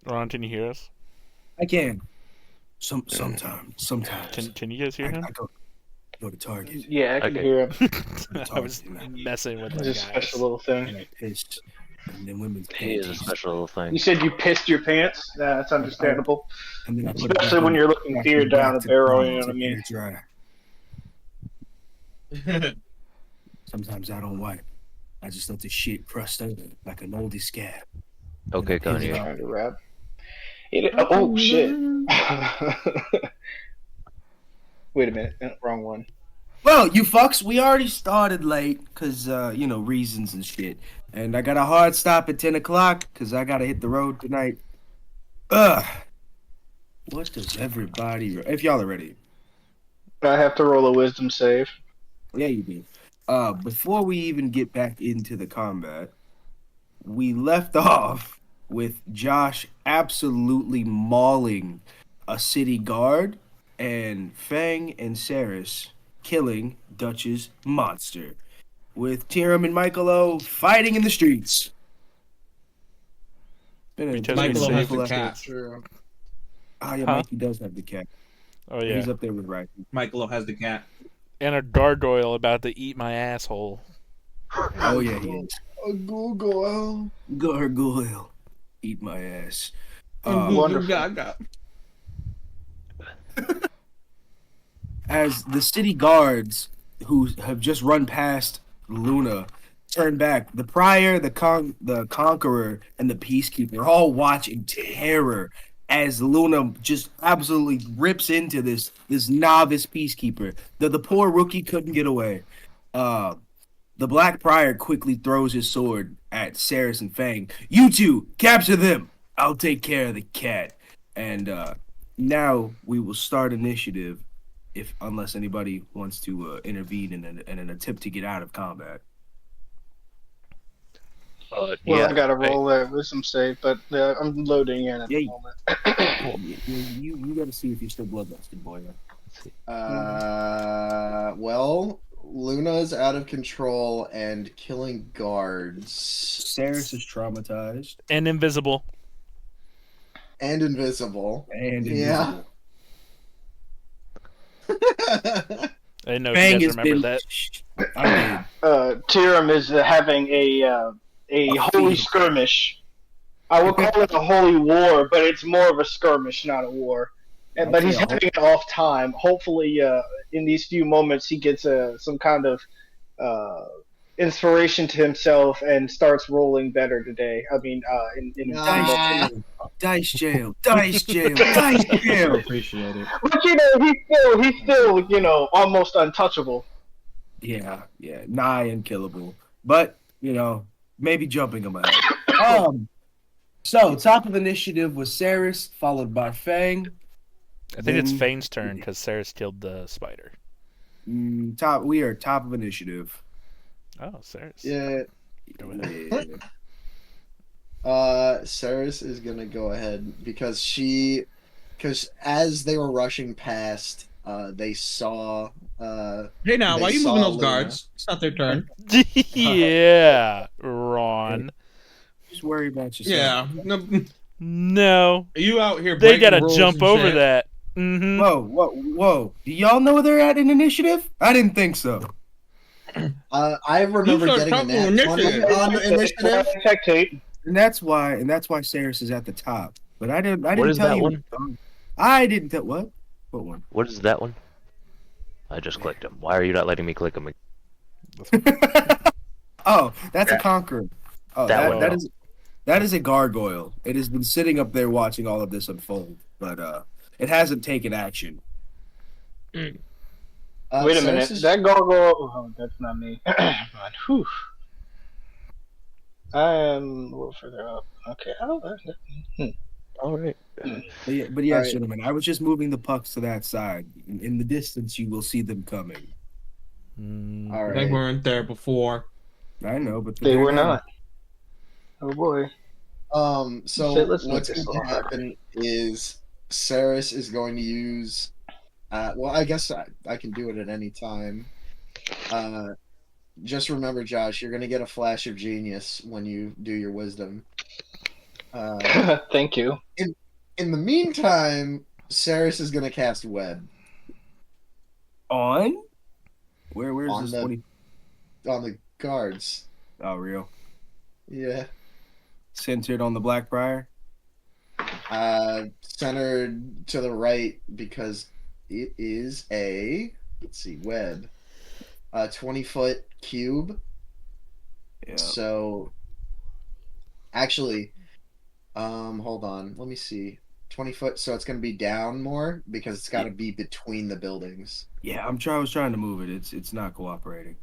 Ron, can you hear us? I can. Sometimes. Can you guys hear him? I go to Target. Yeah, I can Okay. hear him. Go to I Target was and messing with It's them a special guys. little thing. I piss and then women's He is a panties. special little thing. You said you pissed your pants? Yeah, that's understandable. And then I put it Especially back when in- you're looking back deer in the down back a to barrel, you know what I to mean? air dry. Sometimes I don't wipe. I just let the shit crust over like an oldie scab. Okay, Peel it Kanye. up. Trying to rap. Oh, shit. Wait a minute. Wrong one. Well, you fucks, we already started late because, reasons and shit. And I got a hard stop at 10 o'clock because I got to hit the road tonight. Ugh. What does everybody... If y'all are ready. I have to roll a wisdom save. Yeah, you do. Before we even get back into the combat, we left off with Josh absolutely mauling a city guard and Fang and Ceras killing Dutch's monster, with Tyrum and Michaelo fighting in the streets. Because Michaelo we has saved the the cat. kids. True. Oh, yeah, Huh? Mikey does have the cat. Oh yeah, He's up there with Rice. Michaelo has the cat. and a gargoyle about to eat my asshole. Oh, yeah, he is. A Google. Gargoyle. Eat my ass. Wonderful. Gaga. As the city guards who have just run past Luna turn back, the prior, the conqueror, and the peacekeeper all watch in terror as Luna just absolutely rips into this novice peacekeeper. The poor rookie couldn't get away. The Black Prior quickly throws his sword at Ceras and Fang. You two, capture them. I'll take care of the cat. And now we will start initiative, unless anybody wants to intervene in an attempt to get out of combat. Well, Yeah, I gotta roll a wisdom save, but I'm loading in at the Yeah. moment. You got to see if you're still bloodlusted, boy. Well, Luna's out of control and killing guards Ceras is traumatized And invisible. and invisible. and Yeah. invisible. I didn't know if Fang you guys has remember been. that. I Tyrum is having a holy field. skirmish. I would call it a holy war, but it's more of a skirmish, not a war. But Okay, he's having an off time. Hopefully, in these few moments, he gets some kind of inspiration to himself and starts rolling better today. I mean, in Nah. Dice jail, dice jail, dice I jail. appreciate it. But he's still almost untouchable. Yeah, nigh unkillable, but maybe jumping him ahead. So top of initiative was Ceras, followed by Fang. I think it's Then- Fane's turn because Ceras killed the spider. We are top of initiative. Oh, Ceras. Yeah. Go ahead. Ceres is gonna go ahead because as they were rushing past, they saw. Hey now, They why are you saw moving those Luna. guards? It's not their turn. Yeah, Ron. Just worry about yourself. Yeah. No, No, are you out here? they breaking gotta rules jump and over shit? that. Mm-hmm. Whoa! Do y'all know where they're at in initiative? I didn't think so. I remember You getting start a nat 20 talking on initiative. Spectate. And that's why Ceras is at the top. But I didn't What is tell that you. one? I didn't tell what? What one? What is that one? I just clicked him. Why are you not letting me click him? Oh, that's a conqueror. Oh, That one. that is a gargoyle. It has been sitting up there watching all of this unfold, but it hasn't taken action. Wait a Ceres minute. is- That gargoyle. Oh, that's not me. Whew. I am a little further up. Okay. All right. But yes, Alright. gentlemen, I was just moving the pucks to that side. In the distance, you will see them coming. All They right. weren't there before. I know, but They they're were now. not. Oh boy. So Shit, let's make what's this going to a little happen is Ceres is going to use. Well, I guess I can do it at any time. Just remember, Josh, you're going to get a flash of genius when you do your wisdom. Thank you. In the meantime, Ceras is gonna cast web On? Where's On this the- 20? on the guards. Oh, real. Yeah. Centered on the Blackbriar? Centered to the right because it is let's see, web. 20-foot cube. Yeah. So actually, hold on. Let me see. 20 foot, so it's gonna be down more because it's gotta be between the buildings. Yeah, I was trying to move it. It's not cooperating.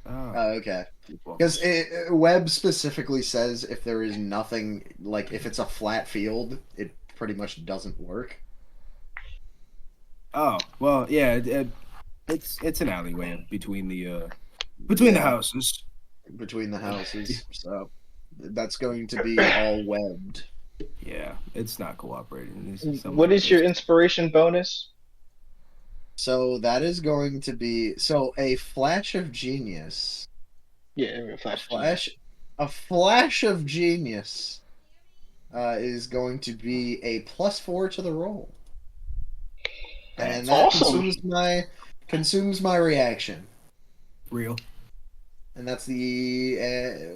Oh, Okay. Because web specifically says if there is nothing, like if it's a flat field, it pretty much doesn't work. Oh, well, yeah, it's an alleyway between the houses. Between the houses. So that's going to be all webbed. Yeah, it's not cooperating. What is your inspiration bonus? So that is going to be a flash of genius. Yeah, A flash of genius is going to be a +4 to the roll. And that awesome. consumes my reaction. Real. And that's the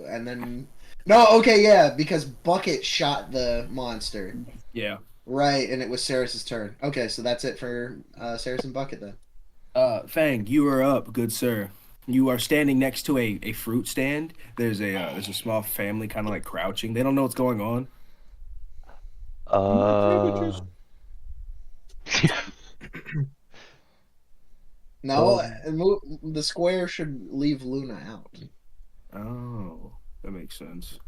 and then no, okay, yeah, because Bucket shot the monster. Yeah. Right, and it was Ceres' turn. Okay, so that's it for Ceres and Bucket then. Fang, you are up, good sir. You are standing next to a fruit stand. There's a small family kind of like crouching. They don't know what's going on. No, the square should leave Luna out. Oh, that makes sense.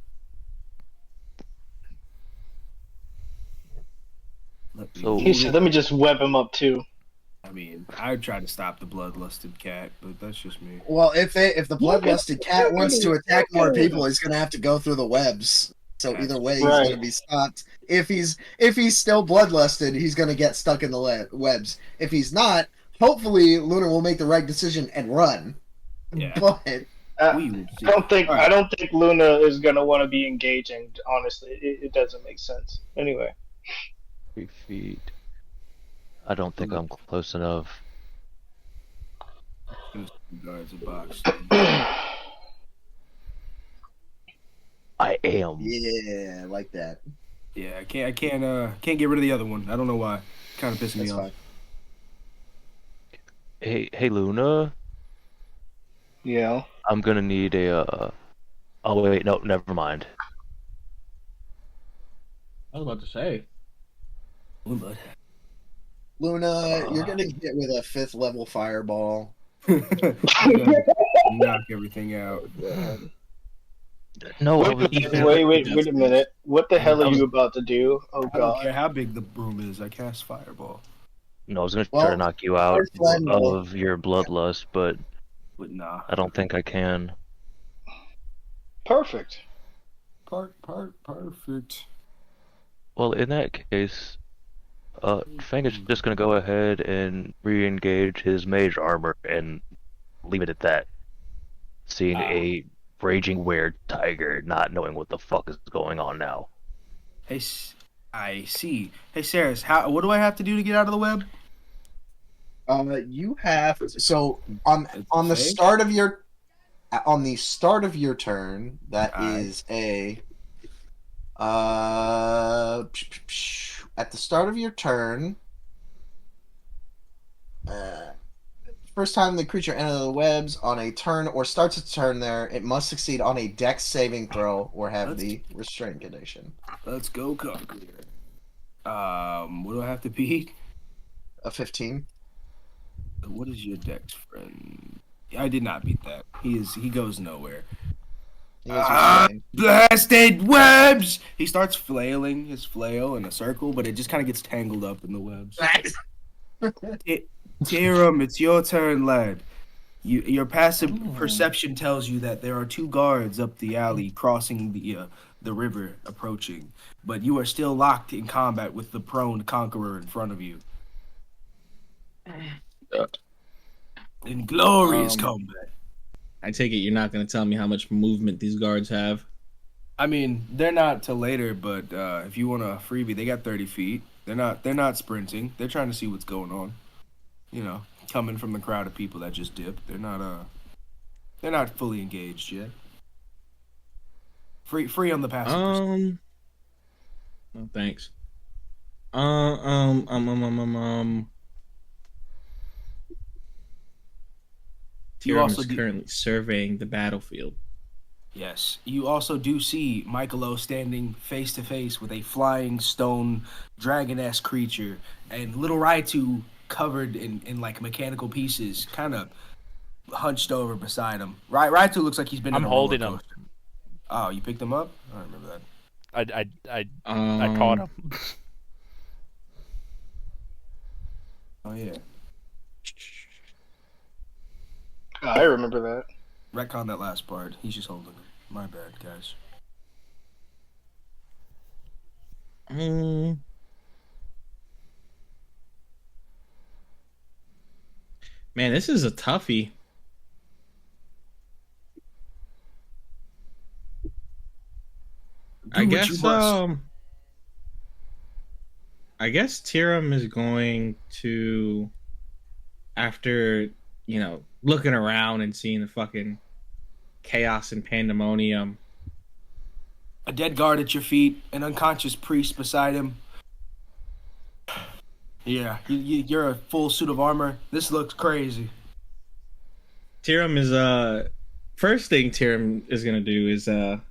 He said, "Let me just web him up too." I mean, I would try to stop the bloodlusted cat, but that's just me. Well, if the bloodlusted cat wants to attack more people, he's gonna have to go through the webs. So either way, he's gonna be stopped. If he's still bloodlusted, he's gonna get stuck in the webs. If he's not, hopefully Luna will make the right decision and run. Yeah. But I don't think Luna is gonna want to be engaging. Honestly, it doesn't make sense. Anyway. 3 feet. I don't think I'm close enough. Guards a box. I am. yeah, I like that. Yeah, I can't get rid of the other one. I don't know why. Kind of pissing me That's off. fine. Hey, Luna. Yeah. I'm gonna need a. Oh wait, no, never mind. I was about to say. Oh, bud. Luna, you're gonna hit with a 5th level fireball. Knock everything out. No, Wait a minute. What the hell are you about to do? Oh I don't care god. how big the room is. I cast fireball. No, I was gonna try to knock you out of your bloodlust, but Nah. I don't think I can. Perfect. Perfect. Well, in that case, Fang is just gonna go ahead and re-engage his mage armor and leave it at that. Seeing a raging weird tiger, not knowing what the fuck is going on now. Hey, I see. Hey, Ceras, what do I have to do to get out of the web? You have on the start of your turn. That is at the start of your turn. First time the creature enters the webs on a turn or starts its turn there, it must succeed on a Dex saving throw or have the restraint condition. Let's go, Conqueror. What do I have to beat? A 15. What is your Dex, friend? I did not beat that. He goes nowhere. He is restrained. Blasted webs! He starts flailing his flail in a circle, but it just kind of gets tangled up in the webs. Tyrum, it's your turn, lad. Your passive perception tells you that there are 2 guards up the alley crossing the river approaching, but you are still locked in combat with the prone conqueror in front of you. In glorious combat. I take it you're not going to tell me how much movement these guards have. I mean, they're not till later, but if you want a freebie, they got 30 feet. They're not sprinting. They're trying to see what's going on. You know, coming from the crowd of people that just dipped. They're not fully engaged yet. Free on the passive. No thanks. Tyrum also is do- currently surveying the battlefield. Yes, you also do see Michaelo standing face to face with a flying stone dragon-esque creature, and little Raitu covered in like mechanical pieces, kind of hunched over beside him. Raitu looks like he's been. I'm in a holding roller him. coaster. Oh, you picked him up? I don't remember that. I caught him. Oh yeah, I remember that. retcon that last part. He's just holding him. My bad, guys. Man, this is a toughie. Do what you must. I guess Tyrum is going to, after, looking around and seeing the fucking chaos and pandemonium. A dead guard at your feet, an unconscious priest beside him. Yeah, you're a full suit of armor. This looks crazy. Tyrum is first thing Tyrum is gonna do is go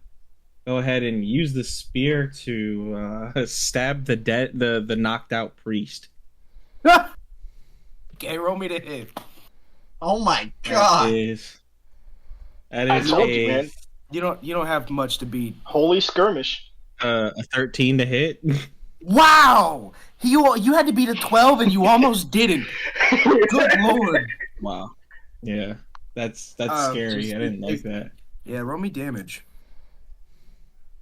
ahead and use the spear to stab the knocked out priest. Okay, roll me to hit. Oh my god! That I is told you, man. You don't have much to beat. Holy skirmish. a 13 to hit. Wow! You had to beat a 12 and you almost didn't. Good lord. Wow. Yeah, that's scary. just- I didn't like that. Yeah, roll me damage.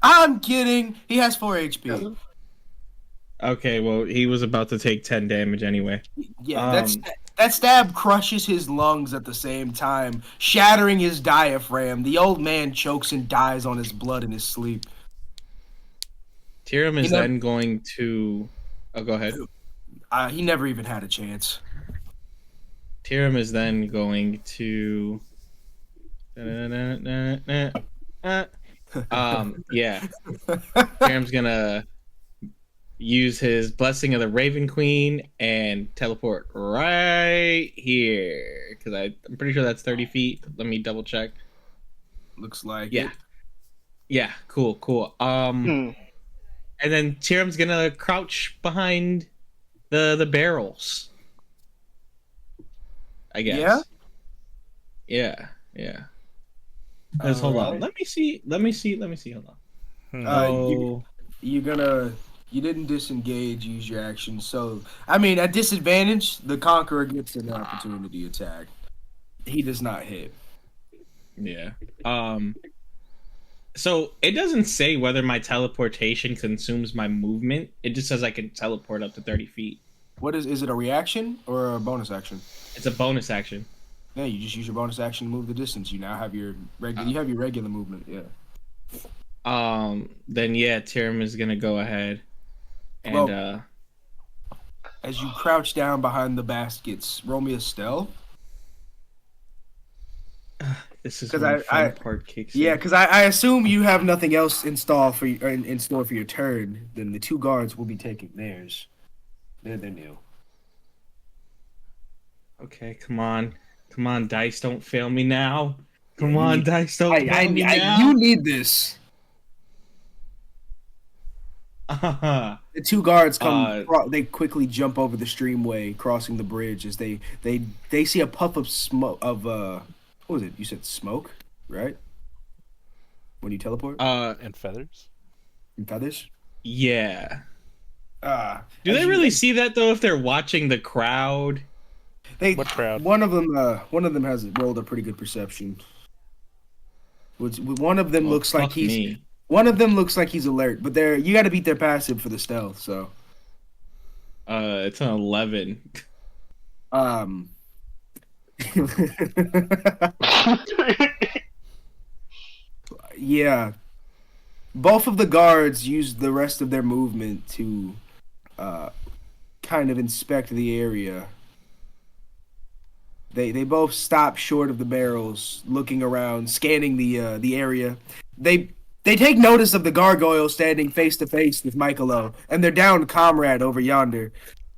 I'm kidding. He has 4 HP. Okay, well, he was about to take 10 damage anyway. Yeah, that stab crushes his lungs at the same time, shattering his diaphragm. The old man chokes and dies on his blood in his sleep. Tyrum is then going to... Oh, go ahead. He never even had a chance. Tyrum is then going to... yeah. Tyrum's gonna use his Blessing of the Raven Queen and teleport right here. Because I'm pretty sure that's 30 feet. Let me double check. Looks like Yeah. it. Yeah, cool. And then Tyrum's gonna crouch behind the barrels. I guess. Yeah. Hold on. Let me see. Hold on. You didn't disengage, use your action. So, I mean, at disadvantage, the Conqueror gets an opportunity attack. He does not hit. Yeah. So it doesn't say whether my teleportation consumes my movement. It just says I can teleport up to 30 feet. What is it a reaction or a bonus action? It's a bonus action. Yeah, you just use your bonus action to move the distance. You now have your regular movement. Yeah. Then yeah, Tyrum is gonna go ahead and as you crouch down behind the baskets, roll me a stealth. this is when the fun part kicks in. Yeah, because I assume you have nothing else in store for your turn. Then the 2 guards will be taking theirs. They're new. Okay, come on, dice, don't fail me now. Come on, dice, don't fail me now. You need this. The 2 guards come. They quickly jump over the streamway, crossing the bridge as they see a puff of smoke of what was it? You said smoke, right? When you teleport. And feathers. And feathers. Yeah. Do As they really see that though? If they're watching the crowd. What crowd? One of them has rolled a pretty good perception. One of them looks like he's. One of them looks like he's alert, but you got to beat their passive for the stealth. So, it's an 11. Yeah. Both of the guards used the rest of their movement to kind of inspect the area. They both stop short of the barrels, looking around, scanning the area. They take notice of the gargoyle standing face to face with Michaelo and their downed comrade over yonder.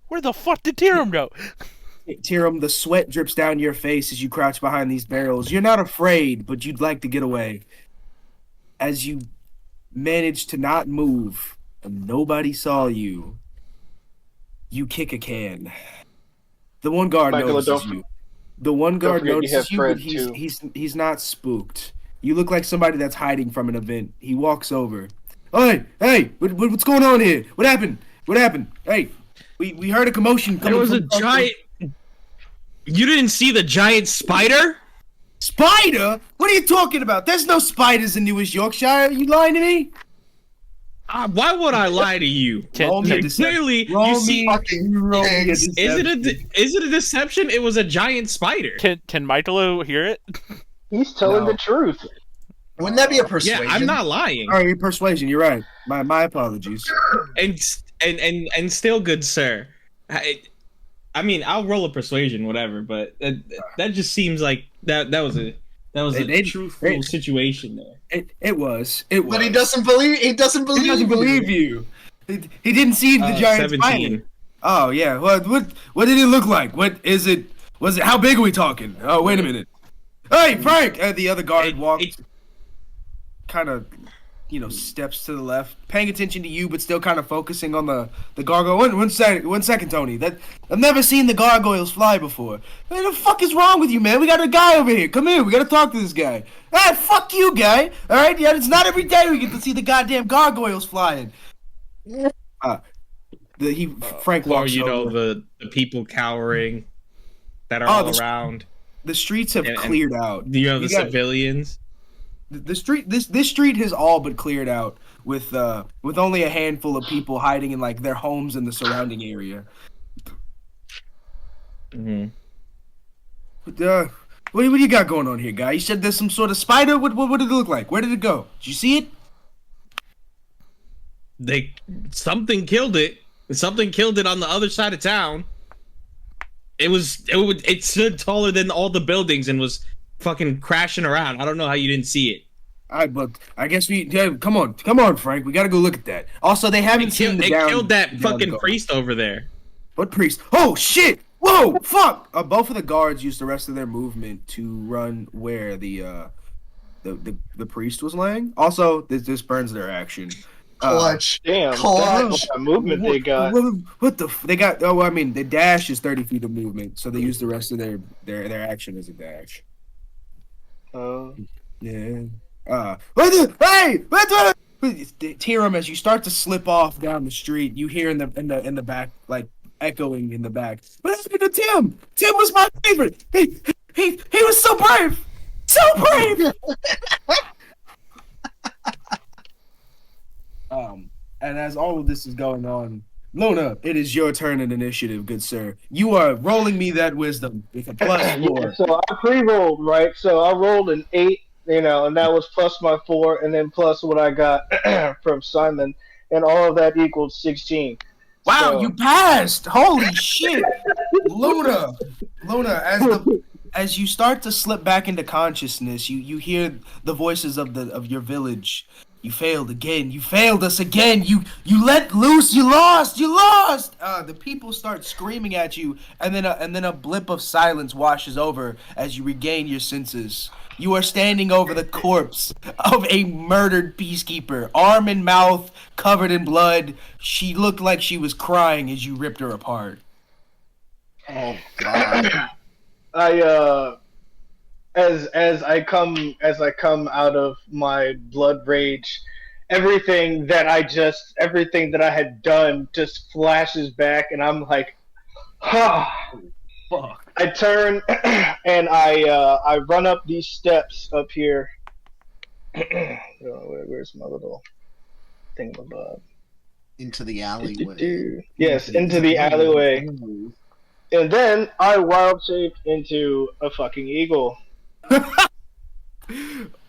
Where the fuck did Tyrum go? Tyrum, the sweat drips down your face as you crouch behind these barrels. You're not afraid, but you'd like to get away. As you manage to not move and nobody saw you, you kick a can. The one guard notices you. The one guard notices you, but he's not spooked. You look like somebody that's hiding from an event. He walks over. Hey, what's going on here? What happened? Hey, we heard a commotion. There was a giant. You didn't see the giant spider? Spider? What are you talking about? There's no spiders in Newish Yorkshire. Are you lying to me? Why would I lie to you? Clearly, you see. Is it a deception? It was a giant spider. Can Michaelo hear it? He's telling the truth. Wouldn't that be a persuasion? Yeah, I'm not lying. All right, persuasion. You're right. My apologies. And still, good sir. I mean, I'll roll a persuasion, whatever. But that just seems like that was a truthful situation there. It was. But he doesn't believe. He doesn't believe you. He didn't see the giant 17. spider. Oh yeah. What did it look like? What is it? Was it? How big are we talking? Oh wait a minute. Hey Frank! The other guard walked. Kind of, steps to the left, paying attention to you, but still kind of focusing on the gargoyle. One second, Tony. I've never seen the gargoyles fly before. What the fuck is wrong with you, man? We got a guy over here. Come here. We gotta talk to this guy. Hey, fuck you, guy. All right, yeah, it's not every day we get to see the goddamn gargoyles flying. Frank walks over. The people cowering that are all around. The streets have cleared out. The civilians. The street, this street has all but cleared out with only a handful of people hiding in like their homes in the surrounding area. Mm-hmm. But, what do you got going on here, guy? You said there's some sort of spider. What did it look like? Where did it go? Did you see it? Something killed it. Something killed it on the other side of town. It stood taller than all the buildings and was fucking crashing around. I don't know how you didn't see it. But I guess come on, Frank. We gotta go look at that. Also, they haven't seen the down. It killed that fucking priest over there. What priest? Oh shit! Whoa! Fuck! Both of the guards used the rest of their movement to run where the priest was laying. Also, this burns their action. Clutch. Damn. Clutch. What movement they got? What they got? Oh, I mean, the dash is 30 feet of movement, so they use the rest of their action as a dash. Yeah. Tyrum, as you start to slip off down the street, you hear in the back, like echoing in the back. What happened to Tim? Tim was my favorite. He was so brave, so brave. And as all of this is going on, Luna, it is your turn in initiative, good sir. You are rolling me that wisdom with a +4. Yeah, so I pre-rolled, right? So I rolled an 8, and that was plus my 4, and then plus what I got from Simon, and all of that equaled 16. Wow, so... you passed! Holy shit, Luna, as you start to slip back into consciousness, you hear the voices of your village. You failed again. You failed us again. You let loose. You lost. The people start screaming at you, and then a blip of silence washes over as you regain your senses. You are standing over the corpse of a murdered peacekeeper, arm and mouth covered in blood. She looked like she was crying as you ripped her apart. Oh God! As I come out of my blood rage, everything that I had done just flashes back, and I'm like, Fuck. I turn and I run up these steps up here. Where's my little thingamabob? Into the alleyway. Yes, into the alleyway. And then I wild shape into a fucking eagle.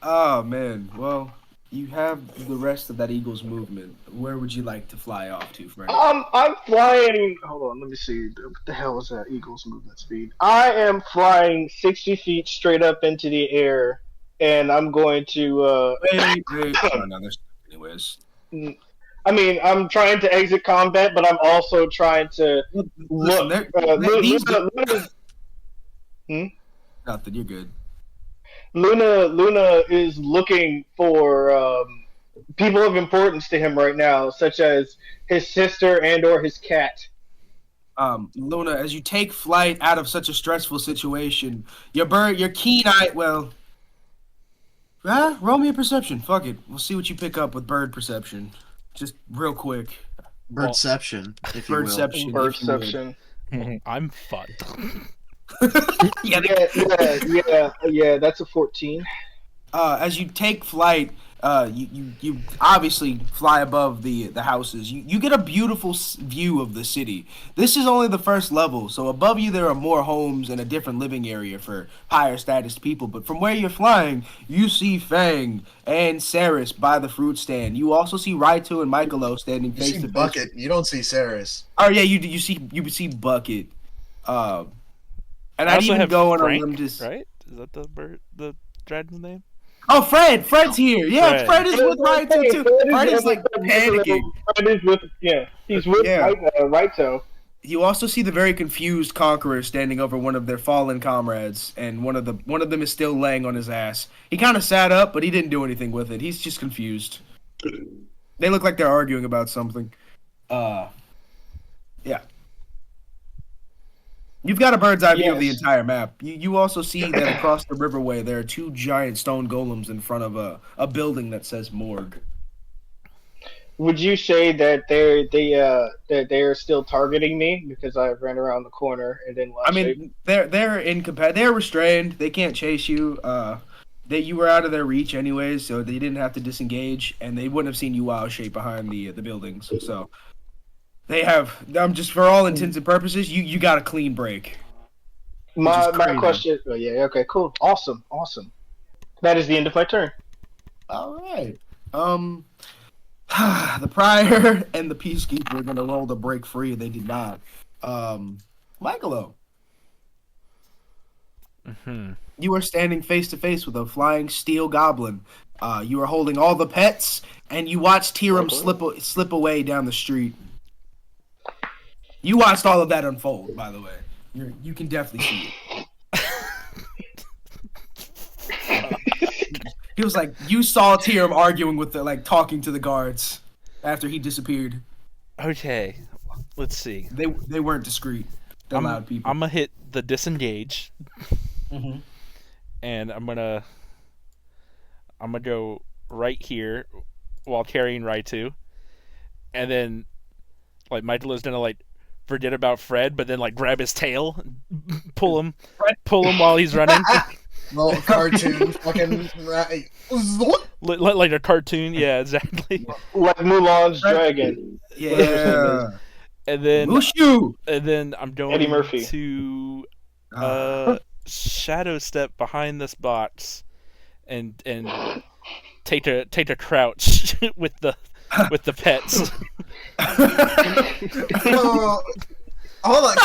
Oh man, well, You have the rest of that eagle's movement. Where would you like to fly off to, Frank? I'm flying. Hold on, let me see. What the hell is that eagle's movement speed? I am flying 60 feet straight up into the air, and I'm going to. Wait. Oh, no, there's anyways. I mean, I'm trying to exit combat, but I'm also trying to Listen, look. Nothing. You're good. Luna is looking for people of importance to him right now, such as his sister and/or his cat. Luna, as you take flight out of such a stressful situation, your keen eye. Well, roll me a perception. Fuck it. We'll see what you pick up with bird perception. Just real quick. Birdception, if you will. Birdception. I'm fucked. Yeah, that's a 14. As you take flight, you obviously fly above the houses. You get a beautiful view of the city. This is only the first level, so above you there are more homes and a different living area for higher status people. But from where you're flying, you see Fang and Ceras by the fruit stand. You also see Raito and Michaelo standing face to face. Bucket. You don't see Ceras. Oh yeah, you see Bucket. And I I'd also even have go on Frank, a limb just right? Is that the dragon's name? Oh, Fred! Fred's here. Yeah, Fred is with Raito too. Fred is like panicking. Fred is with he's with Raito. You also see the very confused conqueror standing over one of their fallen comrades, and one of them is still laying on his ass. He kind of sat up, but he didn't do anything with it. He's just confused. They look like they're arguing about something. Yeah. You've got a bird's eye view of the entire map. You also see that across the riverway there are two giant stone golems in front of a building that says morgue. Would you say that they're still targeting me because I ran around the corner and didn't last shape? They're restrained. They can't chase you. You were out of their reach anyways, so they didn't have to disengage, and they wouldn't have seen you wow shape behind the buildings. So. They have. Just for all intents and purposes, you got a clean break. My question. Oh, yeah. Okay. Cool. Awesome. That is the end of my turn. All right. The prior and the peacekeeper are gonna roll to break free. They did not. Michaelo. You are standing face to face with a flying steel goblin. You are holding all the pets, and you watch Tyrum slip away down the street. You watched all of that unfold, by the way. You can definitely see it. He was like, you saw Tyrum arguing with talking to the guards after he disappeared. Okay, let's see. They weren't discreet. They're loud people. I'm gonna hit the disengage, and I'm gonna go right here while carrying Raito, and then Michaelo's gonna forget about Fred, but then grab his tail, pull him while he's running. Little cartoon, fucking like a cartoon, yeah, exactly. Like Mulan's dragon. Yeah. And then Mushu! And then I'm going Eddie Murphy. to shadow step behind this box and take a crouch with the pets. Hold on.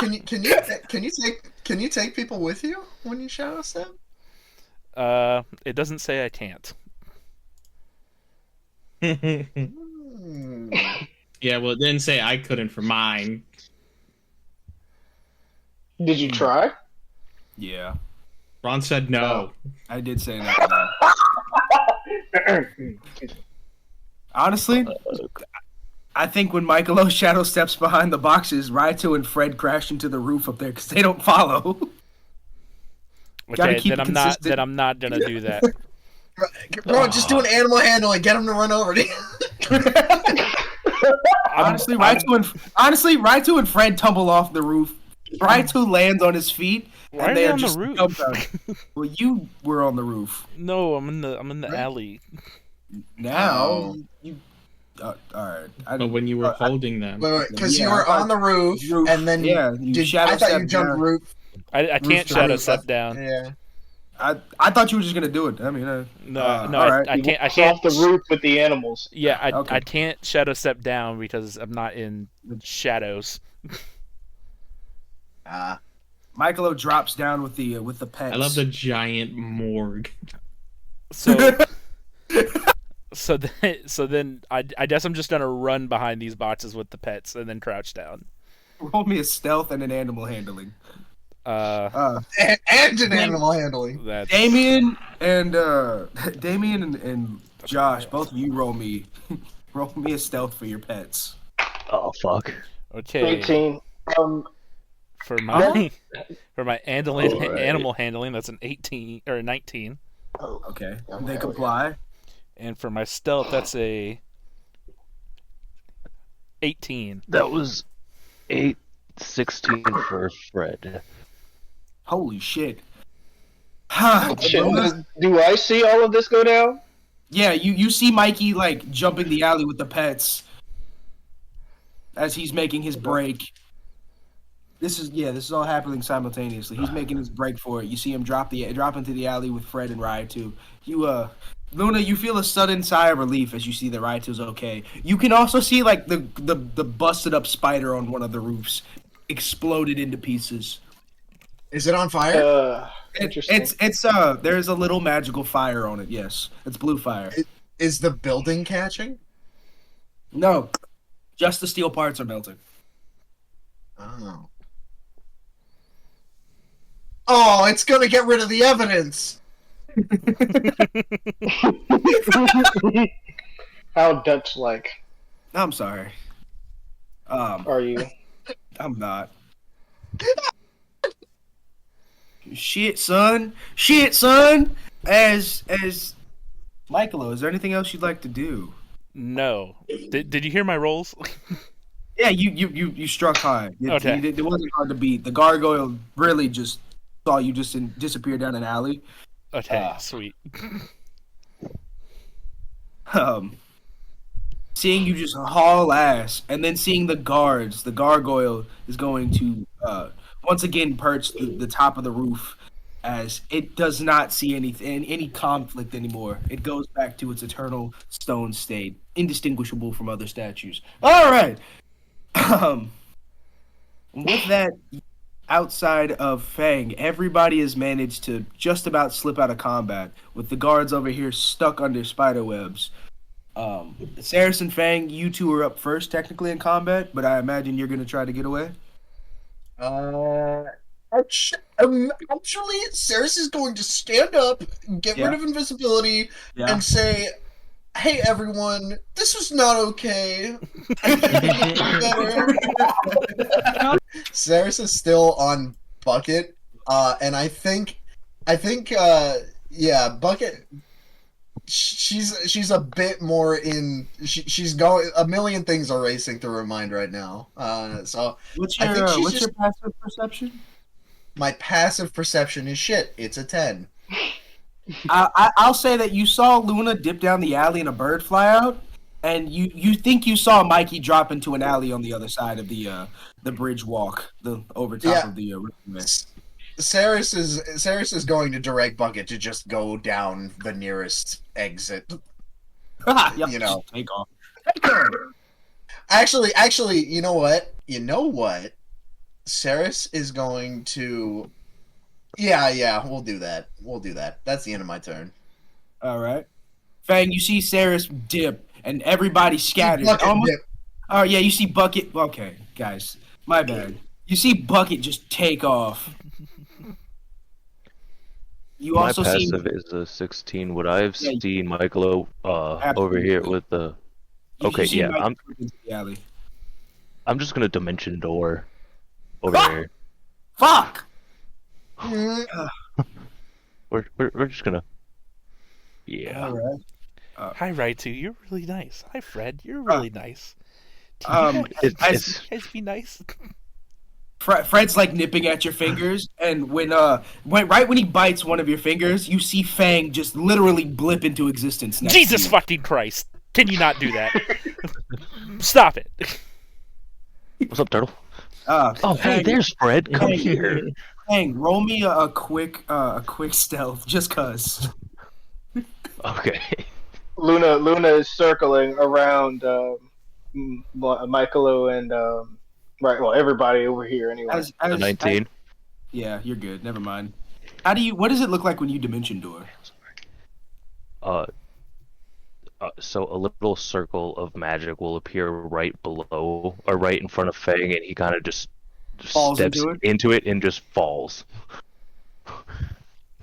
Can you take people with you when you shadow step? It doesn't say I can't. Yeah, well, it didn't say I couldn't for mine. Did you try? Yeah. Ron said no. I did say that. Honestly, I think when Michaelo shadow steps behind the boxes, Raito and Fred crash into the roof up there because they don't follow. Okay, then I'm not gonna do that. Bro, just do an animal handling. Get him to run over to you. Honestly, Raito and Fred tumble off the roof. Raito lands on his feet. Why are they on the roof? Well, you were on the roof. No, I'm in the alley. Now, you. All right. But when you were holding them, because you were on the roof, and then you I thought you jumped roof. I can't shadow step down. Yeah. I thought you were just gonna do it. I mean, No, all right. I can't. I It's can't. off the roof with the animals. Yeah, Okay. I can't shadow step down because I'm not in shadows. Michaelo drops down with the pets. I love the giant morgue. So, so then I guess I'm just gonna run behind these boxes with the pets and then crouch down. Roll me a stealth and an animal handling. Uh, And an animal handling. that's Damien and Josh, both of you roll me a stealth for your pets. Oh fuck. okay. 18. For my Alright. animal handling, that's an 18 or a 19, Okay, they comply. and for my stealth, that's a 18. That was 8-16 for Fred. Holy shit! Shit, do I see all of this go down? Yeah, you see Mikey like jumping the alley with the pets as he's making his break. This is all happening simultaneously. He's making his break for it. You see him drop into the alley with Fred and Raitu. Luna, you feel a sudden sigh of relief as you see that Raitu's okay. You can also see like the busted up spider on one of the roofs exploded into pieces. Is it on fire? Interesting. It's there's a little magical fire on it. Yes, it's blue fire. Is the building catching? No, just the steel parts are melting. Oh. Oh, it's gonna get rid of the evidence. How Dutch-like I'm sorry. are you? I'm not. Shit, son. As Michaelo, is there anything else you'd like to do? No. Did you hear my rolls? Yeah, you struck high. Okay. It wasn't hard to beat. The gargoyle really just saw you just disappear down an alley. Okay, sweet. Seeing you just haul ass, and then seeing the gargoyle is going to once again perch the top of the roof, as it does not see any conflict anymore. It goes back to its eternal stone state, indistinguishable from other statues. All right. With that, outside of Fang, everybody has managed to just about slip out of combat, with the guards over here stuck under spider webs. Ceras and Fang, you two are up first technically in combat, but I imagine you're going to try to get away. Actually, Ceres is going to stand up, get rid of invisibility, and say, "Hey, everyone, this was not okay." Ceres is still on Bucket, and I think, Bucket. She's a bit more in. She's going. A million things are racing through her mind right now. So What's your passive perception? My passive perception is shit. It's a 10. I'll say that you saw Luna dip down the alley and a bird fly out, and you think you saw Mikey drop into an alley on the other side of the bridge walk, the over top of the river. Ceras is going to direct Bucket to just go down the nearest exit. You know, take off. Actually, you know what? Ceras is going to. Yeah, we'll do that. That's the end of my turn. All right, Fang, you see Ceras dip, and everybody scatters. Dip. Oh yeah, you see Bucket. Okay, guys, my bad. You see Bucket just take off. You My also passive is a 16. Would I have seen Michaelo over Absolutely. here with the? Okay, see yeah. Mikey into the alley. I'm just gonna dimension door over here. Fuck. We're just gonna. Yeah. All right. Hi, Raitu. You're really nice. Hi, Fred. You're really nice. Can you guys be nice? Fred's like nipping at your fingers, and when he bites one of your fingers, you see Fang just literally blip into existence. Jesus fucking Christ! Can you not do that? Stop it! What's up, Turtle? Oh, hey, there's Fred. Come here. Hang, roll me a quick stealth, just cause. Okay. Luna is circling around Michaelo and right. Well, everybody over here anyway. A 19. Yeah, you're good. Never mind. What does it look like when you dimension door? So a little circle of magic will appear right below or right in front of Fang, and he kind of just Falls steps into it? and just falls.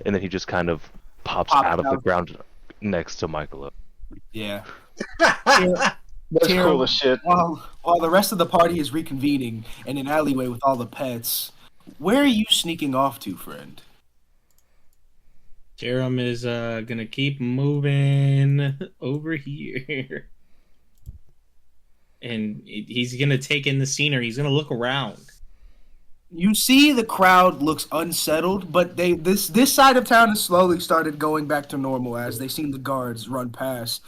And then he just kind of pops out of the ground next to Michaelo. Yeah. That's cool as shit. While the rest of the party is reconvening in an alleyway with all the pets, where are you sneaking off to, friend? Tyrum is gonna keep moving over here, and he's gonna take in the scenery. He's gonna look around. You see the crowd looks unsettled, but this side of town has slowly started going back to normal as they seen the guards run past.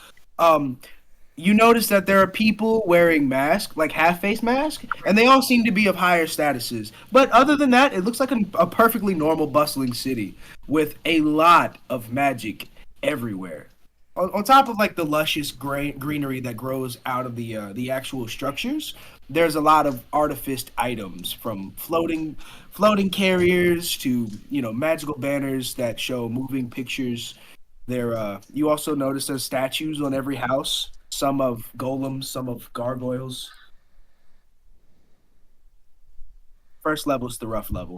You notice that there are people wearing masks, like half-face masks, and they all seem to be of higher statuses. But other than that, it looks like a perfectly normal, bustling city with a lot of magic everywhere. On top of like the luscious greenery that grows out of the actual structures, there's a lot of artificed items from floating carriers to magical banners that show moving pictures. You also notice there's statues on every house. Some of golems, some of gargoyles. First level's the rough level.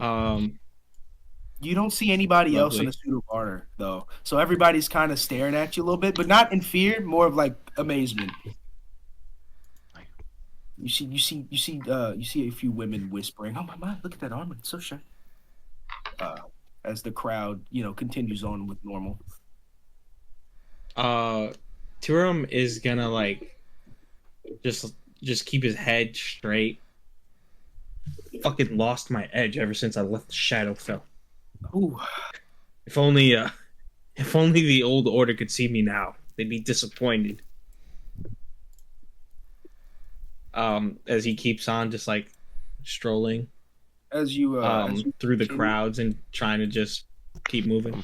You don't see anybody else in a suit of armor, though. So everybody's kind of staring at you a little bit, but not in fear, more of like amazement. You see a few women whispering, "Oh my, look at that armor! It's so shiny." As the crowd, continues on with normal. Tyrum is gonna like just keep his head straight. Fucking lost my edge ever since I left the Shadowfell. Ooh. If only the old order could see me now, they'd be disappointed. As he keeps on just like strolling as you through the crowds and trying to just keep moving.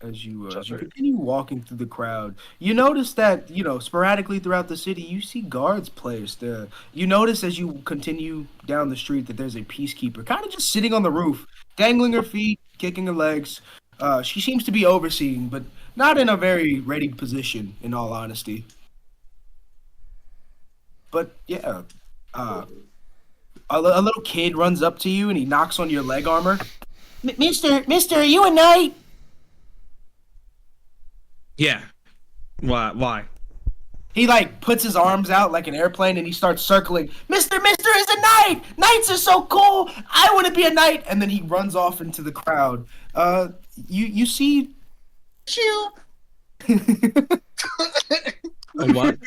As you continue walking through the crowd, you notice that, sporadically throughout the city, you see guards placed there. You notice as you continue down the street that there's a peacekeeper kind of just sitting on the roof, dangling her feet, kicking her legs. She seems to be overseeing, but not in a very ready position, in all honesty. But, yeah, a little kid runs up to you and he knocks on your leg armor. Mister, are you a knight? Yeah. Why? He puts his arms out like an airplane and he starts circling. Mister is a knight! Knights are so cool! I want to be a knight! And then he runs off into the crowd. You see... Chew! What?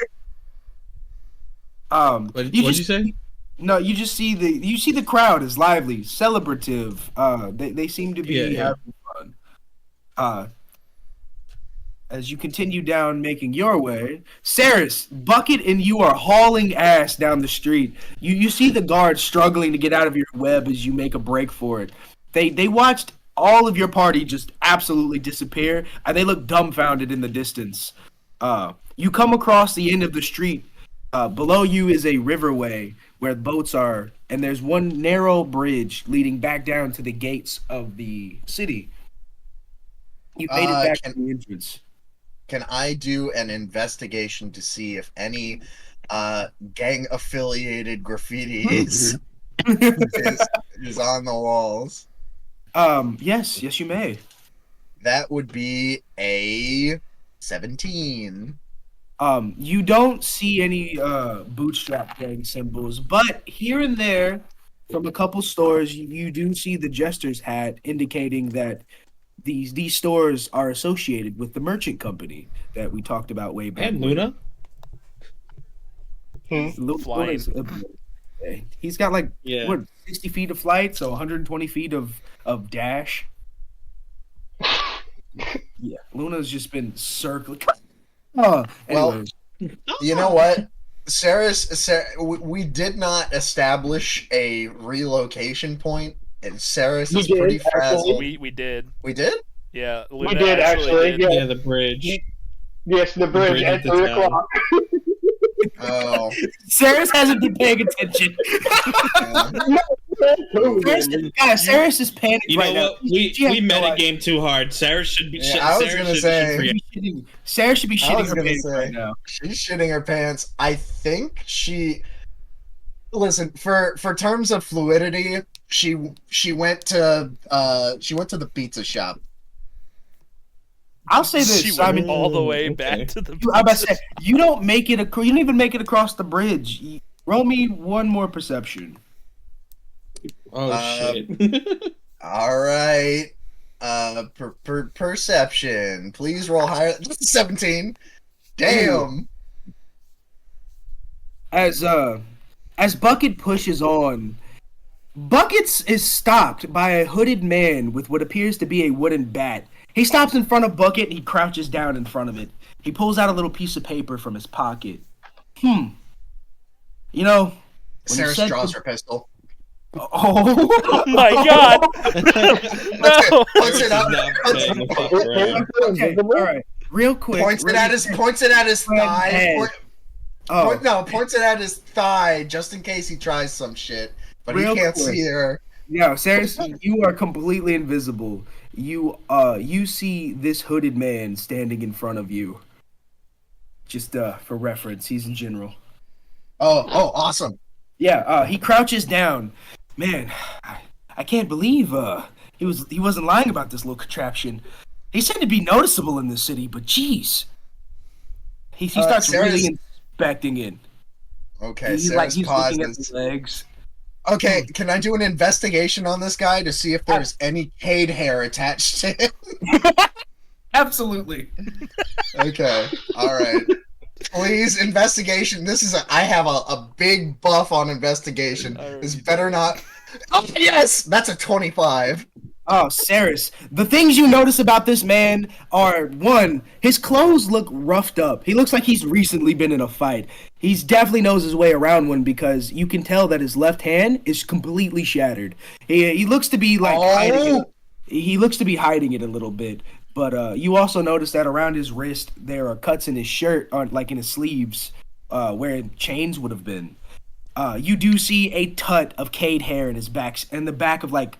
What'd you say? No, you just see the crowd is lively, celebrative. They seem to be having fun. As you continue down making your way, Ceras, Bucket and you are hauling ass down the street. You see the guards struggling to get out of your web as you make a break for it. They watched all of your party just absolutely disappear, and they look dumbfounded in the distance. You come across the end of the street. Below you is a riverway where boats are, and there's one narrow bridge leading back down to the gates of the city. You made it back to the entrance. Can I do an investigation to see if any gang-affiliated graffiti is on the walls? Yes, you may. That would be a 17. You don't see any bootstrap gang symbols, but here and there, from a couple stores, you do see the jester's hat indicating that these stores are associated with the merchant company that we talked about way back. And Luna? Flying. He's got 60 feet of flight, so 120 feet of dash. Yeah, Luna's just been circling. Well, you know what? Ceras, we did not establish a relocation point, and Ceras We is did, pretty actually. frazzled. We did. We did? Yeah, We Luna did actually. did. Yeah. the bridge. Yes, the bridge bridge at to 3 town. o'clock. Oh. Ceras hasn't been paying attention. Ceras is panicked You know right now. what? We has no metagame too hard. Sarah should be. Yeah, I was Sarah gonna should say- forget. Sarah should be I shitting was her gonna pants say. right now. She's shitting her pants. I think she. Listen, for terms of fluidity, she went to the pizza shop. I'll say this, She Simon. went all the way okay. back to the. I'm about to say you don't make it. You don't even make it across the bridge. Roll me one more perception. Oh shit! All right. Perception. Please roll higher. 17. Damn. As Bucket pushes on, Buckets is stopped by a hooded man with what appears to be a wooden bat. He stops in front of Bucket and he crouches down in front of it. He pulls out a little piece of paper from his pocket. You know, when you Ceras said draws the- her pistol. Oh, Oh my god! No! Points it out. Saying the fuck around. okay, all right. Real quick. Points it at his thigh. Head. Oh, Points it at his thigh just in case he tries some shit. But Real he can't quick. see her. yeah, seriously, you are completely invisible. You see this hooded man standing in front of you. Just for reference, he's in general. Oh, awesome. Yeah, he crouches down. Man, I can't believe he wasn't lying about this little contraption. He said it'd be noticeable in this city, but jeez. He starts Ceras- really inspecting it. Okay, He's Ceras looking at pauses. the legs. Okay, can I do an investigation on this guy to see if there's any Kade hair attached to him? Absolutely. Okay, all right. Please, investigation. I have a big buff on investigation. This better not. Oh yes, that's a 25. Oh, Ceras, the things you notice about this man are, one, his clothes look roughed up. He looks like he's recently been in a fight. He definitely knows his way around one because you can tell that his left hand is completely shattered. He looks to be like hiding it. He looks to be hiding it a little bit. But you also notice that around his wrist there are cuts in his shirt, or like in his sleeves, where chains would have been. You do see a tut of Kade hair in his back, in the back of like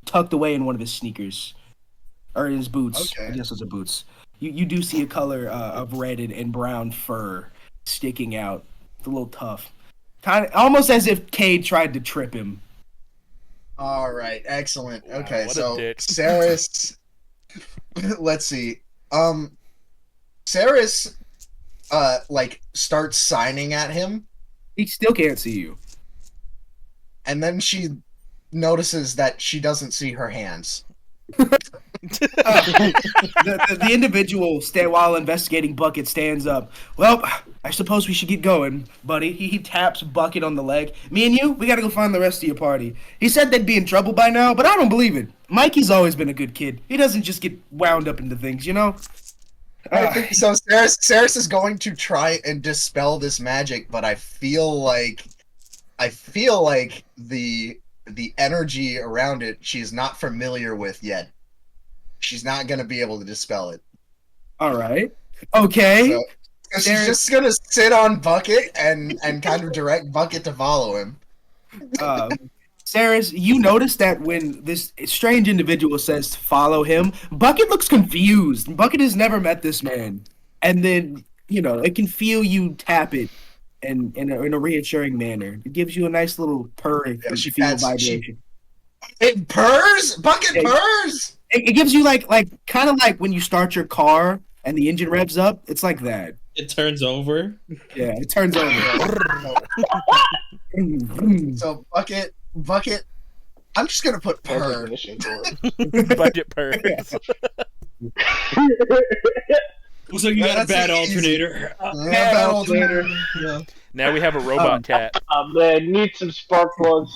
tucked away in one of his sneakers or his boots. Okay. I guess those are boots. You do see a color of red and brown fur sticking out. It's a little tough, kind of almost as if Kade tried to trip him. All right, excellent. Wow, Okay, what a so dick. Ceras. Let's see. Ceras, like starts signing at him, He still can't see you. and then she notices that she doesn't see her hands. The individual, while investigating Bucket, stands up. Well, I suppose we should get going, buddy. He taps Bucket on the leg. Me and you, we gotta go find the rest of your party. He said they'd be in trouble by now, but I don't believe it. Mikey's always been a good kid. He doesn't just get wound up into things, you know? So Ceras is going to try and dispel this magic, but I feel like the energy around it she's not familiar with yet. She's not going to be able to dispel it. All right. Okay. So she's just going to sit on Bucket and kind of direct Bucket to follow him. Ceras, you notice that when this strange individual says to follow him, Bucket looks confused. Bucket has never met this man. And then, it can feel you tap it in a reassuring manner. It gives you a nice little purr vibration. It purrs? Bucket Yeah. purrs? It gives you like kind of like when you start your car and the engine revs up. It's like that. It turns over. Yeah, it turns over. So Bucket, I'm just going to put purr. Budget purrs. Looks like you got a That's bad easy. alternator. Yeah, bad alternator. Yeah. Now we have a robot cat. Man, need some spark plugs.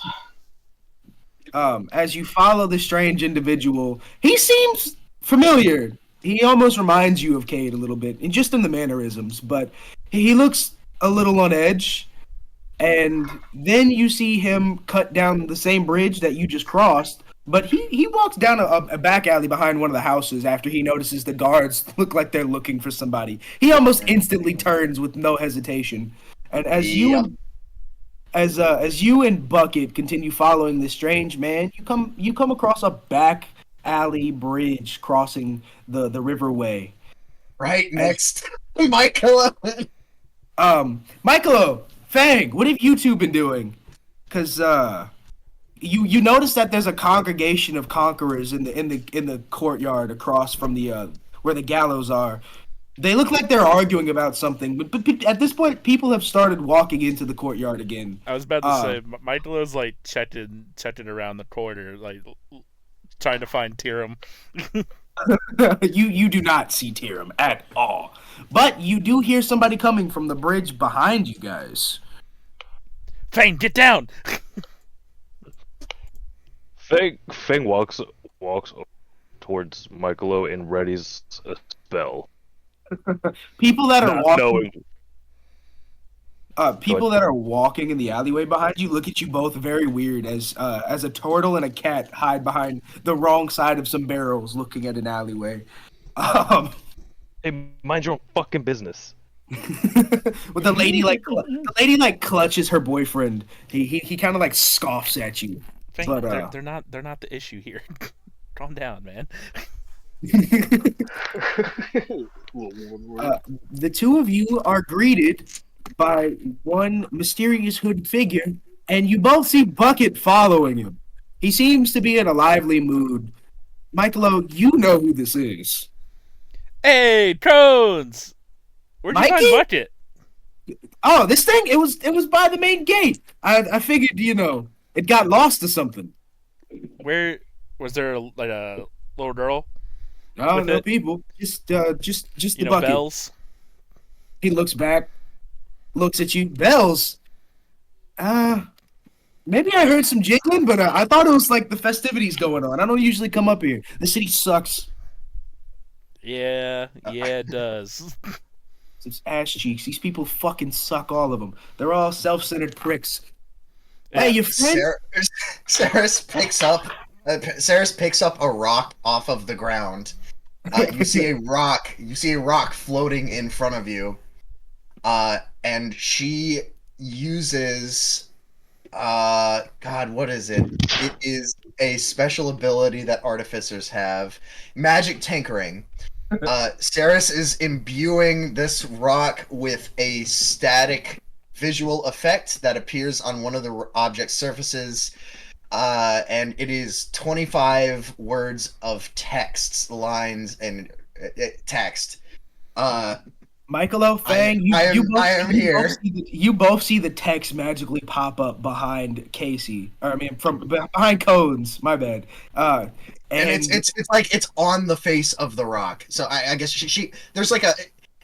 As you follow the strange individual, he seems familiar. He almost reminds you of Kade a little bit, and just in the mannerisms. But he looks a little on edge, and then you see him cut down the same bridge that you just crossed. But he walks down a back alley behind one of the houses after he notices the guards look like they're looking for somebody. He almost instantly turns with no hesitation. And as you and Bucket continue following this strange man, you come across a back alley bridge crossing the riverway. Right next, Michaelo. Michaelo, Fang, what have you two been doing? Because you notice that there's a congregation of conquerors in the courtyard across from the where the gallows are. They look like they're arguing about something, but at this point, people have started walking into the courtyard again. I was about to say, Michaelo's like checking around the corner, like trying to find Tyrum. You do not see Tyrum at all, but you do hear somebody coming from the bridge behind you guys. Fang, get down! Fang walks towards Michaelo and readies a spell. People that are walking. Knowing. People that are walking in the alleyway behind you look at you both very weird as a turtle and a cat hide behind the wrong side of some barrels looking at an alleyway. Hey, mind your own fucking business. With the lady clutches her boyfriend. He kind of like scoffs at you. Fang, But they're not the issue here. Calm down, man. The two of you are greeted by one mysterious hooded figure, and you both see Bucket following him. He seems to be in a lively mood. Michaelo, you know who this is. Hey, Cones! Where'd you find Bucket? Oh, this thing? It was by the main gate. I figured, it got lost or something. Where was there a little girl? Oh, no people. Just the Bucket. Bells. He looks back, looks at you. Bells? Maybe I heard some jingling, but I thought it was like the festivities going on. I don't usually come up here. The city sucks. Yeah, it does. It's ass cheeks. These people fucking suck, all of them. They're all self-centered pricks. Hey, your friend? Ceras picks up a rock off of the ground. You see a rock floating in front of you, and she uses God, what is it? It is a special ability that artificers have, magic tinkering. Ceras is imbuing this rock with a static visual effect that appears on one of the object's surfaces. And it is 25 words of lines, and text. Michaelo, Fang, you both see the text magically pop up behind Casey. From behind Cones. My bad. And it's like it's on the face of the rock. So I guess she there's like a.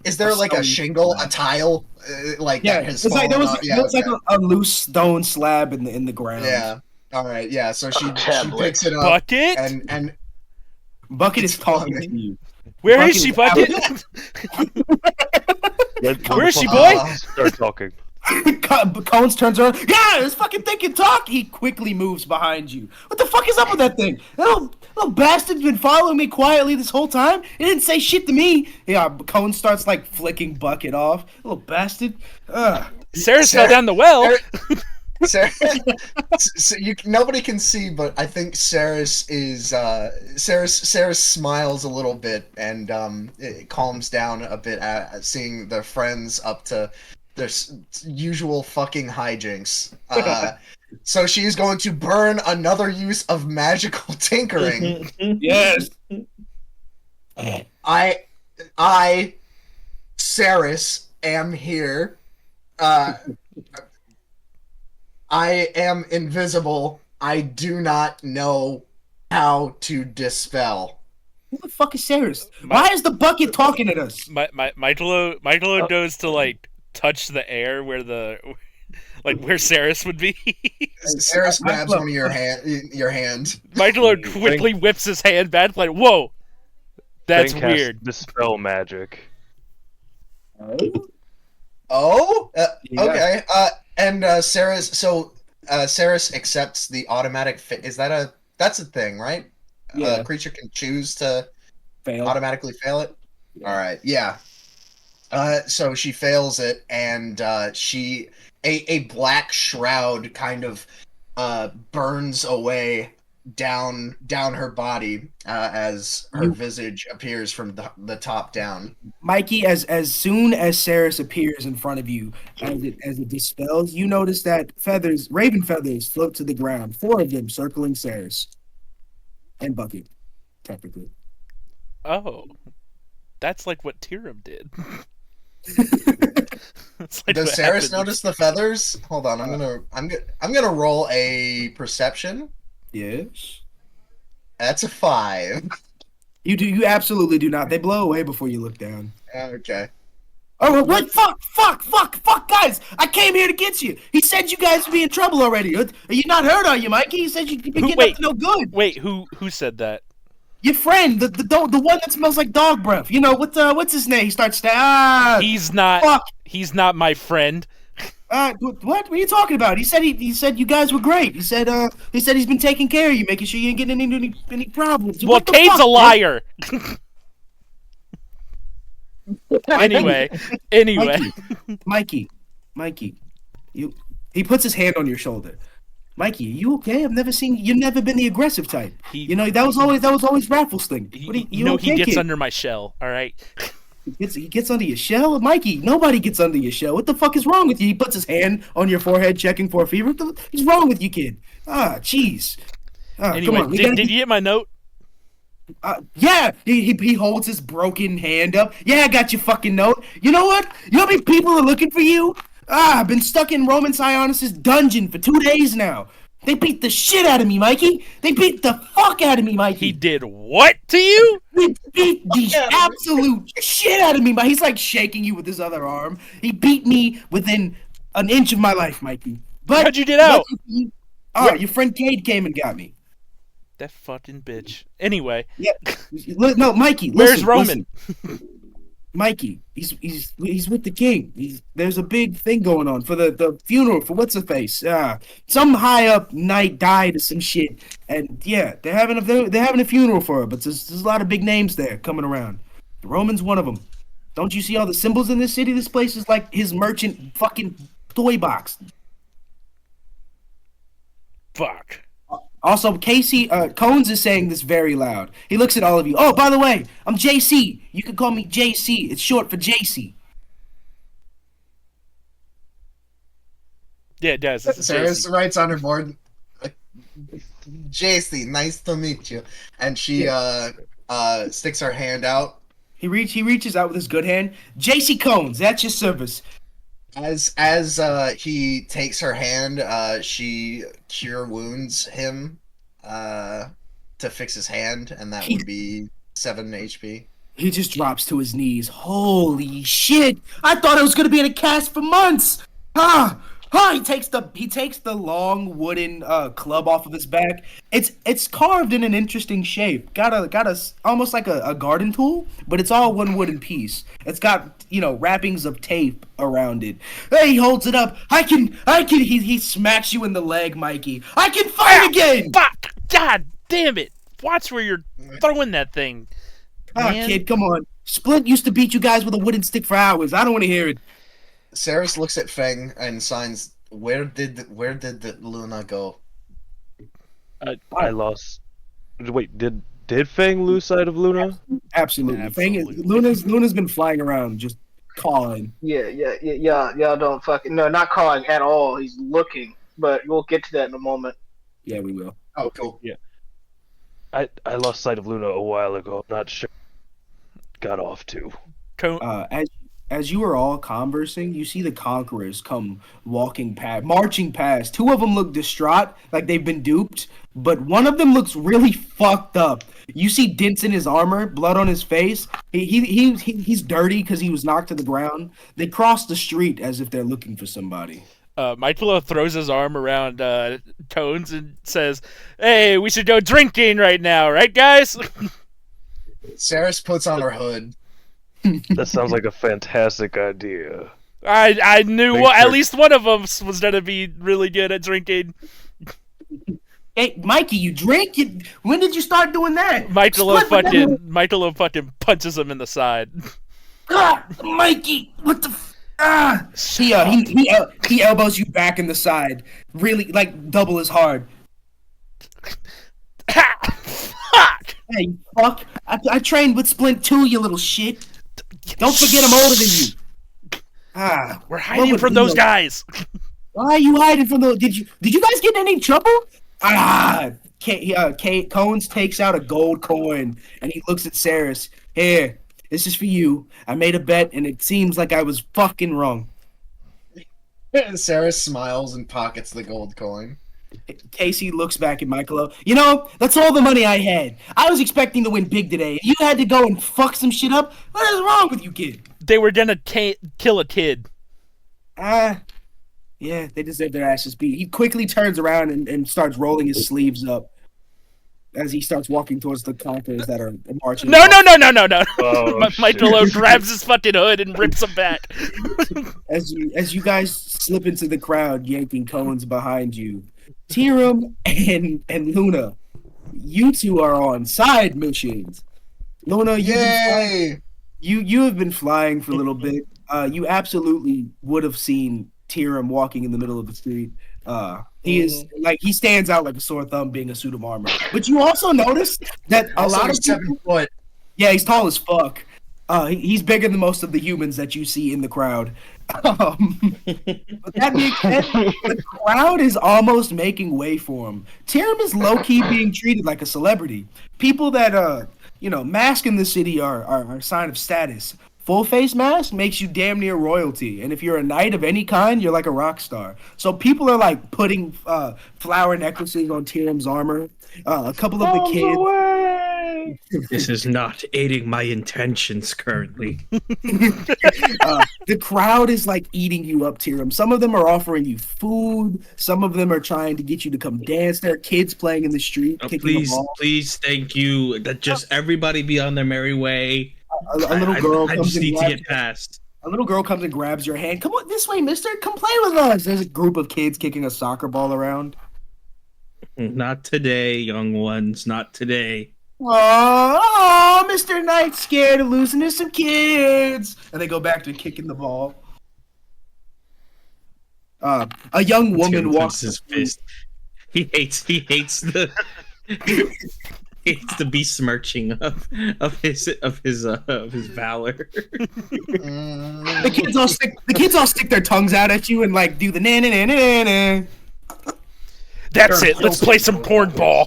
Is there like a shingle, a tile, that has fallen off? It looks like a loose stone slab in the ground. Yeah. All right. Yeah. So she picks it up. Bucket? And Bucket is talking to you. Where is she, Bucket? Where is she, boy? Start talking. Cones turns around. Yeah, this fucking thing can talk. He quickly moves behind you. What the fuck is up with that thing? That little bastard's been following me quietly this whole time. He didn't say shit to me. Yeah, Cones starts like flicking Bucket off. Little bastard. Ceras fell down the well. Nobody can see, but I think Ceras smiles a little bit and it calms down a bit at seeing their friends up to their usual fucking hijinks. So she's going to burn another use of magical tinkering. Yes. I, Ceras, am here. I am invisible. I do not know how to dispel. Who the fuck is Ceras? Why is the Bucket talking at us? Michaelo goes to like touch the air where where Ceras would be. Ceras grabs one of your hand. Michaelo quickly whips his hand back, like, whoa, that's weird. Dispel magic. Oh, Yeah. okay. And Ceras, so Ceras accepts the automatic fit. That's a thing, right? Yeah. A creature can choose to Fail. automatically fail it. Yeah. All right, yeah. So she fails it, and a black shroud kind of burns away down her body as her visage appears from the top down. Mikey, as soon as Ceras appears in front of you, as it dispels, you notice that raven feathers, float to the ground. 4 of them circling Ceras and Bucky, technically. Oh, that's like what Tyrum did. Like Does Ceras notice the feathers? Hold on, I'm gonna roll a perception. Yes. That's a 5. You absolutely do not. They blow away before you look down. Okay. Oh, what? Fuck, guys! I came here to get you. He said you guys would be in trouble already. Are you not hurt, are you, Mikey? He said you'd be getting up to no good. Wait, who said that? Your friend, the one that smells like dog breath. You know what's his name? He starts He's not. Fuck. He's not my friend. What? What are you talking about? He said he said you guys were great. He said he's been taking care of you, making sure you ain't getting any problems. Well, Cade's a liar. Anyway. Mikey, he puts his hand on your shoulder. Mikey, are you okay? You've never been the aggressive type. That was always Raffles' thing. He gets under my shell, all right? He gets under your shell? Mikey, nobody gets under your shell. What the fuck is wrong with you? He puts his hand on your forehead checking for a fever. What the is wrong with you, kid? Jeez. Anyway, come on. Did you get my note? Yeah, he holds his broken hand up. Yeah, I got your fucking note. You know what? You know how many people are looking for you? I've been stuck in Roman Sionis' dungeon for 2 days now. They beat the shit out of me, Mikey. They beat the fuck out of me, Mikey. He did what to you? He beat the absolute shit out of me, Mikey. He's like shaking you with his other arm. He beat me within an inch of my life, Mikey. But how'd you get out? Your friend Kade came and got me. That fucking bitch. Anyway. Yeah. No, Mikey. Where's Roman? Listen. Mikey, he's with the king. There's a big thing going on for the funeral for what's her face. Some high up knight died or some shit, and yeah, they're having a funeral for her. But there's a lot of big names there coming around. The Roman's one of them. Don't you see all the symbols in this city? This place is like his merchant fucking toy box. Fuck. Also, Casey Cones is saying this very loud. He looks at all of you. Oh, by the way, I'm JC. You can call me JC. It's short for JC. Yeah, it does. Ceras writes on her board, JC, nice to meet you. And she sticks her hand out. He reaches out with his good hand. JC Cones, that's your service. As he takes her hand, she cure wounds him to fix his hand, and that would be 7 HP. He just drops to his knees. Holy shit! I thought I was gonna be in a cast for months. He takes the long wooden club off of his back. It's carved in an interesting shape. Got a almost like a garden tool, but it's all one wooden piece. It's got wrappings of tape around it. Hey, he holds it up. I can. He smacks you in the leg, Mikey. I can fight again. Fuck! God damn it! Watch where you're throwing that thing. Kid, come on. Splint used to beat you guys with a wooden stick for hours. I don't want to hear it. Ceras looks at Feng and signs, Where did the Luna go? I lost. Wait, did Feng lose sight of Luna? Absolutely. Luna's been flying around just calling. Yeah. Y'all don't fucking not calling at all. He's looking, but we'll get to that in a moment. Yeah, we will. Oh, cool. Yeah. I lost sight of Luna a while ago. I'm not sure. Got off too. As you are all conversing, you see the conquerors come marching past. 2 of them look distraught, like they've been duped, but one of them looks really fucked up. You see dents in his armor, blood on his face. He's dirty because he was knocked to the ground. They cross the street as if they're looking for somebody. Michaelo throws his arm around Tones and says, "Hey, we should go drinking right now, right, guys?" Ceras puts on her hood. That sounds like a fantastic idea. I knew Wait at for- least one of them was gonna be really good at drinking. Hey, Mikey, you drink? When did you start doing that? Michaelo Split fucking punches him in the side. Mikey, what the? He elbows you back in the side, really like double as hard. Fuck! Hey, fuck! I trained with Splint too, you little shit. Don't forget I'm older than you. We're hiding from those guys. Why are you hiding from those? Did you guys get in any trouble? Cones takes out a gold coin and he looks at Ceras. Here, this is for you. I made a bet and it seems like I was fucking wrong. And Sarah smiles and pockets the gold coin. Casey looks back at Michaelo. You know, that's all the money I had. I was expecting to win big today. You had to go and fuck some shit up? What is wrong with you, kid? They were gonna kill a kid. Yeah, they deserve their asses beat. He quickly turns around and starts rolling his sleeves up as he starts walking towards the conquerors that are marching. No. Oh, Michaelo grabs his fucking hood and rips him back. As you guys slip into the crowd, yanking cones behind you, Tyrum and Luna, you two are on side missions. Luna, Yay! You have been flying for a little bit. You absolutely would have seen Tyrum walking in the middle of the street. He stands out like a sore thumb being a suit of armor. But you also notice that a lot of 7 foot. Yeah, he's tall as fuck. He's bigger than most of the humans that you see in the crowd. But that being said, the crowd is almost making way for him. Tyrum is low-key being treated like a celebrity. People that mask in the city are a sign of status. Full face mask makes you damn near royalty, and if you're a knight of any kind, you're like a rock star. So people are like putting flower necklaces on Tyrum's armor. A couple of the kids. This is not aiding my intentions currently. The crowd is like eating you up, Tyrum. Some of them are offering you food. Some of them are trying to get you to come dance. There are kids playing in the street. Please, thank you. That just everybody be on their merry way. A little girl I comes just and need to grabs get past. A little girl comes and grabs your hand. Come on this way, mister. Come play with us. There's a group of kids kicking a soccer ball around. Not today, young ones. Not today. Oh, Mr. Knight's scared of losing to some kids. And they go back to kicking the ball. A young woman Tim walks his fist. He hates the hates the besmirching of his valor. The kids all stick their tongues out at you and like do the na na na na na. That's it. Let's play some porn ball.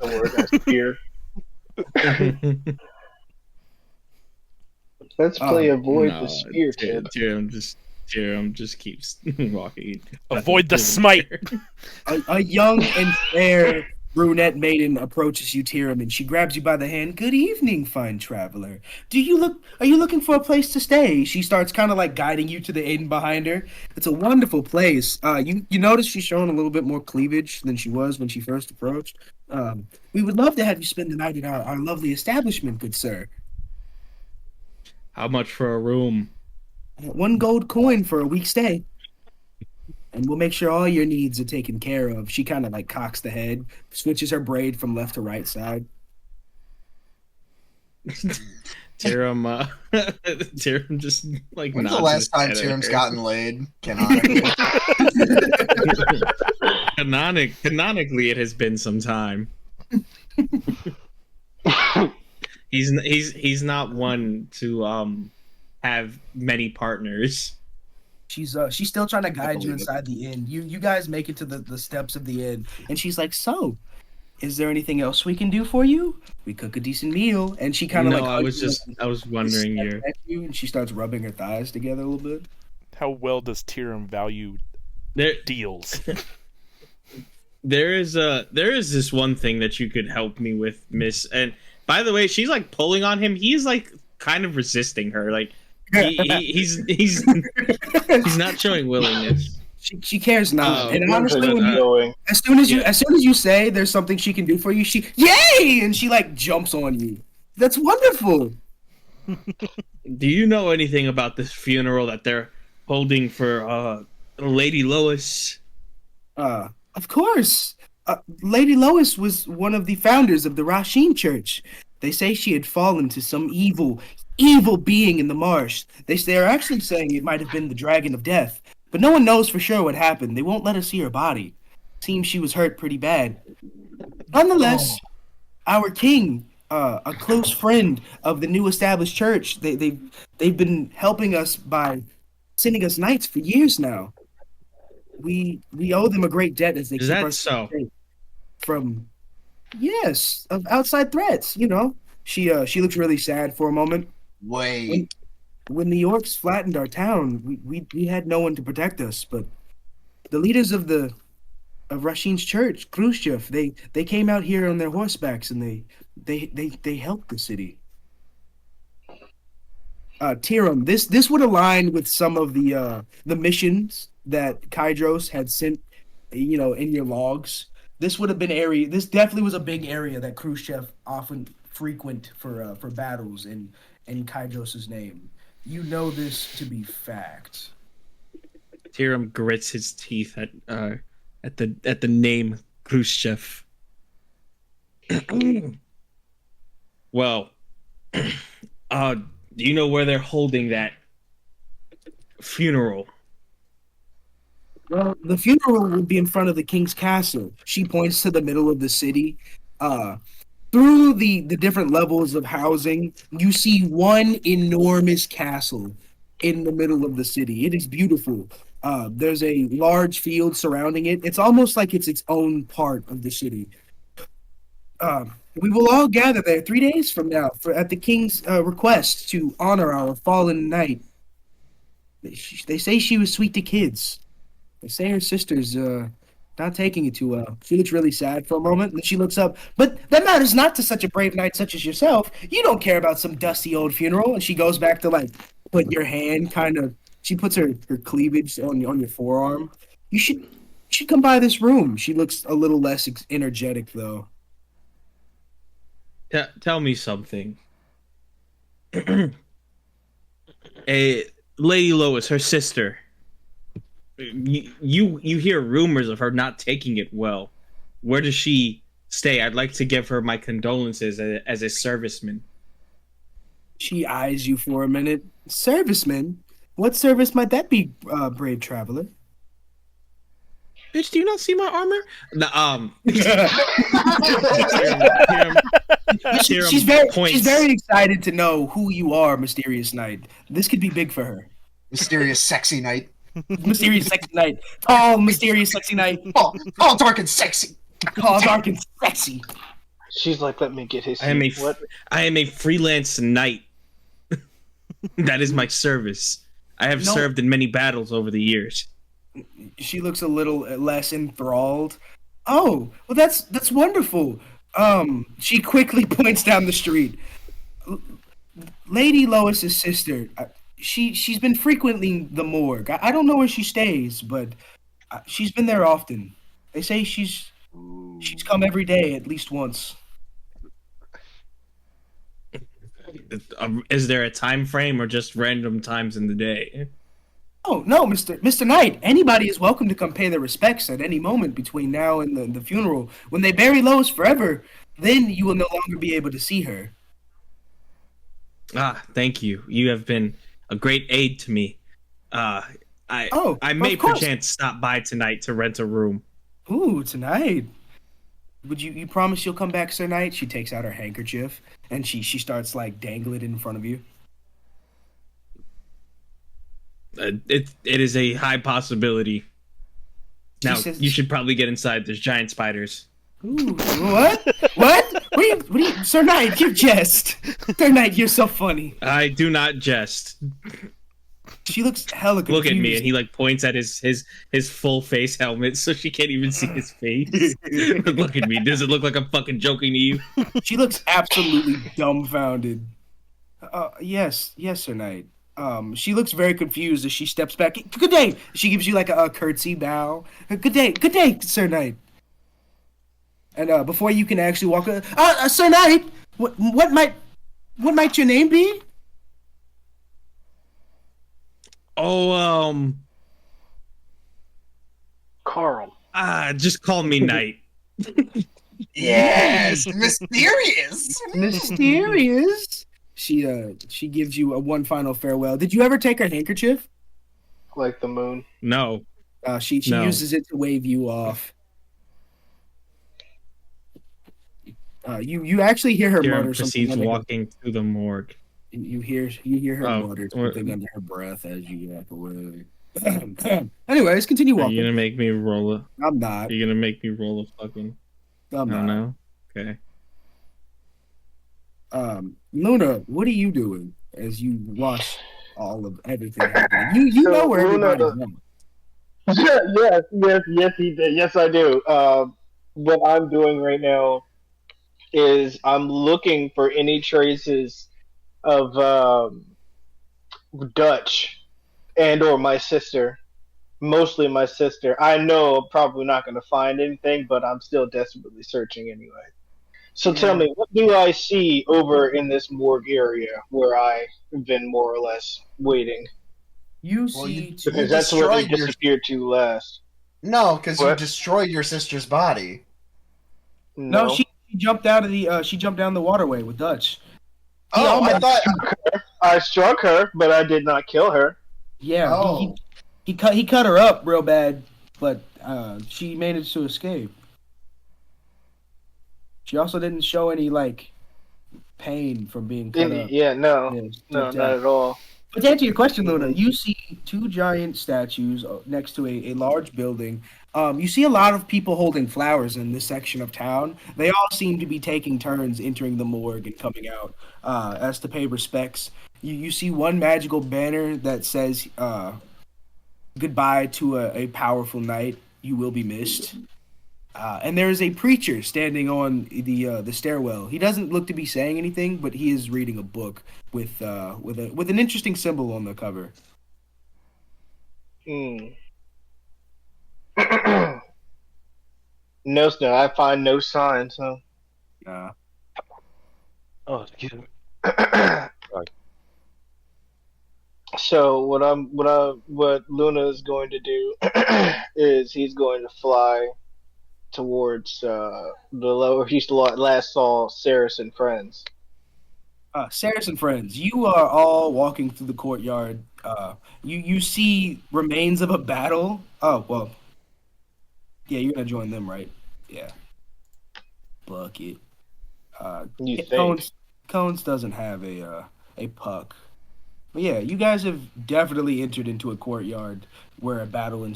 Let's play avoid the spear, kid. Tyrum just keeps walking. Avoid the smite. A young and fair brunette maiden approaches you, Tyrum, and she grabs you by the hand. Good evening, fine traveler. Are you looking for a place to stay? She starts kind of like guiding you to the inn behind her. It's a wonderful place. You notice she's showing a little bit more cleavage than she was when she first approached. We would love to have you spend the night at our lovely establishment, good sir. How much for a room? 1 gold coin for a week's stay. And we'll make sure all your needs are taken care of. She kind of like cocks the head, switches her braid from left to right side. Tyrum just like. When's the last time Tyrum's gotten laid? Canonically. Canonically, it has been some time. He's not one to have many partners. She's still trying to guide you inside the inn. You guys make it to the steps of the inn, and she's like, "So, is there anything else we can do for you? We cook a decent meal." And she kind of I was wondering you, and she starts rubbing her thighs together a little bit. How well does Tyrum value deals? There is this one thing that you could help me with, Miss. And by the way, she's like pulling on him. He's like kind of resisting her, like. He's not showing willingness. She cares not. And honestly, as soon as you say there's something she can do for you, she yay, and she like jumps on you. That's wonderful. Do you know anything about this funeral that they're holding for Lady Lois? Of course. Lady Lois was one of the founders of the Rasheen Church. They say she had fallen to some evil being in the marsh. They're actually saying it might have been the Dragon of Death, but no one knows for sure what happened. They won't let us see her body. Seems she was hurt pretty bad. Nonetheless, our king, a close friend of the new established church, they've been helping us by sending us knights for years now. We owe them a great debt as they keep us safe from of outside threats. You know, she looks really sad for a moment. Wait, when the orcs flattened our town, we had no one to protect us, but the leaders of Rasheen's church, Khrushchev, they came out here on their horsebacks and they helped the city. Tyrum, this would align with some of the missions that Kydros had sent, you know, in your logs. This would have been area. This definitely was a big area that Khrushchev often frequent for battles in Kydros's name. You know this to be fact. Tyrum grits his teeth at the name Khrushchev. Well, do you know where they're holding that funeral? Well, the funeral will be in front of the king's castle. She points to the middle of the city. Through the different levels of housing, you see one enormous castle in the middle of the city. It is beautiful. There's a large field surrounding it. It's almost like it's its own part of the city. We will all gather there 3 days from now at the king's request to honor our fallen knight. They say she was sweet to kids. They say her sister's not taking it too well. She looks really sad for a moment, and then she looks up. But that matters not to such a brave knight such as yourself. You don't care about some dusty old funeral. And she goes back to, like, put your hand kind of... She puts her cleavage on your forearm. You should come by this room. She looks a little less energetic, though. Tell me something. Lady Lois, her sister... You hear rumors of her not taking it well. Where does she stay? I'd like to give her my condolences as a serviceman. She eyes you for a minute. Serviceman? What service might that be, brave traveler? Bitch, do you not see my armor? She's very excited to know who you are, mysterious knight. This could be big for her. Mysterious sexy knight. Mysterious sexy knight. Oh, mysterious sexy knight. Oh, dark and sexy. Oh, dark and sexy. She's like, let me get his. I am a freelance knight. That is my service. I have served in many battles over the years. She looks a little less enthralled. Oh, well, that's wonderful. She quickly points down the street. Lady Lois's sister. She's been frequenting the morgue. I don't know where she stays, but she's been there often. They say she's come every day at least once. Is there a time frame or just random times in the day? Oh no, Mr. Knight. Anybody is welcome to come pay their respects at any moment between now and the funeral. When they bury Lois forever, then you will no longer be able to see her. Thank you. You have been a great aid to me. I may perchance stop by tonight to rent a room. Ooh, tonight. Would you promise you'll come back, Sir Knight? She takes out her handkerchief and she starts like dangling it in front of you. It is a high possibility. Now you should probably get inside. There's giant spiders. Ooh, what? What are you, Sir Knight, you jest. Sir Knight, you're so funny. I do not jest. She looks hella confused. Look at me, and he like points at his full face helmet, so she can't even see his face. Look at me. Does it look like I'm fucking joking to you? She looks absolutely dumbfounded. Yes, Sir Knight. She looks very confused as she steps back. Good day. She gives you like a curtsy bow. Good day, Sir Knight. And before you can actually walk, Sir Knight, what might your name be? Oh, Carl. just call me Knight. Yes, mysterious. Mysterious. She gives you a one final farewell. Did you ever take her handkerchief? Like the moon. No. She No. uses it to wave you off. You actually hear her Tyrum mutter something proceeds under walking to the morgue. you hear her mutter something under her breath as you walk away. Anyways, continue Are walking. you gonna make me roll a? I'm not. Are you gonna make me roll a fucking? I'm I not. don't know. Okay. Luna, what are you doing as you watch all of everything happening? You So, know where Luna- everybody's going. yes, he did. Yes, I do. What I'm doing right now is I'm looking for any traces of Dutch and or my sister. Mostly my sister. I know I'm probably not going to find anything, but I'm still desperately searching anyway. So tell me, what do I see over in this morgue area where I've been more or less waiting? You Well, see you- two. Because that's where they destroyed your- disappeared to last. No, because you What? destroyed your sister's body. No, she jumped out of the. She jumped down the waterway with Dutch. Oh, I thought. I struck her, but I did not kill her. Yeah, Oh. he cut her up real bad, but she managed to escape. She also didn't show any like pain from being cut up. Yeah, no, Yeah, no, just not that. at all. But to answer your question, Luna, you see two giant statues next to a large building. You see a lot of people holding flowers in this section of town. They all seem to be taking turns entering the morgue and coming out as to pay respects. You see one magical banner that says goodbye to a powerful knight. You will be missed. And there is a preacher standing on the stairwell. He doesn't look to be saying anything, but he is reading a book with an interesting symbol on the cover. No, I find no signs. Huh? Oh, excuse me. So what Luna is going to do is he's going to fly towards the lower. He last saw Ceras and friends. Ceras and friends, you are all walking through the courtyard. You see remains of a battle. Oh well, yeah, you're gonna join them, right? Yeah. Bucket. You think? Cones doesn't have a puck. But yeah, you guys have definitely entered into a courtyard where a battle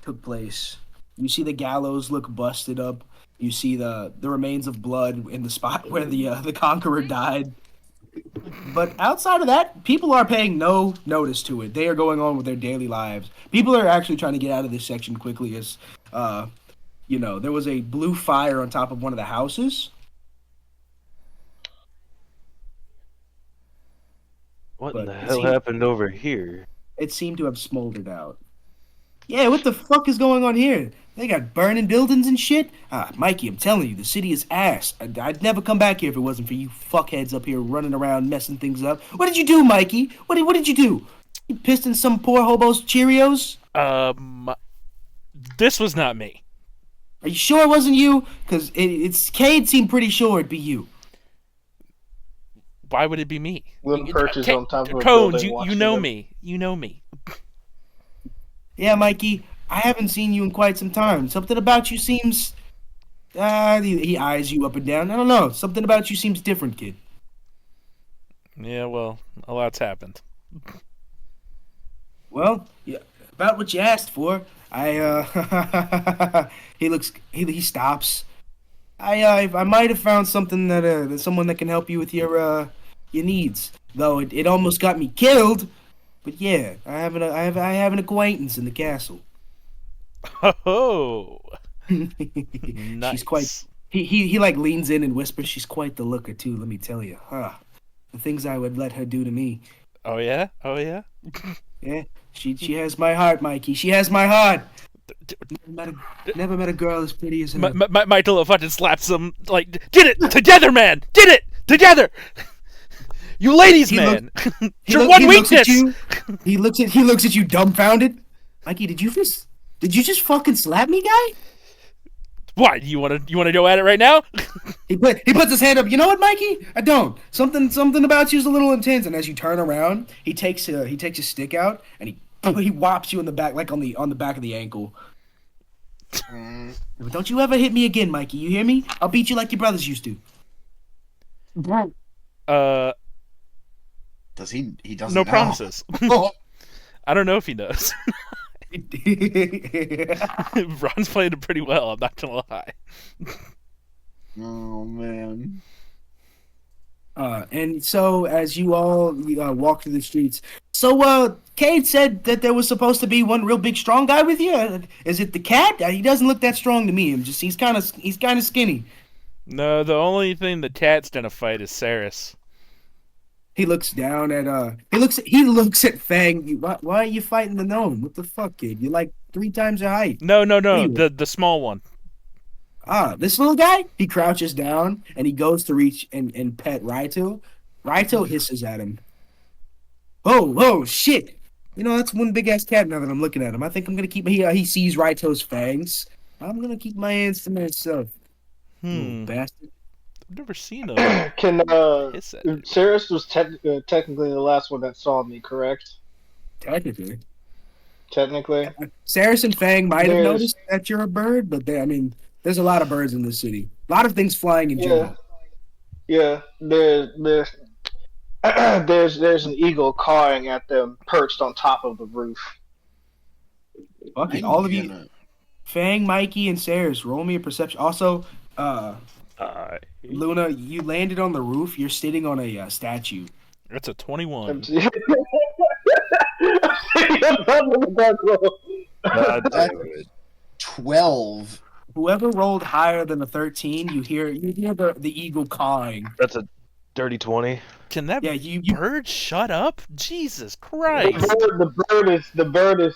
took place. You see the gallows look busted up. You see the remains of blood in the spot where the conqueror died. But outside of that, people are paying no notice to it. They are going on with their daily lives. People are actually trying to get out of this section quickly as, there was a blue fire on top of one of the houses. What in But the it hell seemed- happened over here? It seemed to have smoldered out. Yeah, what the fuck is going on here? They got burning buildings and shit? Mikey, I'm telling you, the city is ass. I'd never come back here if it wasn't for you fuckheads up here running around messing things up. What did you do, Mikey? What did you do? You pissed in some poor hobo's Cheerios? This was not me. Are you sure it wasn't you? Because Cade seemed pretty sure it'd be you. Why would it be me? Little perches on top of a Cones, building you know watching me. You know me. Yeah, Mikey, I haven't seen you in quite some time. Something about you seems... he eyes you up and down. I don't know. Something about you seems different, kid. Yeah, well, a lot's happened. Well, yeah, about what you asked for. He stops. I might have found something that someone that can help you with your needs. Though it almost got me killed. But yeah, I have an acquaintance in the castle. Oh, nice. She's quite. He like leans in and whispers, "She's quite the looker too. Let me tell you, the things I would let her do to me." Oh yeah, oh yeah. Yeah, she has my heart, Mikey. She has my heart. Never met a girl as pretty as her. Michaelo fucking slaps him like, "Get it together, man! Get it together! You ladies, man. Your one weakness. He looks at you dumbfounded. Mikey, did you just fucking slap me, guy? What? You want to go at it right now? He puts his hand up. You know what, Mikey? I don't. Something about you is a little intense. And as you turn around, he takes his stick out and he whops you in the back, like on the back of the ankle. Don't you ever hit me again, Mikey? You hear me? I'll beat you like your brothers used to. Does he? He doesn't. No know. promises. I don't know if he knows. Ron's played it pretty well. I'm not gonna lie. Oh man. And so as you all walk through the streets, so Kade said that there was supposed to be one real big strong guy with you. Is it the cat? He doesn't look that strong to me. He's kind of skinny. No, the only thing the cat's gonna fight is Ceras. He looks down at he looks at Fang. Why are you fighting the gnome? What the fuck, kid? You're like 3 times your height. No, the small one. This little guy. He crouches down and he goes to reach and pet Raito. Raito hisses at him. Oh shit! You know that's one big ass cat. Now that I'm looking at him, I think I'm gonna keep. He sees Raito's fangs. I'm gonna keep my hands to myself. Little bastard. I've never seen a. Ceras was technically the last one that saw me, correct? Technically. Ceras and Fang might have noticed that you're a bird, but there's a lot of birds in this city. A lot of things flying in general. Yeah, there's an eagle cawing at them, perched on top of the roof. Okay, all of you, Fang, Mikey, and Ceras, roll me a perception. Also, Luna, you landed on the roof. You're sitting on a statue. That's a 21. 12. Whoever rolled higher than a 13, you hear the eagle cawing. That's a dirty 20. Can that bird shut up? Jesus Christ! The bird is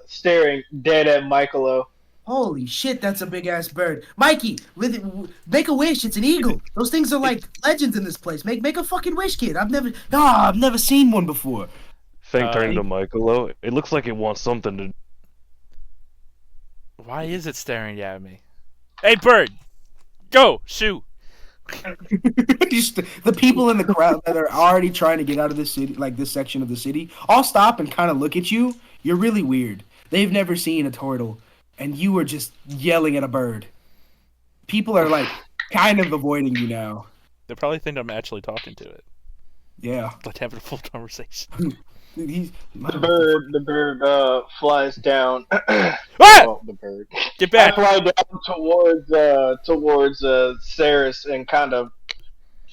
staring dead at Michaelo. Holy shit, that's a big ass bird, Mikey. Make a wish. It's an eagle. Those things are like legends in this place. Make a fucking wish, kid. I've never seen one before. Fang turning to Michaelo. It looks like it wants something to. Why is it staring at me? Hey, bird, go shoot. The people in the crowd that are already trying to get out of this city, like this section of the city, all stop and kind of look at you. You're really weird. They've never seen a turtle, and you were just yelling at a bird. People are like kind of avoiding you now. They probably think I'm actually talking to it. Yeah, like having a full conversation. The bird flies down. Well, the bird. Get back. I fly down towards Ceras and kind of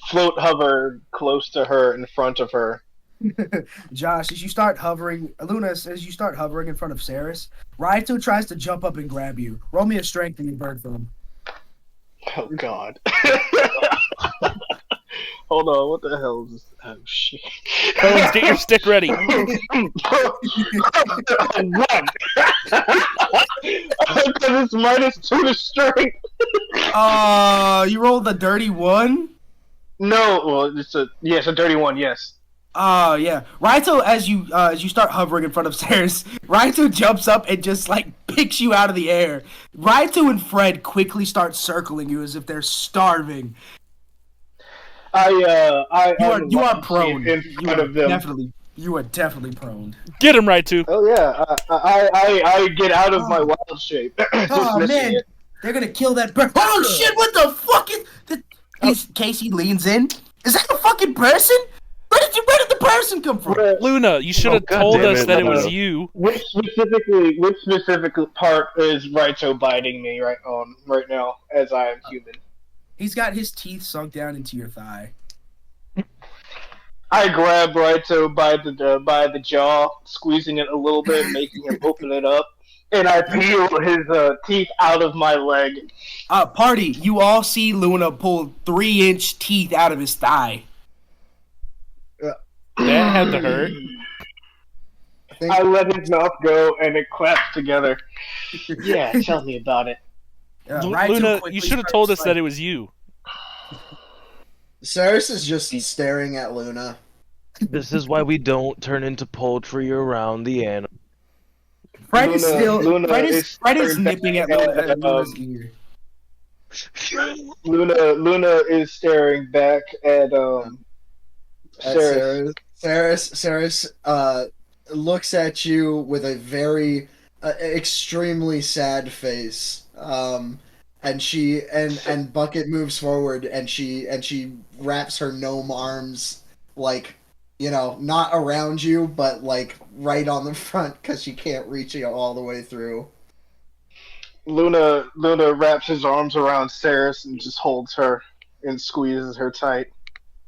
hover close to her, in front of her. Josh, as you start hovering, Luna, as you start hovering in front of Ceras, Raito tries to jump up and grab you. Roll me a strength in your bird form. Oh God. Hold on, what the hell is this? Oh shit. Bones, get your stick ready. One. Because it's -2 to strength. You rolled the dirty 1? No, well, it's a dirty 1, yes. Yeah. Raito, as you start hovering in front of Ceras, Raito jumps up and just like picks you out of the air. Raito and Fred quickly start circling you as if they're starving. You are prone in front of them. You are definitely prone. Get him, Raito. Oh yeah, I get out of my wild shape. Oh man, they're gonna kill that bird. Oh shit! What the fuck is? Casey leans in. Is that a fucking person? Where did the person come from? Luna, you should have told us that it was you. Which specific part is Raito biting me right now as I am human? He's got his teeth sunk down into your thigh. I grab Raito by the jaw, squeezing it a little bit, making him open it up, and I peel his teeth out of my leg. Party, you all see Luna pull 3-inch teeth out of his thigh. That had to hurt. I let his mouth go, and it claps together. Yeah, tell me about it. Luna, you should have told us that it was you. Ceras is just staring at Luna. This is why we don't turn into poultry around the animal. Fred is nipping at Luna's um, ear. Luna is staring back at Ceres. Ceres looks at you with a very extremely sad face. And Bucket moves forward and she wraps her gnome arms like, not around you, but like right on the front because she can't reach you all the way through. Luna wraps his arms around Ceres and just holds her and squeezes her tight.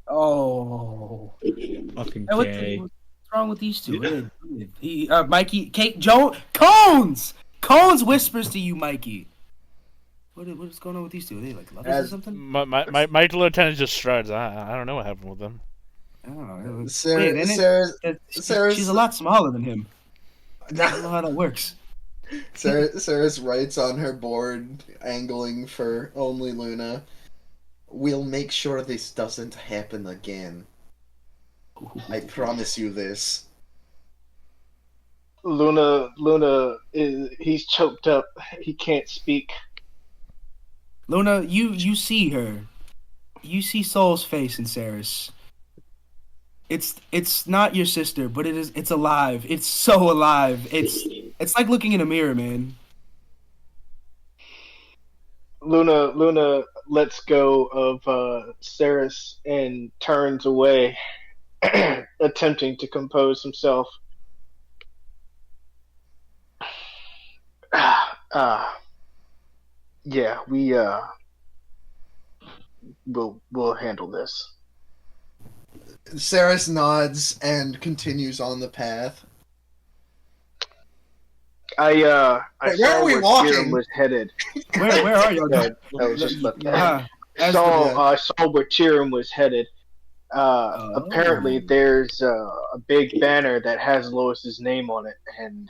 Oh, Fucking hey, what's wrong with these two? Mikey, Kate, Joe, Cones whispers to you, Mikey. What is going on with these two? Are they like lovers or something? My lieutenant just struts. I don't know what happened with them. Oh, Ceres, she's a lot smaller than him. I don't know how that works. Ceres writes on her board, angling for only Luna. We'll make sure this doesn't happen again. I promise you this. Luna he's choked up. He can't speak. Luna, you see her. You see Soul's face in Ceres. It's not your sister, but it's alive. It's so alive. It's like looking in a mirror, man. Luna lets go of Ceres and turns away, attempting to compose himself. Yeah, we'll handle this. Ceres nods and continues on the path. I where saw are we where walking? Tyrum was headed. Where are you? I was just about that. I saw where Tyrum was headed. Apparently, there's a big banner that has Lois's name on it, and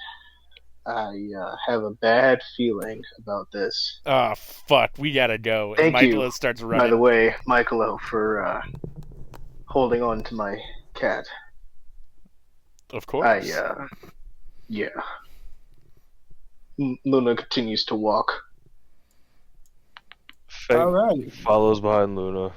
I have a bad feeling about this. Oh, fuck. We gotta go. Thank and you, starts running. by the way, Michaelo, for holding on to my cat. Of course. Yeah. Luna continues to walk. All right. Follows behind Luna.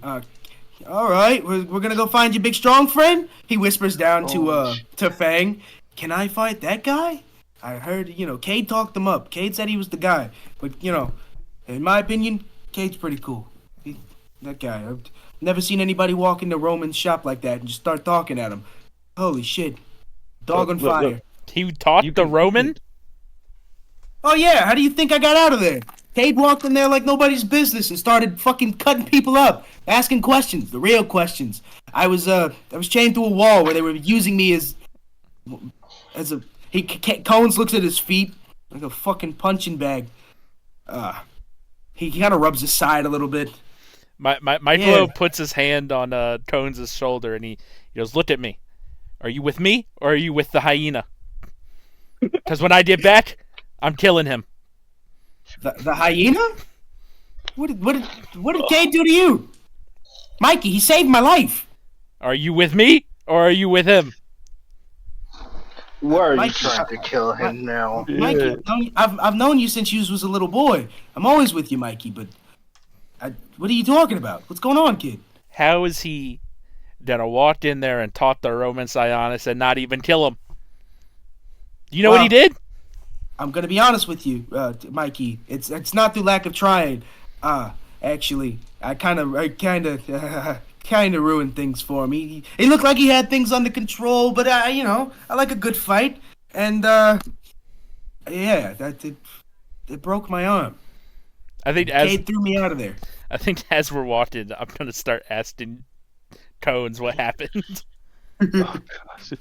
All right, we're gonna go find your big strong friend. He whispers down to Fang. Can I fight that guy? I heard Kade talked him up. Kade said he was the guy, but in my opinion, Cade's pretty cool. That guy. I've never seen anybody walk into Roman's shop like that and just start talking at him. Holy shit! Dog on fire. Look. He talked the Roman? Oh yeah, how do you think I got out of there? Cade walked in there like nobody's business and started fucking cutting people up, asking questions, the real questions. I was chained to a wall where they were using me as a. Cones looks at his feet like a fucking punching bag. He kind of rubs his side a little bit. Michaelo puts his hand on Cones' shoulder and he goes, "Look at me. Are you with me or are you with the hyena? Because when I get back, I'm killing him." The hyena? What did Cade do to you? Mikey, he saved my life. Are you with me or are you with him? Why are you trying to kill him now? Mikey, I've known you since you was a little boy. I'm always with you, Mikey, but what are you talking about? What's going on, kid? How is he gonna walk in there and talk the Roman Sionis and not even kill him? You know what he did? I'm gonna be honest with you, Mikey. It's not through lack of trying. Actually, I kind of ruined things for him. He looked like he had things under control, but I like a good fight, and it broke my arm. I think Cade threw me out of there. I think as we're walking, I'm gonna start asking Cones what happened. Oh, gosh.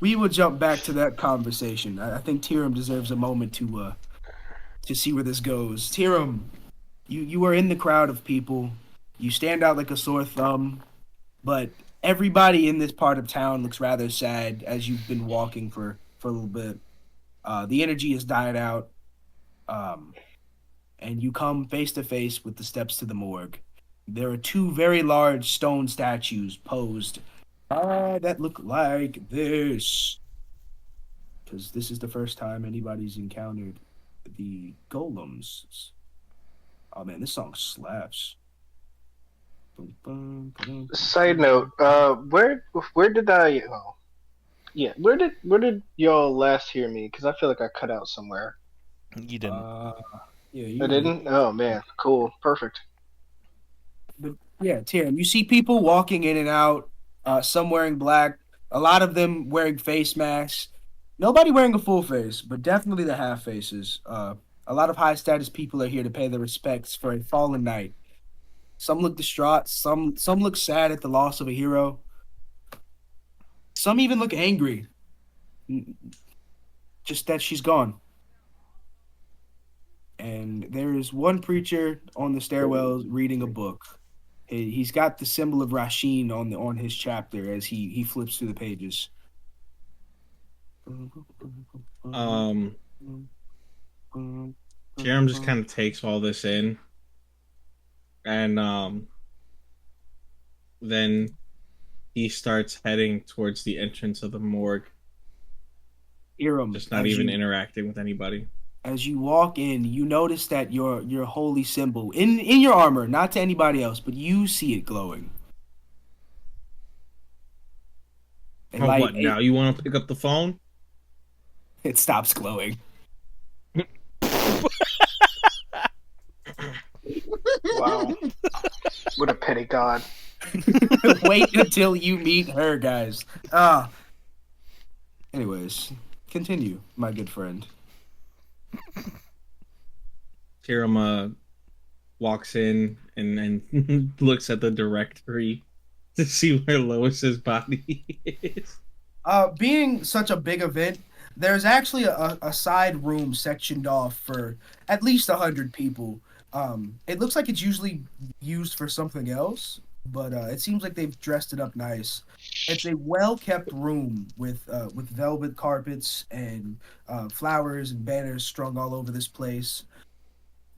We will jump back to that conversation. I think Tyrum deserves a moment to see where this goes. Tyrum, you are in the crowd of people. You stand out like a sore thumb, but everybody in this part of town looks rather sad as you've been walking for a little bit. The energy has died out, and you come face to face with the steps to the morgue. There are two very large stone statues posed that look like this. Because this is the first time anybody's encountered the golems. Oh man, this song slaps. Side note, where did I? Oh, yeah, where did y'all last hear me? Because I feel like I cut out somewhere. You didn't. Yeah, I didn't. Oh man, cool, perfect. But yeah, Tim, you see people walking in and out. Some wearing black. A lot of them wearing face masks. Nobody wearing a full face, but definitely the half faces. A lot of high status people are here to pay their respects for a fallen knight. Some look distraught. Some look sad at the loss of a hero. Some even look angry. Just that she's gone. And there is one preacher on the stairwells reading a book. He's got the symbol of Rasheen on his chapter as he flips through the pages. Jerem just kind of takes all this in, and then he starts heading towards the entrance of the morgue. Just not even interacting with anybody. As you walk in, you notice that your holy symbol in your armor, not to anybody else, but you see it glowing. And what now? You want to pick up the phone? It stops glowing. Wow. What a petty god. Wait until you meet her, guys. Anyways, continue, my good friend. Tyrum walks in and looks at the directory to see where Lois's body is. Being such a big event, there's actually a side room sectioned off for at least 100 people. It looks like it's usually used for something else, but it seems like they've dressed it up nice. It's a well-kept room with velvet carpets and flowers and banners strung all over this place.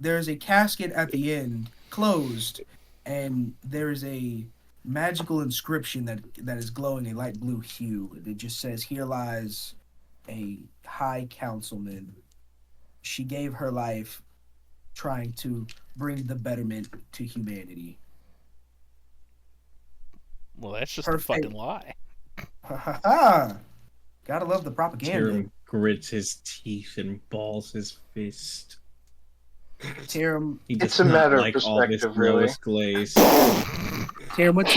There's a casket at the end, closed, and there is a magical inscription that is glowing a light blue hue. It just says, "Here lies a high councilman. She gave her life trying to bring the betterment to humanity." Well, that's just a fucking lie. Ha ha! Gotta love the propaganda. Tyrum grits his teeth and balls his fist. Tyrum, it's a matter of perspective, really. Glaze. Tyrum, what's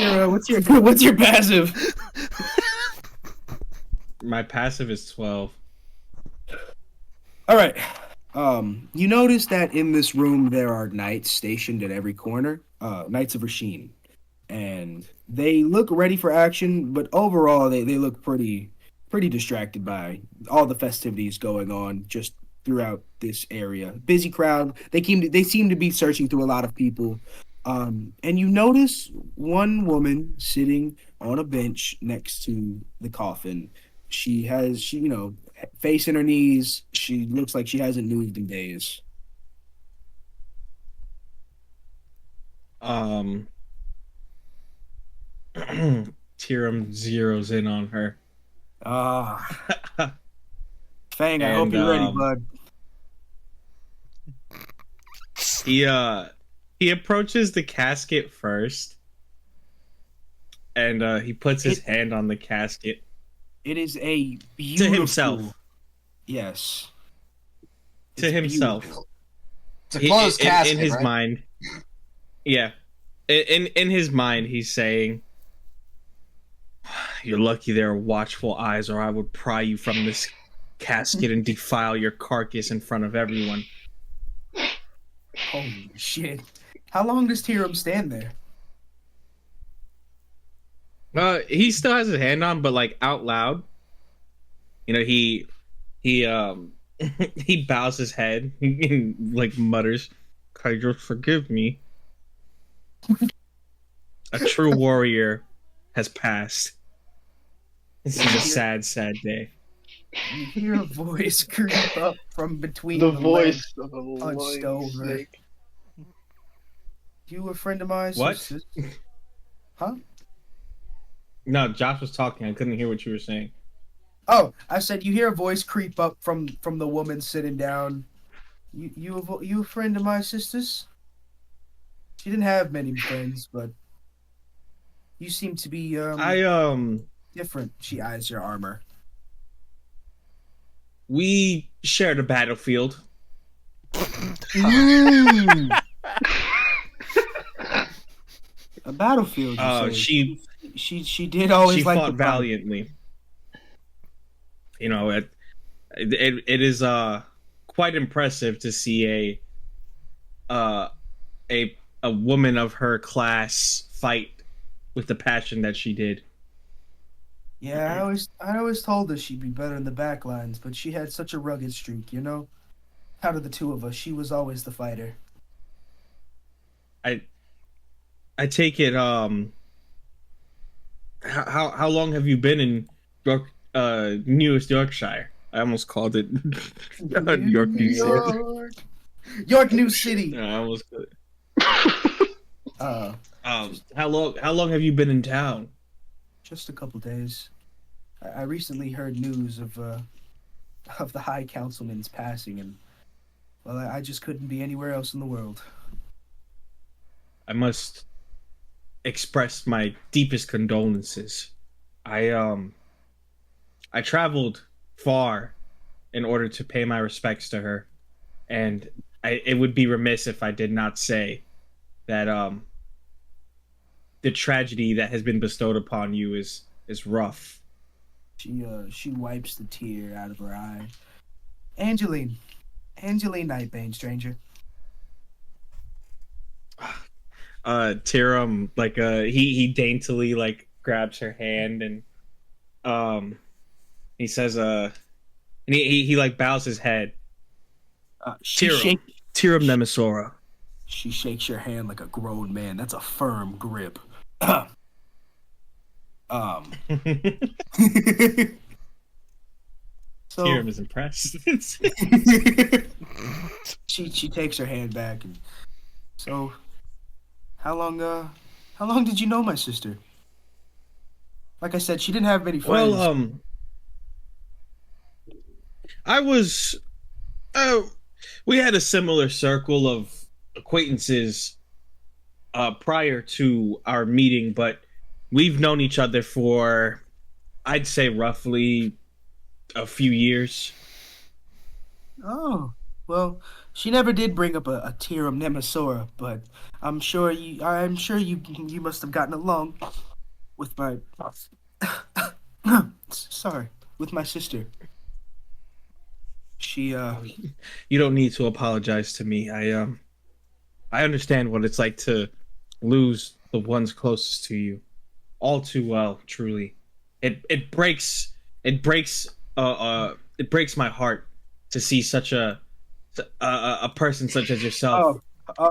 your passive? My passive is 12. All right. You notice that in this room there are knights stationed at every corner. Knights of Rasheen. And they look ready for action, but overall they look pretty distracted by all the festivities going on just throughout this area. Busy crowd. They seem to be searching through a lot of people. And you notice one woman sitting on a bench next to the coffin. She face in her knees. She looks like she hasn't moved in days. Tyrum zeroes in on her. Fang, I hope you're ready, bud. He approaches the casket first, and he puts his hand on the casket. It is a beautiful... To himself. Yes. To himself. Beautiful. It's a closed casket, in his right? mind. Yeah. In his mind, he's saying, "You're lucky there are watchful eyes, or I would pry you from this casket and defile your carcass in front of everyone." Holy shit. How long does Tyrum stand there? He still has his hand on, but like out loud. You know, he he bows his head and like mutters, "Kaijo, forgive me. A true warrior has passed. This is a sad, sad day." You hear a voice creep up from between the the voice legs, of a hunched over. snake. You a friend of mine? What? Huh? No, Josh was talking. I couldn't hear what you were saying. Oh, I said you hear a voice creep up from the woman sitting down. You a friend of my sister's? She didn't have many friends, but you seem to be different. She eyes your armor. We shared a battlefield. A battlefield. She did always she like fought valiantly. You know, it is quite impressive to see a woman of her class fight with the passion that she did. Yeah, I always told her she'd be better in the back lines, but she had such a rugged streak, you know? Out of the two of us, she was always the fighter. I take it how long have you been in York newest Yorkshire? I almost called it York New City. York New City. No, I almost how long have you been in town? Just a couple days. I recently heard news of the High Councilman's passing, and well, I just couldn't be anywhere else in the world. I must express my deepest condolences. I traveled far in order to pay my respects to her, and it would be remiss if I did not say that the tragedy that has been bestowed upon you is rough. She wipes the tear out of her eye. Angeline Nightbane, stranger. Tyrum, like he daintily like grabs her hand and he says and he like bows his head. Tyrum Nemasora. She shakes your hand like a grown man. That's a firm grip. So Tyrum is impressed. she takes her hand back and so how long did you know my sister? Like I said, she didn't have many friends. Well, we had a similar circle of acquaintances prior to our meeting, but we've known each other for, I'd say, roughly a few years. Oh, well, she never did bring up a Tyrum Nemasora, but I'm sure you must have gotten along with my with my sister. She You don't need to apologize to me. I understand what it's like to lose the ones closest to you all too well, truly. It breaks my heart to see such a person such as yourself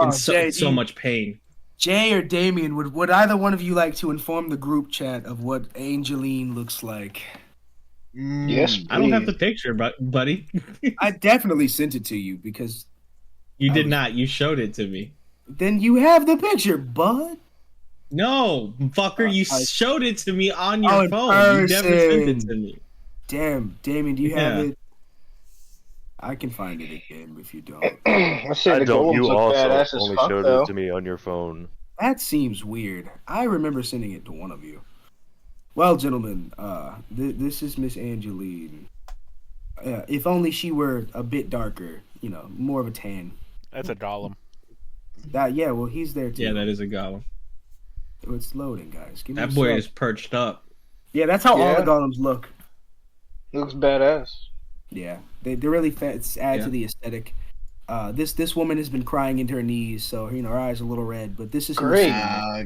in so much pain. Jay or Damien, would either one of you like to inform the group chat of what Angeline looks like? Yes, please. I don't have the picture, buddy. I definitely sent it to you because you did not. You showed it to me. Then you have the picture, bud. No, fucker, you showed it to me on your phone. You never sent it to me. Damn, Damien, do you have it? I can find it again if you don't. I don't. You also only showed it to me on your phone. That seems weird. I remember sending it to one of you. Well, gentlemen, this is Miss Angeline. If only she were a bit darker, you know, more of a tan. That's a golem. Yeah, well, he's there too. Yeah, that is a golem. Oh, it's loading, guys. Give me that boy is perched up. Yeah, that's how all the golems look. Looks badass. Yeah, they really add to the aesthetic. This woman has been crying into her knees, so you know her eyes are a little red. But this is great.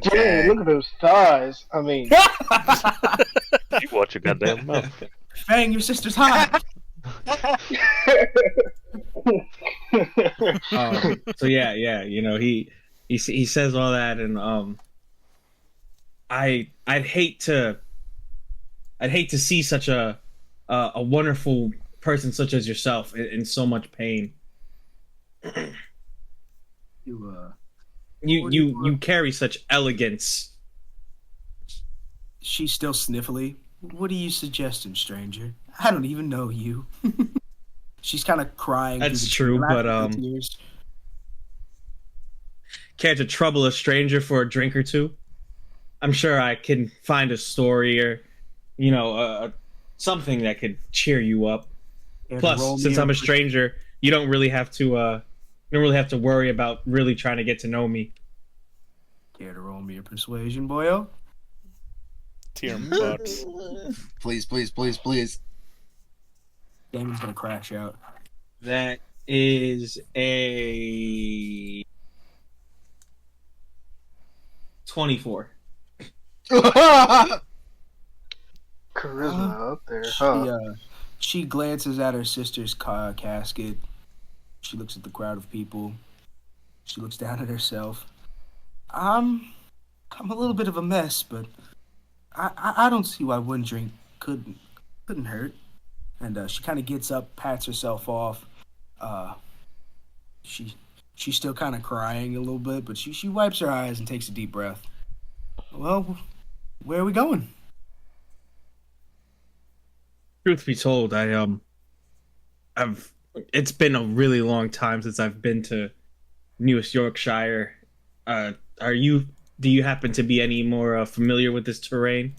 Okay. Look at those thighs. I mean, you watch your goddamn mouth. Fang, your sister's hot. So yeah, you know he says all that, and I'd hate to see such a wonderful person such as yourself in so much pain. You carry such elegance. She's still sniffly. What are you suggesting, stranger? I don't even know you. She's kind of crying. That's true, but tears. Care to trouble a stranger for a drink or two? I'm sure I can find a story or, something that could cheer you up. Plus, since I'm a stranger, you don't really have to worry about really trying to get to know me. Care to roll me a persuasion, boyo? Tyrum bucks. Please, please, please, please. Damon's gonna crash out. That is a 24. Charisma up there, huh? She glances at her sister's casket. She looks at the crowd of people. She looks down at herself. I'm a little bit of a mess, but I don't see why one drink couldn't hurt. And she kind of gets up, pats herself off. She's still kind of crying a little bit, but she wipes her eyes and takes a deep breath. Well, where are we going? Truth be told, it's been a really long time since I've been to Newest Yorkshire. Do you happen to be any more familiar with this terrain?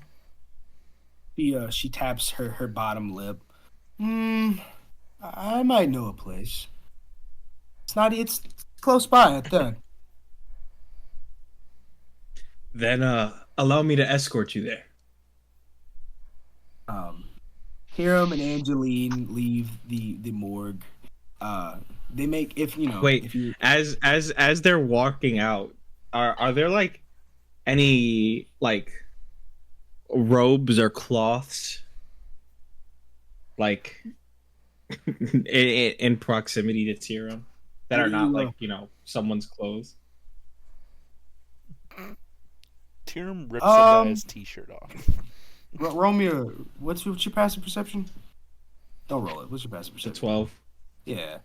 She taps her bottom lip. I might know a place. It's close by at that. Then allow me to escort you there. Hiram and Angeline leave the morgue. They make as they're walking out, are there like any like robes or cloths like in proximity to Tyrum that are not like someone's clothes? Tyrum rips a guy's t-shirt off. Romeo, what's your passive perception? Don't roll it. What's your passive perception? 12. Yeah.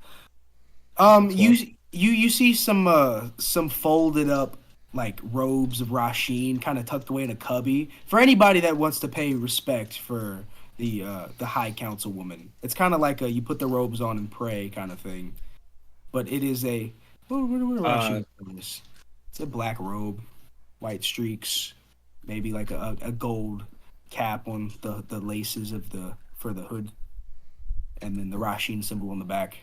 You see some folded up like robes of Rasheen kind of tucked away in a cubby for anybody that wants to pay respect for the High Councilwoman. It's kind of like you put the robes on and pray kind of thing, but it is a what Rasheen is. It's a black robe, white streaks, maybe like a gold cap on the laces for the hood, and then the Rasheen symbol on the back.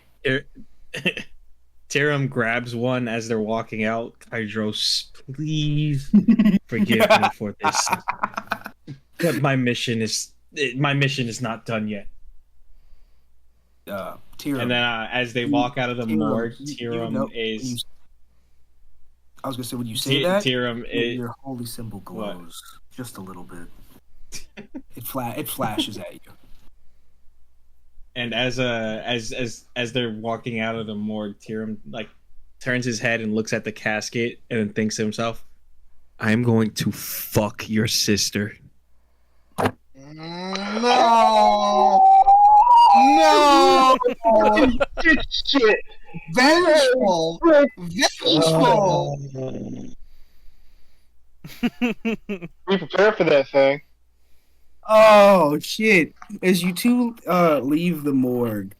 Tyrum grabs one as they're walking out. Hydros, please forgive me for this, but my mission is not done yet. Tyrum, and then as they walk out of the morgue, Tyrum is. I was gonna say when you say that, Tyrum your holy symbol glows just a little bit. It flashes at you. And as they're walking out of the morgue, Tyrum like turns his head and looks at the casket and then thinks to himself, "I'm going to fuck your sister." No! Shit! Vengeful! Vengeful! Be prepared for that thing. Oh shit! As you two leave the morgue,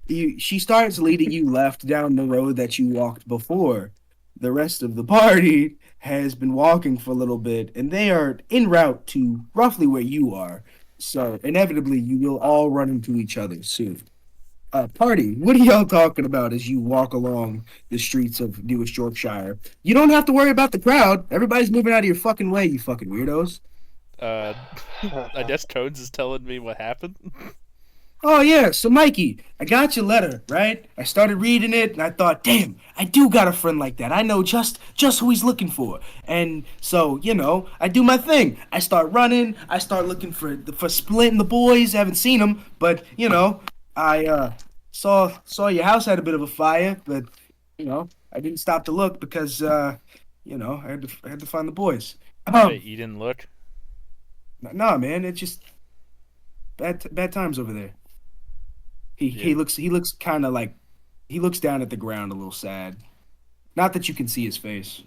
she starts leading you left down the road that you walked before. The rest of the party has been walking for a little bit, and they are en route to roughly where you are. So inevitably, you will all run into each other soon. Party, what are y'all talking about as you walk along the streets of Newest Yorkshire? You don't have to worry about the crowd. Everybody's moving out of your fucking way, you fucking weirdos. I guess Codes is telling me what happened. Oh yeah, so Mikey, I got your letter, right? I started reading it and I thought, damn, I do got a friend like that. I know just who he's looking for. And so, I do my thing. I start running, I start looking for splitting the boys. I haven't seen them, but I saw your house had a bit of a fire, but I didn't stop to look because I had to find the boys. Wait, you didn't look? No, man, it's just bad times over there. He looks kind of like he looks down at the ground a little sad. Not that you can see his face.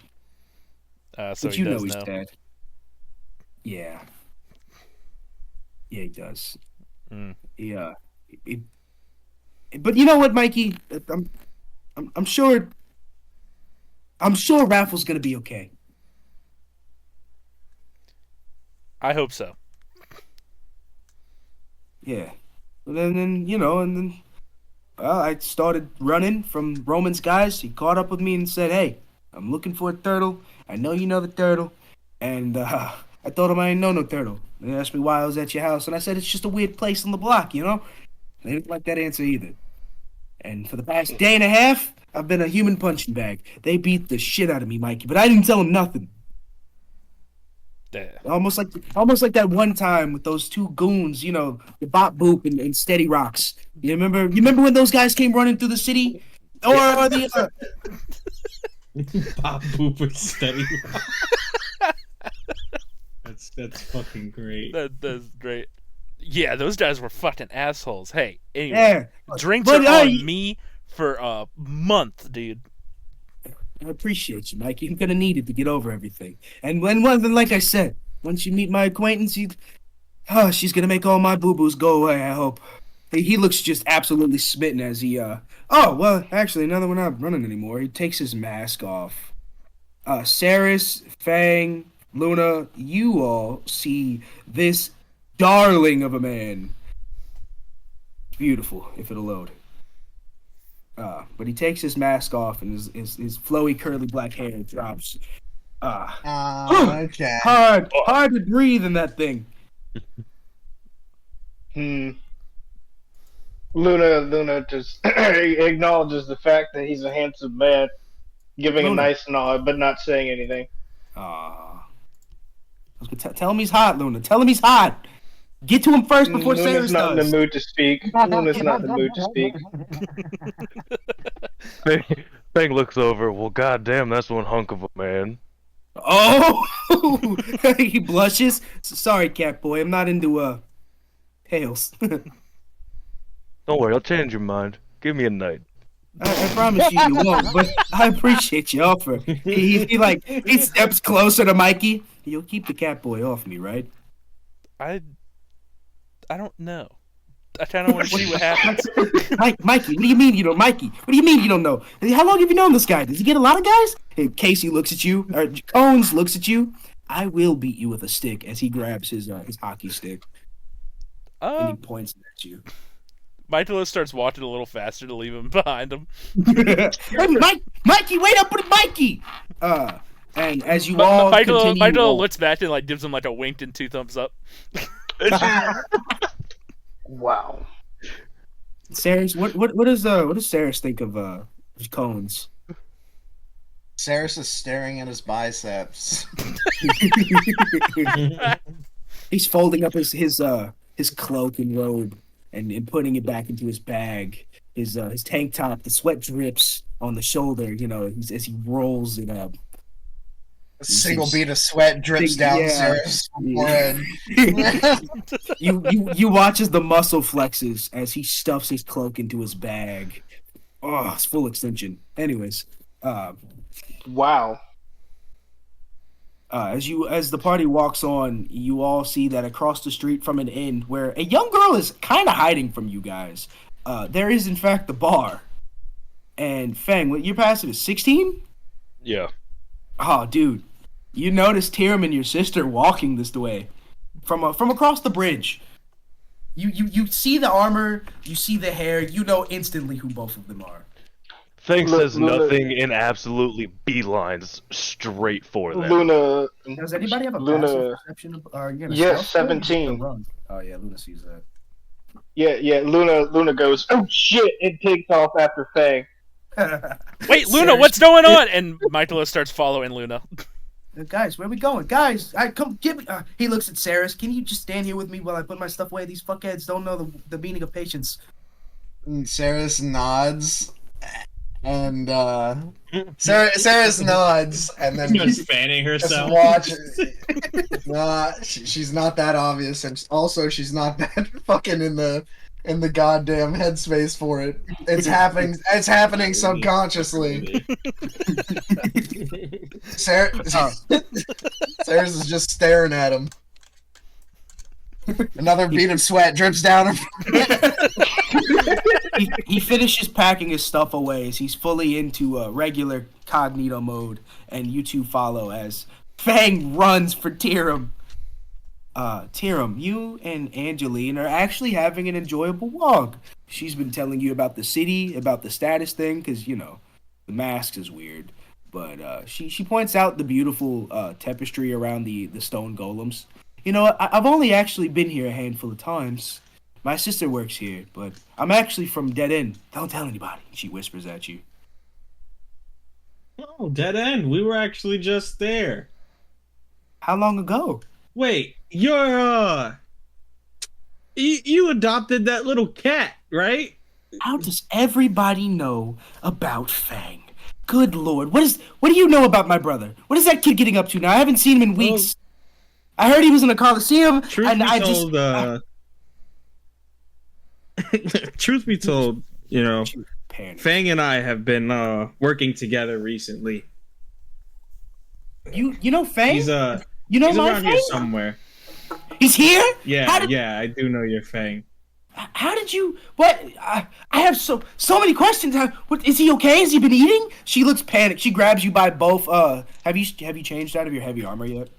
So but he you does know he's know. dead. Yeah. Yeah, he does. Yeah. But you know what, Mikey? I'm sure. I'm sure Raffle's gonna be okay. I hope so. Yeah. And then well, I started running from Roman's guys. He caught up with me and said, "Hey, I'm looking for a turtle. I know you know the turtle." And I told him I didn't know no turtle. And they asked me why I was at your house, and I said it's just a weird place on the block, you know. They didn't like that answer either. And for the past day and a half, I've been a human punching bag. They beat the shit out of me, Mikey, but I didn't tell them nothing. Yeah. Almost like that one time with those two goons, you know, the Bop Boop and Steady Rocks. You remember when those guys came running through the city? Or the Bop Boop and Steady Rocks. That's fucking great. That's great. Yeah, those guys were fucking assholes. Hey, anyway, yeah, drinks are on me for a month, dude. I appreciate you, Mikey. I'm gonna need it to get over everything. And like I said, once you meet my acquaintance, she's gonna make all my boo-boos go away, I hope. He looks just absolutely smitten as he, oh, well, actually, now that we're not running anymore, he takes his mask off. Ceras, Fang, Luna, you all see this darling of a man. Beautiful, if it'll load. But he takes his mask off and his flowy, curly black hair drops. Okay. Hard to breathe in that thing. Luna just acknowledges the fact that he's a handsome man, giving a nice nod, but not saying anything. Tell him he's hot, Luna. Tell him he's hot. Get to him first before Ceras Luna's not does. in the mood to speak. Luna's not in the mood to speak. Fang looks over. Well, goddamn, that's one hunk of a man. Oh, he blushes. Sorry, cat boy. I'm not into tails. Don't worry, I'll change your mind. Give me a night. I promise you won't, but I appreciate your offer. He steps closer to Mikey. You'll keep the cat boy off me, right? I don't know. I kind of want to see what happens. Mikey, what do you mean you don't? Mikey, what do you mean you don't know? How long have you known this guy? Does he get a lot of guys? Hey, Casey looks at you, or Cones looks at you. I will beat you with a stick as he grabs his hockey stick. And he points it at you. Michaelo starts walking a little faster to leave him behind him. Hey, Mikey, wait up with Mikey! And as you all continue... Michaelo looks back and like gives him like a wink and 2 thumbs up. Wow. Ceras, what does Ceras think of Cones? Ceras is staring at his biceps. He's folding up his cloak and robe and putting it back into his bag. His tank top, the sweat drips on the shoulder, you know, as he rolls it up. A single bead of sweat drips down Ceras' forehead. You watch as the muscle flexes as he stuffs his cloak into his bag. Oh, it's full extension. Anyways, wow. As the party walks on, you all see that across the street from an inn where a young girl is kind of hiding from you guys, there is in fact the bar. And Fang, what your passive is 16? Yeah. Oh, dude, you notice Tyrum and your sister walking this way from across the bridge. You see the armor, you see the hair, you know instantly who both of them are. Fang says nothing and absolutely beelines straight for them. Luna. Does anybody have a passive perception? Yes, 17. Oh yeah, Luna sees that. Yeah. Luna goes, oh shit! It takes off after Fang. Wait, Luna, what's going on? And Michaelo starts following Luna. Guys, where are we going? Guys, come give me. He looks at Ceras. Can you just stand here with me while I put my stuff away? These fuckheads don't know the meaning of patience. And Ceras nods, and Ceras nods, and then just fanning herself. She's not that obvious, and also she's not that fucking in the in the goddamn headspace for it. It's happening. It's happening subconsciously. Ceras is just staring at him. Another bead of sweat drips down him. He finishes packing his stuff away as he's fully into regular cognito mode, and you two follow as Fang runs for Tyrum. Tyrum, you and Angeline are actually having an enjoyable walk. She's been telling you about the city, about the status thing, because, you know, the masks is weird. But she points out the beautiful tapestry around the stone golems. You know, I've only actually been here a handful of times. My sister works here, but I'm actually from Dead End. Don't tell anybody, she whispers at you. Oh, Dead End. We were actually just there. How long ago? Wait, you're you adopted that little cat, right? How does everybody know about Fang? Good lord, what do you know about my brother? What is that kid getting up to now? I haven't seen him in weeks. I heard he was in a Coliseum, and truth be told, you know, Fang and I have been working together recently. You know Fang? He's you know he's my around Fang? here somewhere. He's here? Yeah, I do know your Fang. How did you? What? I have so many questions. What is he okay? Has he been eating? She looks panicked. She grabs you by both. Have you changed out of your heavy armor yet?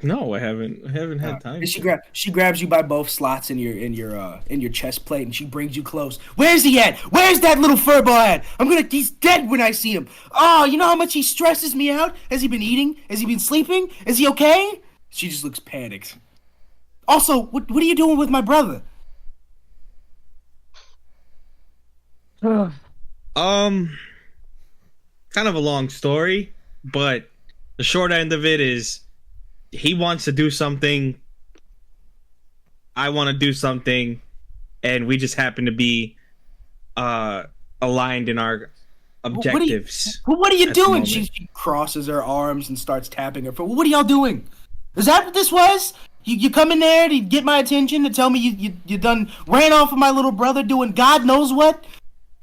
No, I haven't had time. She grabs you by both slots in your chest plate, and she brings you close. Where's he at? Where's that little furball at? He's dead when I see him. Oh, you know how much he stresses me out? Has he been eating? Has he been sleeping? Is he okay? She just looks panicked. Also, what are you doing with my brother? Kind of a long story, but the short end of it is he wants to do something, I want to do something, and we just happen to be aligned in our objectives. What are you doing? She crosses her arms and starts tapping her foot. What are y'all doing? Is that what this was? You come in there to get my attention, to tell me you done ran off with my little brother doing God knows what?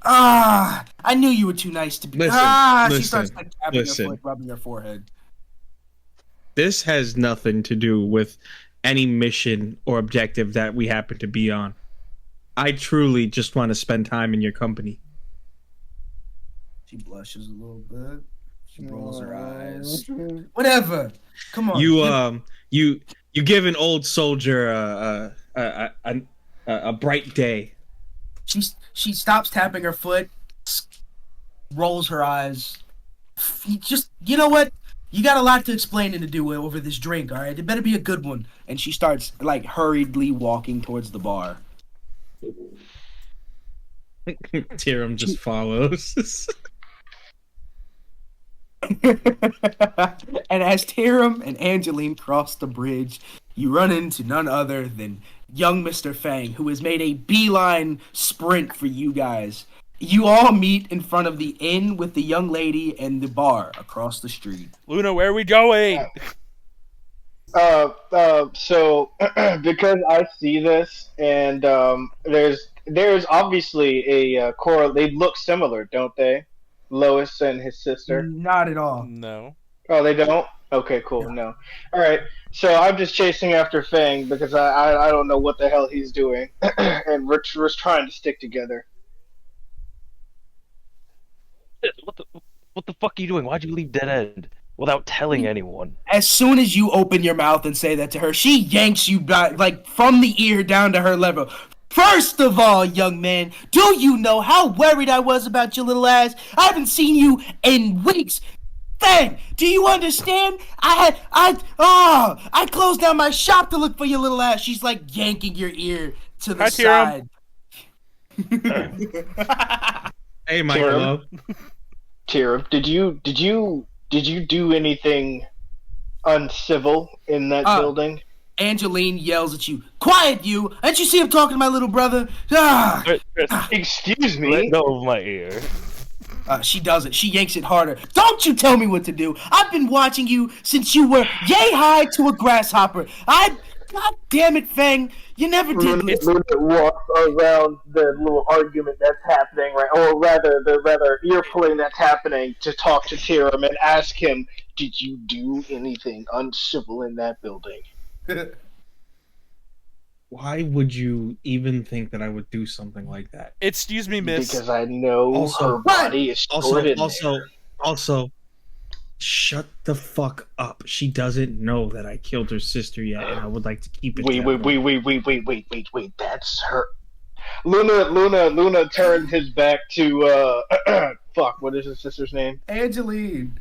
I knew you were too nice to be. She starts like tapping her foot, rubbing her forehead. This has nothing to do with any mission or objective that we happen to be on. I truly just want to spend time in your company. She blushes a little bit. She rolls her eyes. Whatever. Come on. You give an old soldier a bright day. She stops tapping her foot, rolls her eyes. You know what? You got a lot to explain and to do over this drink, all right? It better be a good one. And she starts, like, hurriedly walking towards the bar. Tyrum just follows. And as Tyrum and Angeline cross the bridge, you run into none other than young Mr. Fang, who has made a beeline sprint for you guys. You all meet in front of the inn with the young lady and the bar across the street. Luna, where are we going? So because I see this, and there's obviously a core. They look similar, don't they? Lois and his sister. Not at all. No. Oh, they don't. Okay, cool. No. All right. So I'm just chasing after Fang because I don't know what the hell he's doing, and we're trying to stick together. What the fuck are you doing? Why'd you leave Dead End without telling anyone? As soon as you open your mouth and say that to her, she yanks you back, like from the ear down to her level. First of all, young man, do you know how worried I was about your little ass? I haven't seen you in weeks. Fang, do you understand? I closed down my shop to look for your little ass. She's like yanking your ear to the side. Hey, Michaelo. Tyrum, did you do anything uncivil in that building? Angeline yells at you. Quiet, you! Didn't you see him talking to my little brother? Excuse me. Let go of my ear. She doesn't. She yanks it harder. Don't you tell me what to do. I've been watching you since you were yay high to a grasshopper. God damn it, Fang! You never did this. Luna walks around the little argument that's happening, right? Or rather, the ear pulling that's happening to talk to Tyrum and ask him, "Did you do anything uncivil in that building?" Why would you even think that I would do something like that? Excuse me, miss. Because I know her body is stored in there. Also, shut the fuck up. She doesn't know that I killed her sister yet, and I would like to keep it. Wait. That's her. Luna turned his back to fuck. What is his sister's name? Angeline,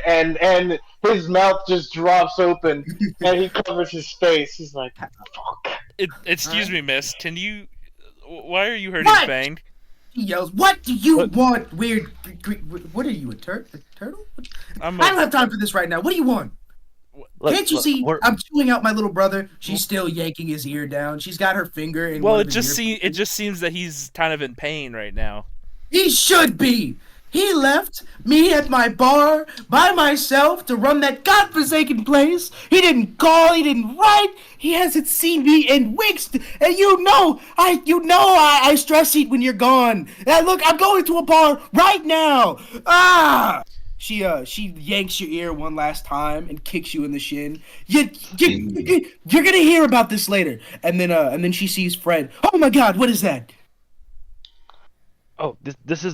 and his mouth just drops open, and he covers his face. He's like, fuck. Excuse me, miss. Can you? Why are you hurting What? Fang? he yells, "What do you want, weird? What are you, a turtle? I don't have time for this right now. What do you want? Can't you see? I'm chewing out my little brother. She's still yanking his ear down. She's got her finger in. Well, it just seems that he's kind of in pain right now. He should be. He left me at my bar by myself to run that godforsaken place. He didn't call. He didn't write. He hasn't seen me in weeks. And I stress eat when you're gone. Look, I'm going to a bar right now. Ah! She yanks your ear one last time and kicks you in the shin. You're gonna hear about this later. And then she sees Fred. Oh my God, what is that? Oh, this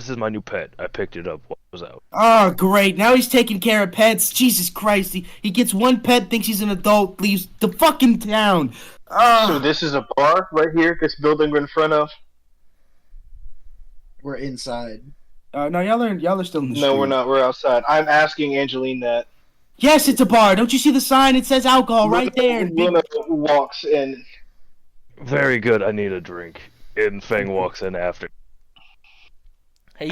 is my new pet. I picked it up. What was that? Oh, great. Now he's taking care of pets. Jesus Christ. He gets one pet, thinks he's an adult, leaves the fucking town. So this is a bar right here, this building we're in front of? We're inside. No, y'all are still in the street. No, we're not. We're outside. I'm asking Angeline that. Yes, it's a bar. Don't you see the sign? It says alcohol right there. Luna walks in. Very good. I need a drink. And Fang walks in after. Hey,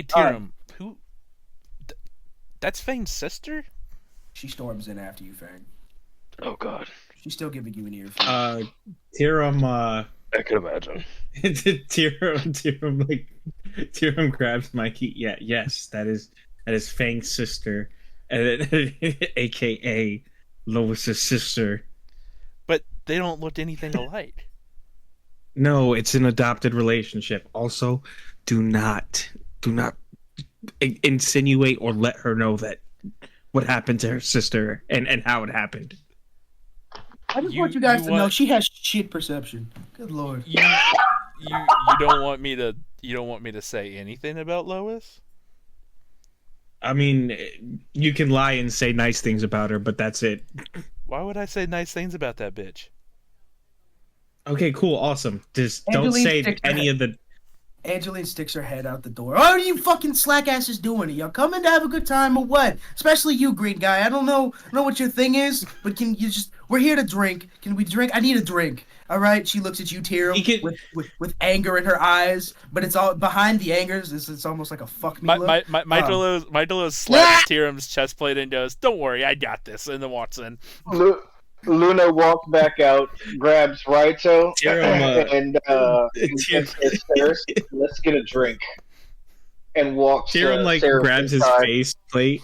Tyrum, who? That's Fang's sister? She storms in after you, Fang. Oh God. She's still giving you an ear. Tyrum. I can imagine. Tyrum grabs Mikey. Yeah, yes, that is Fang's sister, and AKA Lois's sister. But they don't look anything alike. No, it's an adopted relationship. Also, do not insinuate or let her know that what happened to her sister and how it happened. I just want you guys to know she has shit perception. Good Lord. You don't want me to say anything about Lois? I mean, you can lie and say nice things about her, but that's it. Why would I say nice things about that bitch? Okay, cool, awesome. Just don't say any of the... Angeline sticks her head out the door. What are you fucking slack asses doing? Are y'all coming to have a good time or what? Especially you, green guy. I don't know what your thing is, but can you just... We're here to drink. Can we drink? I need a drink. All right? She looks at you, Tyrum, with anger in her eyes, but it's all behind the anger. It's almost like a fuck me look. Michaelo slaps Tyrum's chest plate and goes, "Don't worry, I got this," and then walks in. Luna walks back out, grabs Raito, and says, "Ceras, let's get a drink." And walks. Tyrum grabs his face plate.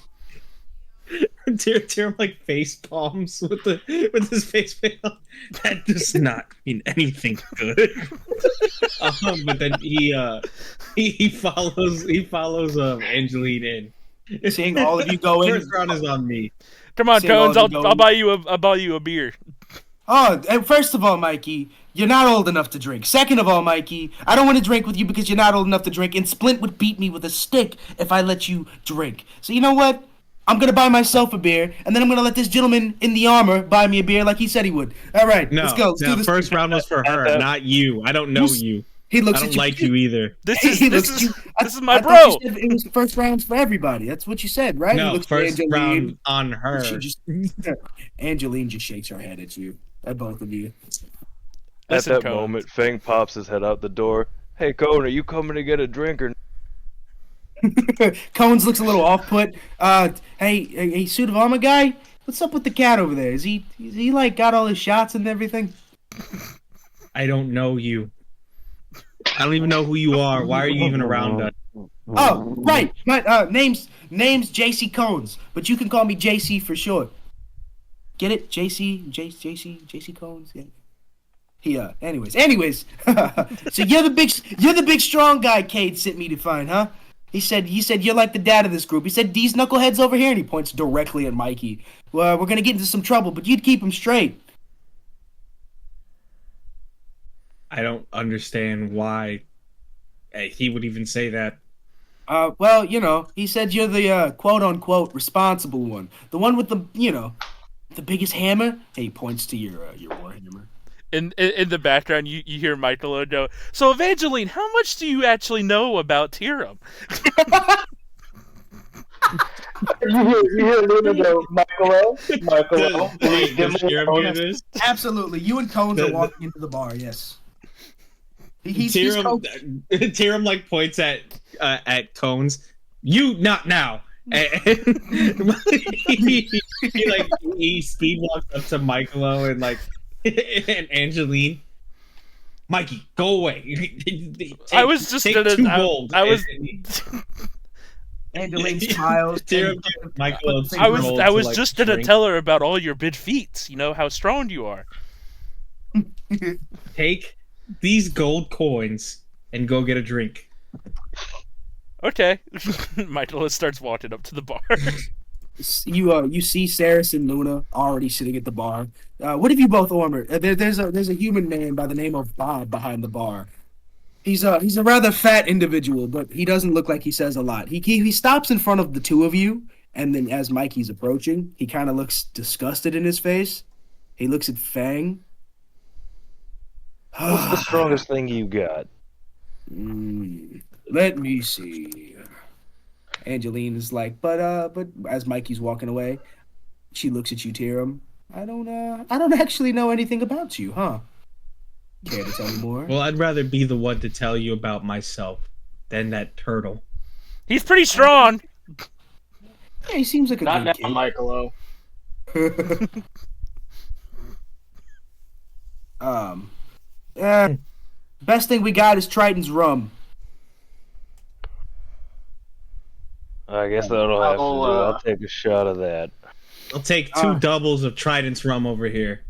Tyrum face palms with his face plate on. That does not mean anything good. But then he follows Angeline in. Seeing all of you go in. First round is on me. Come on, Cones. I'll buy you a beer. Oh, and first of all, Mikey, you're not old enough to drink. Second of all, Mikey, I don't want to drink with you because you're not old enough to drink, and Splint would beat me with a stick if I let you drink. So you know what? I'm going to buy myself a beer, and then I'm going to let this gentleman in the armor buy me a beer like he said he would. All right, let's go. Let's do this. First round was for her, not you. I don't know you. He looks I don't at you. like you either. This is my bro. You said it was first rounds for everybody. That's what you said, right? No, first round on her. Angeline just shakes her head at you, at both of you. At that moment, Fang pops his head out the door. Hey, Cone, are you coming to get a drink or? Cones looks a little off-put. Hey, suit of armor guy, what's up with the cat over there? Is he got all his shots and everything? I don't know you. I don't even know who you are. Why are you even around us? Oh, right. My name's JC Cones, but you can call me JC for short. Get it? JC Cones. Yeah. He anyways. So you're the big strong guy Cade sent me to find, huh? He said you're like the dad of this group. He said these knuckleheads over here, and he points directly at Mikey. Well, we're gonna get into some trouble, but you'd keep them straight. I don't understand why he would even say that. Well, he said you're the quote unquote responsible one, the one with the the biggest hammer. Hey, he points to your warhammer. In the background, you hear Michaelo go, so Evangeline, how much do you actually know about Tyrum? you hear Luna go, Michaelo, Absolutely. You and Cones are walking into the bar, yes. Tyrum like points at Cones. You not now. And he speed walks up to Michaelo and Angeline. Mikey, go away. I was just gonna. I was. Angeline smiles. I was just gonna tell her about all your big feats. You know how strong you are. Take these gold coins and go get a drink. Okay. Michaelo starts walking up to the bar. You see Ceras and Luna already sitting at the bar. What have you both ordered? There's a human man by the name of Bob behind the bar. He's a rather fat individual, but he doesn't look like he says a lot. He stops in front of the two of you, and then as Mikey's approaching, he kind of looks disgusted in his face. He looks at Fang. What's the strongest thing you got? Let me see. Angeline is like, but as Mikey's walking away, she looks at you, Tyrum. I don't actually know anything about you, huh? Care to tell me more? Well, I'd rather be the one to tell you about myself than that turtle. He's pretty strong. Yeah, he seems like a not good now, kid. Michaelo. Best thing we got is Triton's rum. I guess that'll have to do. I'll take a shot of that. I'll take two doubles of Trident's rum over here.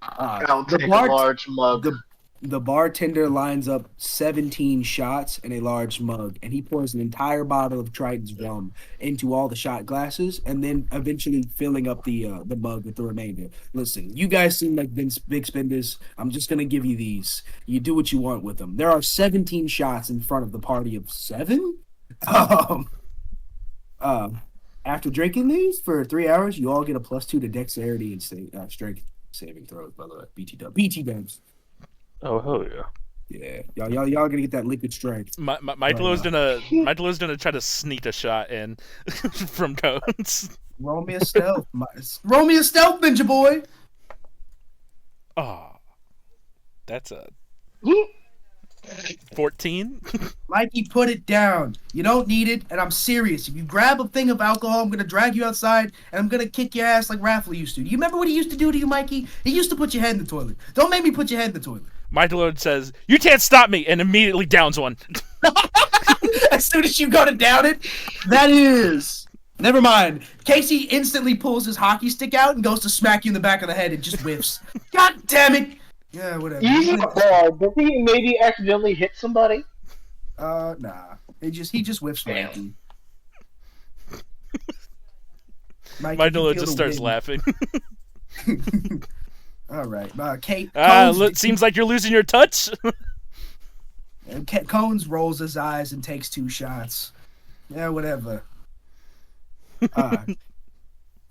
I'll take a large mug. The bartender lines up 17 shots in a large mug, and he pours an entire bottle of Triton's rum into all the shot glasses, and then eventually filling up the mug with the remainder. Listen, you guys seem like big spenders. I'm just gonna give you these. You do what you want with them. There are 17 shots in front of the party of 7. After drinking these for 3 hours, you all get a +2 to dexterity and strength saving throws. By the way, BT dubs. Oh hell yeah! Yeah, y'all gonna get that liquid strength. Michaelo's gonna try to sneak a shot in from Cones. Roll me a stealth, ninja boy. Oh, that's a 14. Mikey, put it down. You don't need it, and I'm serious. If you grab a thing of alcohol, I'm gonna drag you outside, and I'm gonna kick your ass like Raffle used to. Do you remember what he used to do to you, Mikey? He used to put your head in the toilet. Don't make me put your head in the toilet. Michaelo says, "You can't stop me," and immediately downs one. As soon as you go to down it, that is. Never mind. Casey instantly pulls his hockey stick out and goes to smack you in the back of the head and just whiffs. God damn it! Yeah, whatever. Did he maybe accidentally hit somebody? Nah. He just whiffs Mikey. Michaelo just starts laughing. All right, Kate. Seems like you're losing your touch. Cones rolls his eyes and takes 2 shots. Yeah, whatever.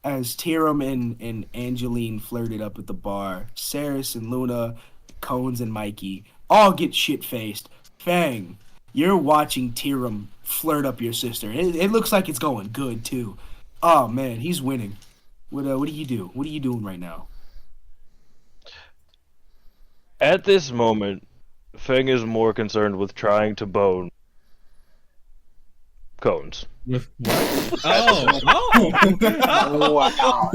As Tyrum and Angeline flirted up at the bar, Ceras and Luna, Cones and Mikey all get shit-faced. Fang, you're watching Tyrum flirt up your sister. It looks like it's going good, too. Oh, man, he's winning. What do you do? What are you doing right now? At this moment, Fang is more concerned with trying to bone Cones. With what? Oh, wow.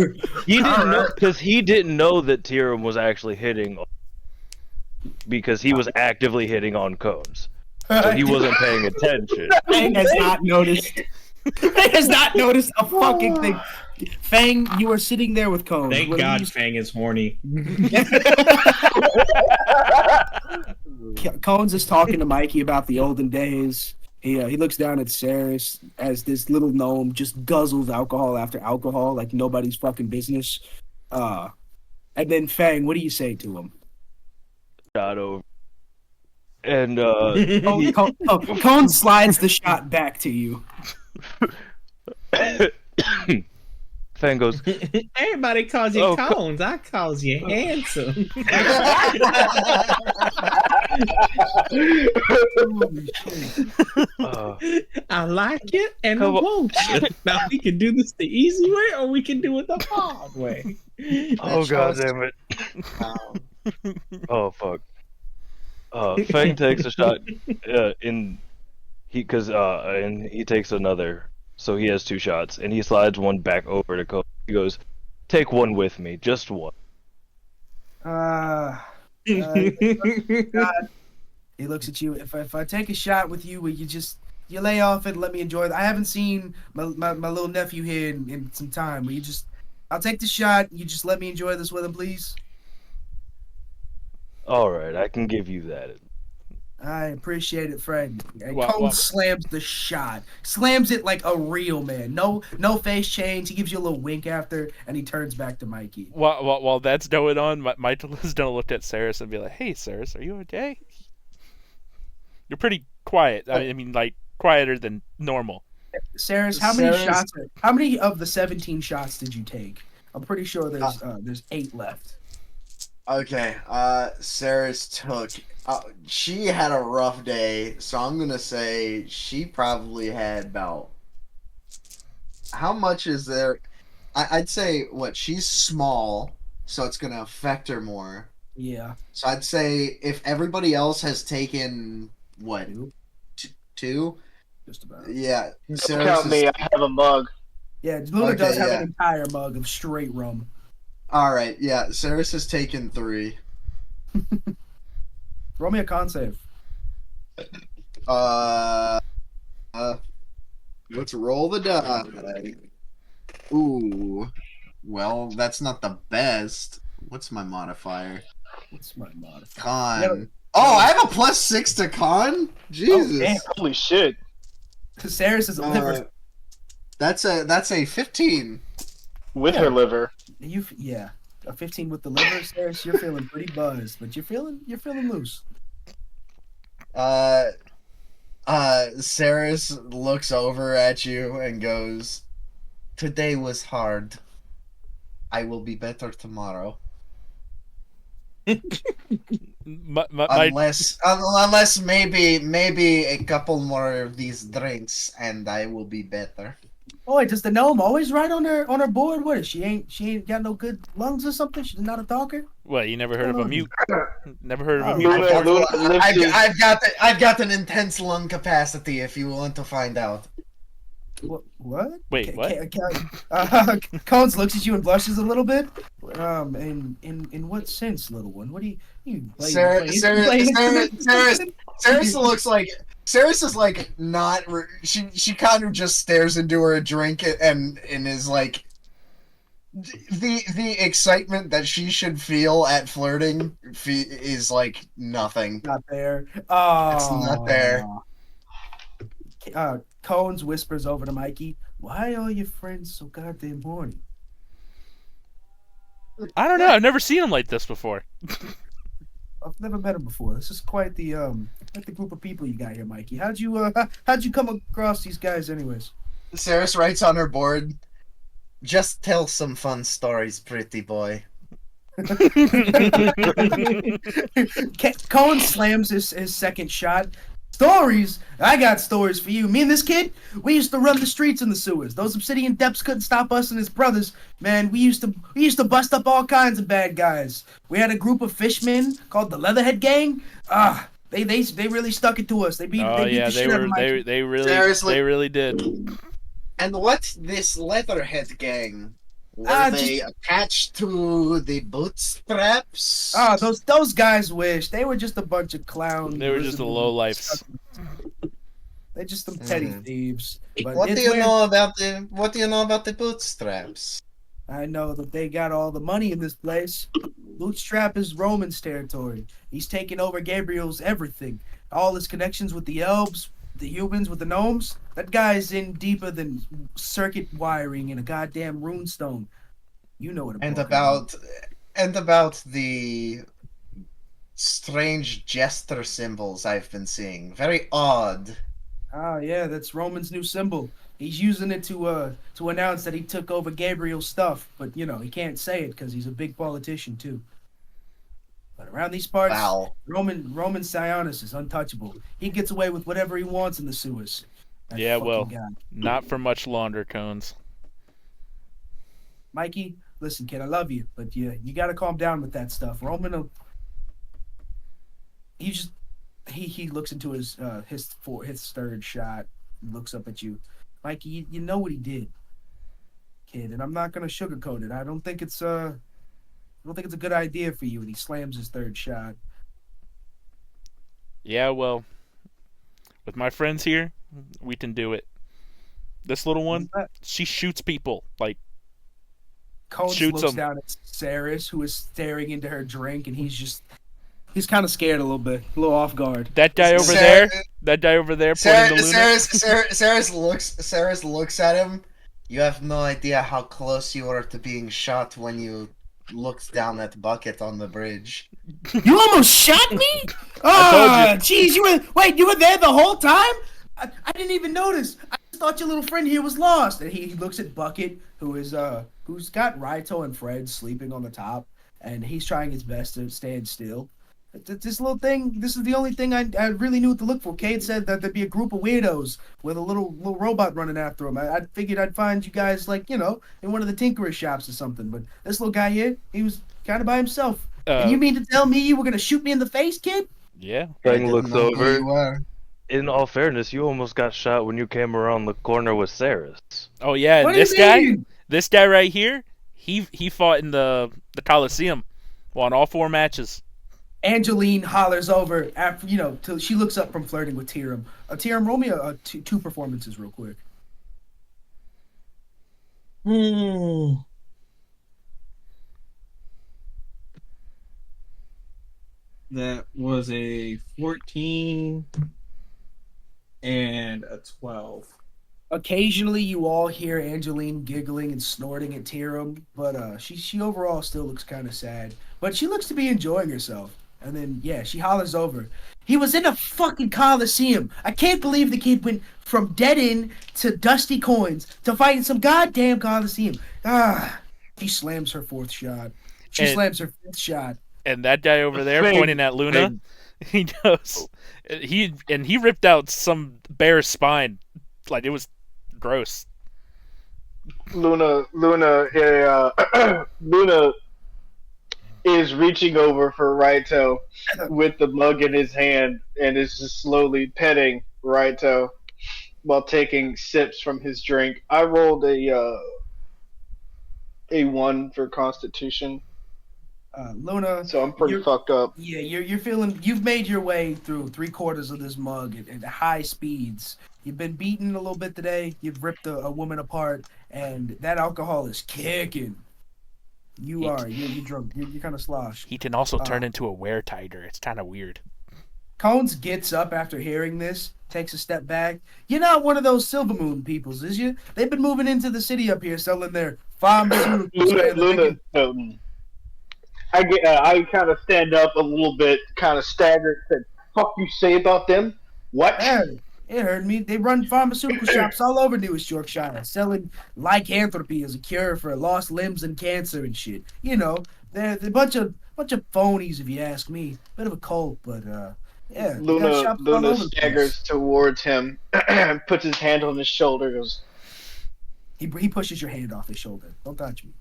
He didn't know, because he didn't know that Tyrum was actually hitting, because he was actively hitting on Cones. So he wasn't paying attention. Fang has not noticed. Fang has not noticed a fucking thing. Fang, you are sitting there with Cones. Thank God Fang is horny. Cones is talking to Mikey about the olden days. He looks down at Ceras as this little gnome just guzzles alcohol after alcohol like nobody's fucking business. And then Fang, what do you say to him? Shot over. And Cone slides the shot back to you. Fang goes, Everybody calls you Oh, Cones. I calls you handsome. I like it and I Come on. won't you. Now we can do this the easy way or we can do it the hard way. oh god damn it. Oh fuck. Fang takes a shot and he takes another, so he has 2 shots, and he slides one back over to Cole. He goes, "Take one with me, just one." God. He looks at you. If I take a shot with you, will you just lay off and let me enjoy it? I haven't seen my little nephew here in some time. Will you just? I'll take the shot. You just let me enjoy this with him, please. All right, I can give you that. I appreciate it, friend. And Wow, Cone wow. slams the shot. Slams it like a real man. No face change. He gives you a little wink after, and he turns back to Mikey. While that's going on, Michael is gonna look at Ceras and be like, "Hey, Ceras, are you okay? You're pretty quiet. I mean, like quieter than normal." Ceras, how many of the 17 shots did you take? I'm pretty sure there's 8 left. Okay, Ceras took. She had a rough day, so I'm gonna say she probably had about. How much is there? I'd say she's small, so it's gonna affect her more. Yeah. So I'd say if everybody else has taken what, 2? Just about. Yeah, Don't count me. I have a mug. Yeah, Luna does have yeah. an entire mug of straight rum. All right, yeah, Ceras has taken 3. Roll me a con save. Let's roll the die. Ooh, well, that's not the best. What's my modifier? What's my modifier? Con. Yeah. Oh, I have a +6 to con. Jesus. damn. Holy shit. Ceras is a liver. That's a 15. With her liver. A 15 with the liver, Ceras. You're feeling pretty buzzed, but you're feeling loose. Ceras looks over at you and goes, "Today was hard. I will be better tomorrow." Unless maybe a couple more of these drinks and I will be better. Boy, does the gnome always ride on her board? What is she ain't got no good lungs or something? She's not a talker? What, you never heard of a mute? Never heard of a Oh, mute? I've got an intense lung capacity if you want to find out. What? Wait, what? Cones looks at you and blushes a little bit. In what sense, little one? What do you Ceras looks like Ceras is like not. She kind of just stares into her drink and is like the excitement that she should feel at flirting is like nothing. Not there. Oh, it's not there. Cones whispers over to Mikey, "Why are your friends so goddamn horny?" I don't know. I've never seen him like this before. I've never met him before. This is quite the group of people you got here, Mikey. How'd you come across these guys, anyways? Ceras writes on her board, "Just tell some fun stories, pretty boy." Cohen slams his second shot. Stories? I got stories for you. Me and this kid, we used to run the streets in the sewers. Those obsidian depths couldn't stop us and his brothers. Man, we used to bust up all kinds of bad guys. We had a group of fishmen called the Leatherhead Gang. They really stuck it to us. They beat the shit out of my kid. They really did. And what's this Leatherhead Gang? Were they attached to the bootstraps? Those guys wish. They were just a bunch of clowns. They were just a low life. They're just some petty thieves. But What do you know about the bootstraps? I know that they got all the money in this place. Bootstrap is Roman's territory. He's taken over Gabriel's everything. All his connections with the elves, the humans, with the gnomes. That guy's in deeper than circuit wiring in a goddamn runestone. You know what I'm talking about the strange jester symbols I've been seeing. Very odd. Ah, yeah, that's Roman's new symbol. He's using it to announce that he took over Gabriel's stuff, but you know he can't say it because he's a big politician too. But around these parts, Roman Sionis is untouchable. He gets away with whatever he wants in the sewers. Yeah, well, not for much longer, Cones. Mikey, listen, kid, I love you, but you got to calm down with that stuff. Roman, he looks into his third shot, looks up at you, Mikey. You know what he did, kid, and I'm not gonna sugarcoat it. I don't think it's a good idea for you. And he slams his third shot. Yeah, well, with my friends here, we can do it. This little one, she shoots people. Like, Cones looks down at Ceras, who is staring into her drink, and he's kind of scared a little bit, a little off guard. That guy over there, pointing to Luna. Ceras looks at him. You have no idea how close you were to being shot when you looked down that bucket on the bridge. You almost shot me? Oh, jeez, you were there the whole time? I didn't even notice. I just thought your little friend here was lost. And he looks at Bucket, who's got Raito and Fred sleeping on the top, and he's trying his best to stand still. This little thing, this is the only thing I really knew what to look for. Cade said that there'd be a group of weirdos with a little robot running after him. I figured I'd find you guys, like, you know, in one of the tinkerer shops or something. But this little guy here, he was kind of by himself. And you mean to tell me you were going to shoot me in the face, kid? Yeah. Frank looks over. In all fairness, you almost got shot when you came around the corner with Ceras. Oh, yeah, and this guy right here, he fought in the Coliseum, won all 4 matches. Angeline hollers over after, you know, till she looks up from flirting with Tyrum. Tyrum, roll me two performances real quick. That was a 14 and a 12. Occasionally, you all hear Angeline giggling and snorting at Tyrum, but she overall still looks kind of sad. But she looks to be enjoying herself. And then, yeah, she hollers over. He was in a fucking Coliseum. I can't believe the kid went from dead end to dusty coins to fighting some goddamn Coliseum. She slams her 4th shot. Slams her 5th shot. And that guy over there pointing at Luna, he goes, he ripped out some bear's spine. Like, it was gross. Luna is reaching over for Raito with the mug in his hand and is just slowly petting Raito while taking sips from his drink. I rolled a 1 for Constitution. Luna, so I'm pretty fucked up. Yeah, you're feeling. You've made your way through 3/4 of this mug at high speeds. You've been beaten a little bit today. You've ripped a woman apart, and that alcohol is kicking. You're drunk. You're kind of sloshed. He can also turn into a weretiger. It's kind of weird. Cones gets up after hearing this, takes a step back. You're not one of those Silver Moon peoples, is you? They've been moving into the city up here, selling their pharmaceuticals. Luna, I kind of stand up a little bit, kind of staggered. Said, "Fuck you say about them? What?" It heard me. They run pharmaceutical shops all over Newest Yorkshire, selling lycanthropy as a cure for lost limbs and cancer and shit. You know, they're a bunch of phonies, if you ask me. Bit of a cult, but yeah. Luna staggers towards him, puts his hand on his shoulder, goes. He pushes your hand off his shoulder. Don't touch me.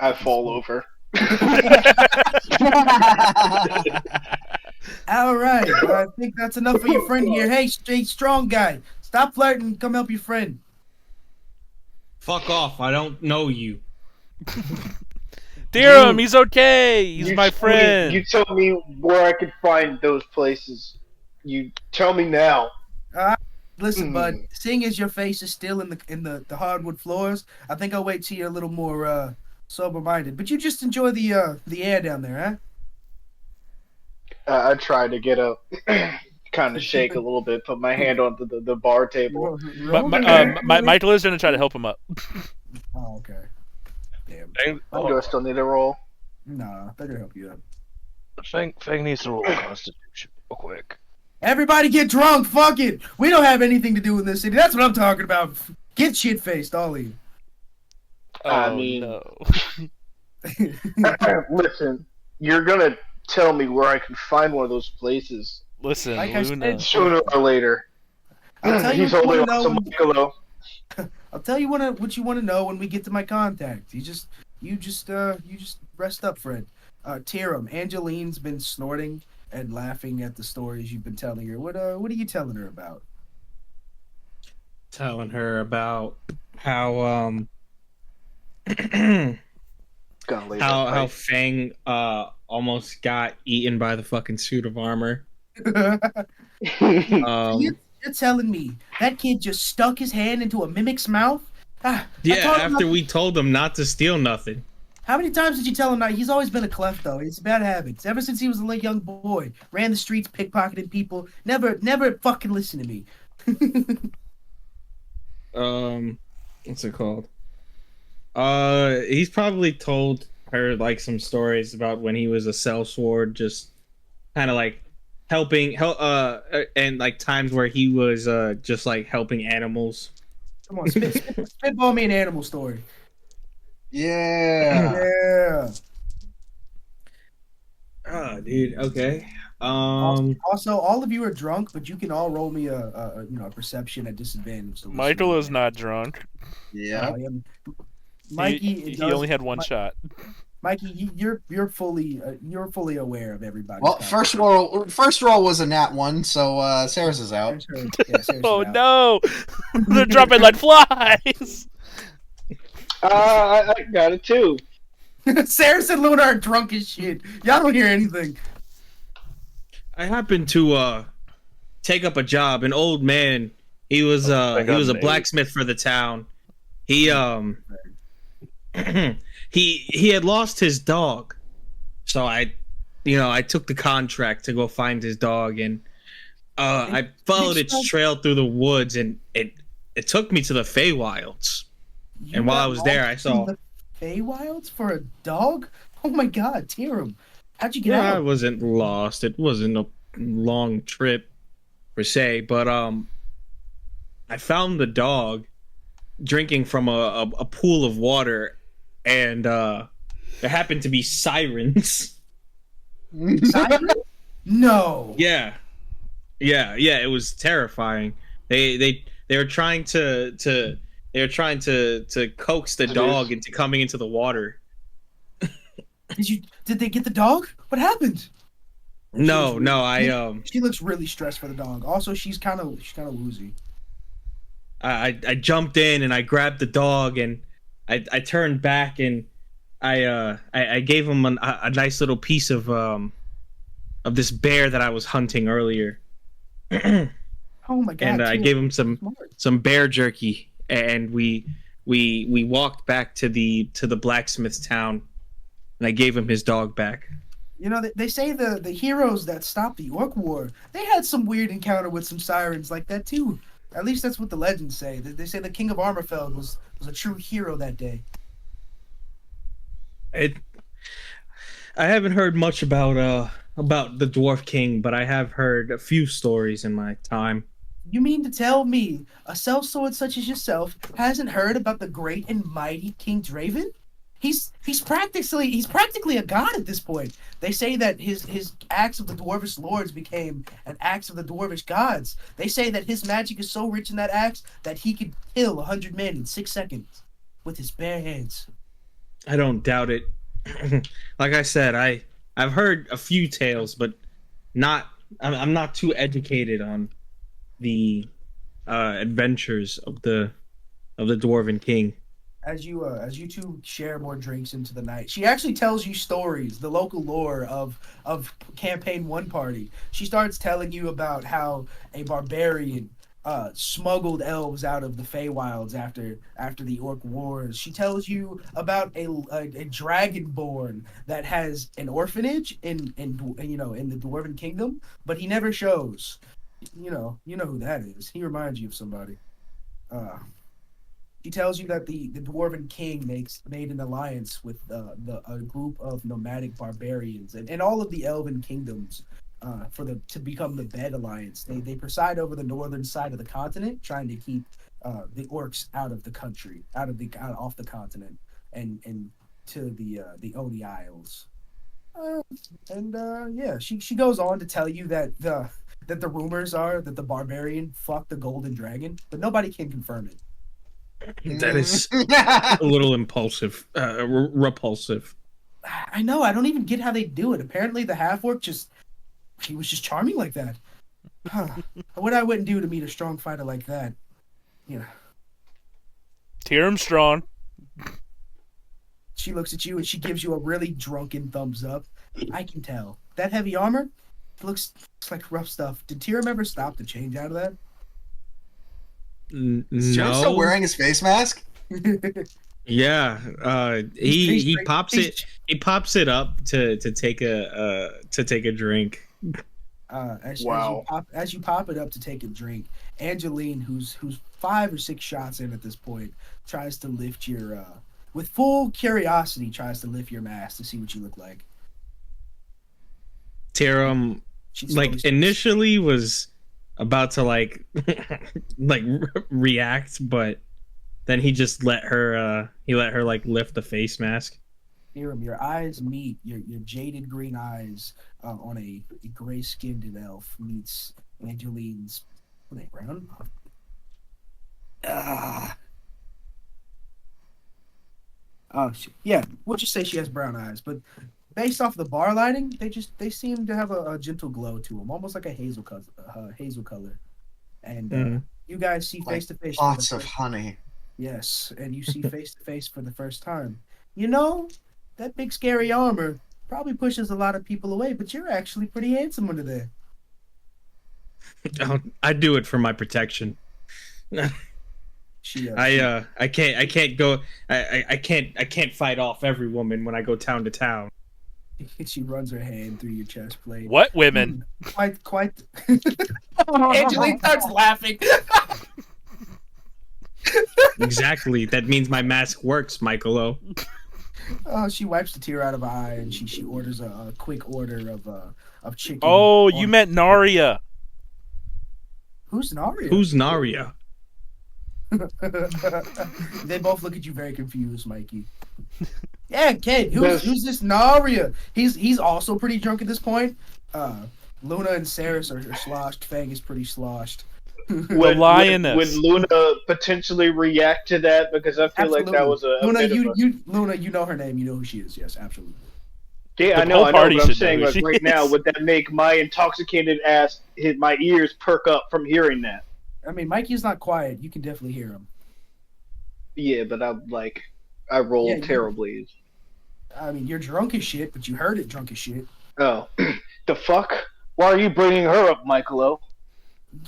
I fall over. All right, well, I think that's enough for your friend here. Hey, strong guy, stop flirting. Come help your friend. Fuck off! I don't know you. Tyrum, he's okay. He's my friend. You tell me where I could find those places. You tell me now. Listen, bud. Seeing as your face is still in the hardwood floors, I think I'll wait till you're a little more sober-minded. But you just enjoy the air down there, I tried to get up, kind of shake a little bit, put my hand on the bar table. Michael is gonna try to help him up. Oh, okay. Damn. Do I still need a roll? Nah, they're gonna help you up. Fang needs to roll a Constitution real quick. Everybody get drunk. Fuck it. We don't have anything to do in this city. That's what I'm talking about. Get shit-faced, all of you. I mean, no. Listen, you're gonna tell me where I can find one of those places. Listen, Like I Luna. said, Sooner or later. I'll tell you He's what you holding wanna on to know. Michaelo. I'll tell you what you want to know when we get to my contact. You just rest up, Fred. Tyrum, Angeline's been snorting and laughing at the stories you've been telling her. What are you telling her about? Telling her about how Gonna lay that how pipe. Fang almost got eaten by the fucking suit of armor. You're telling me that kid just stuck his hand into a mimic's mouth? Yeah, after we told him not to steal nothing. How many times did you tell him that? He's always been a klepto. It's bad habits. Ever since he was a young boy. Ran the streets, pickpocketing people. Never fucking listen to me. What's it called? He's probably told her like some stories about when he was a sellsword, just kind of like helping and like times where he was just like helping animals. Come on, spitball me an animal story. Yeah. Yeah. Oh, dude. Okay. Also, all of you are drunk, but you can all roll me a perception at disadvantage. So Michael is not drunk. Yeah. Mikey, He only had one shot. Mikey, you're fully aware of everybody. Well, first roll was a nat 1, so Ceras is out. Oh no! They're dropping like flies. I got it too. Ceras and Luna are drunk as shit. Y'all don't hear anything. I happened to take up a job. An old man. He was a blacksmith for the town. He he had lost his dog, so I took the contract to go find his dog, and I followed its trail through the woods, and it took me to the Feywilds. And while I was there, I saw the Feywilds for a dog. Oh my God, Tyrum, how'd you get I out? wasn't lost. It wasn't a long trip per se, but I found the dog drinking from a pool of water, and there happened to be sirens. No. Yeah. It was terrifying. They were trying to coax the dog into coming into the water. Did they get the dog? What happened? No, She looks really stressed for the dog. Also, she's kind of woozy. I jumped in and I grabbed the dog, and I turned back, and I gave him a nice little piece of this bear that I was hunting earlier. Oh my God! And I gave him some bear jerky, and we walked back to the blacksmith's town, and I gave him his dog back. You know, they say the heroes that stopped the Orc War, they had some weird encounter with some sirens like that too. At least that's what the legends say. They say the King of Armorfeld was a true hero that day. I haven't heard much about the Dwarf King, but I have heard a few stories in my time. You mean to tell me a sellsword such as yourself hasn't heard about the great and mighty King Draven? He's practically a god at this point. They say that his acts of the dwarvish lords became an acts of the dwarvish gods. They say that his magic is so rich in that axe that he could kill 100 men in 6 seconds with his bare hands. I don't doubt it. Like I said, I've heard a few tales, but I'm not too educated on the adventures of the Dwarven King. As you two share more drinks into the night, she actually tells you stories, the local lore of Campaign 1 party. She starts telling you about how a barbarian smuggled elves out of the Feywilds after the Orc Wars. She tells you about a dragonborn that has an orphanage in the Dwarven Kingdom, but he never shows. You know who that is. He reminds you of somebody. She tells you that the Dwarven King made an alliance with a group of nomadic barbarians and all of the Elven kingdoms to become the Bed Alliance. They preside over the northern side of the continent, trying to keep the orcs out of the country, off the continent, and to the Oni Isles. She goes on to tell you that the rumors are that the barbarian fucked the golden dragon, but nobody can confirm it. That is a little impulsive, repulsive. I know. I don't even get how they do it. Apparently, the half-orc he was just charming like that. What I wouldn't do to meet a strong fighter like that. Tyrum strong. She looks at you and she gives you a really drunken thumbs up. I can tell. That heavy armor looks like rough stuff. Did Tyrum ever stop to change out of that? Is Tyrum still wearing his face mask? Yeah. He pops it up to take a drink. As you pop it up to take a drink, Angeline, who's 5 or 6 shots in at this point, tries to lift your with full curiosity tries to lift your mask to see what you look like. Tyrum initially was about to react, but then he just let her lift the face mask. Tyrum, your eyes meet, your jaded green eyes on a gray-skinned elf meets Angeline's. Are they brown? Yeah. We'll just say she has brown eyes, but based off the bar lighting, they seem to have a gentle glow to them, almost like a hazel color. And you guys see face to face. Lots of honey. Yes, and you see face to face for the first time. That big scary armor probably pushes a lot of people away, but you're actually pretty handsome under there. I do it for my protection. I can't fight off every woman when I go town to town. She runs her hand through your chest plate. What women? Quite. Angeline starts laughing. Exactly. That means my mask works, Michaelo. She wipes the tear out of her eye and she orders a quick order of chicken. Oh, you meant Narya. Who's Narya? Who's Narya? They both look at you very confused, Mikey. Yeah, kid, who's this Narya? He's also pretty drunk at this point. Luna and Ceras are sloshed. Fang is pretty sloshed. Would Luna potentially react to that? Because I feel like that was Luna, you know her name. You know who she is. Yes, absolutely. Yeah, I know. But I'm saying, like, right now, would that make my intoxicated ass hit my ears perk up from hearing that? I mean, Mikey's not quiet. You can definitely hear him. Yeah, but I rolled terribly. I mean, you're drunk as shit, but you heard it drunk as shit. Oh, the fuck? Why are you bringing her up, Michaelo?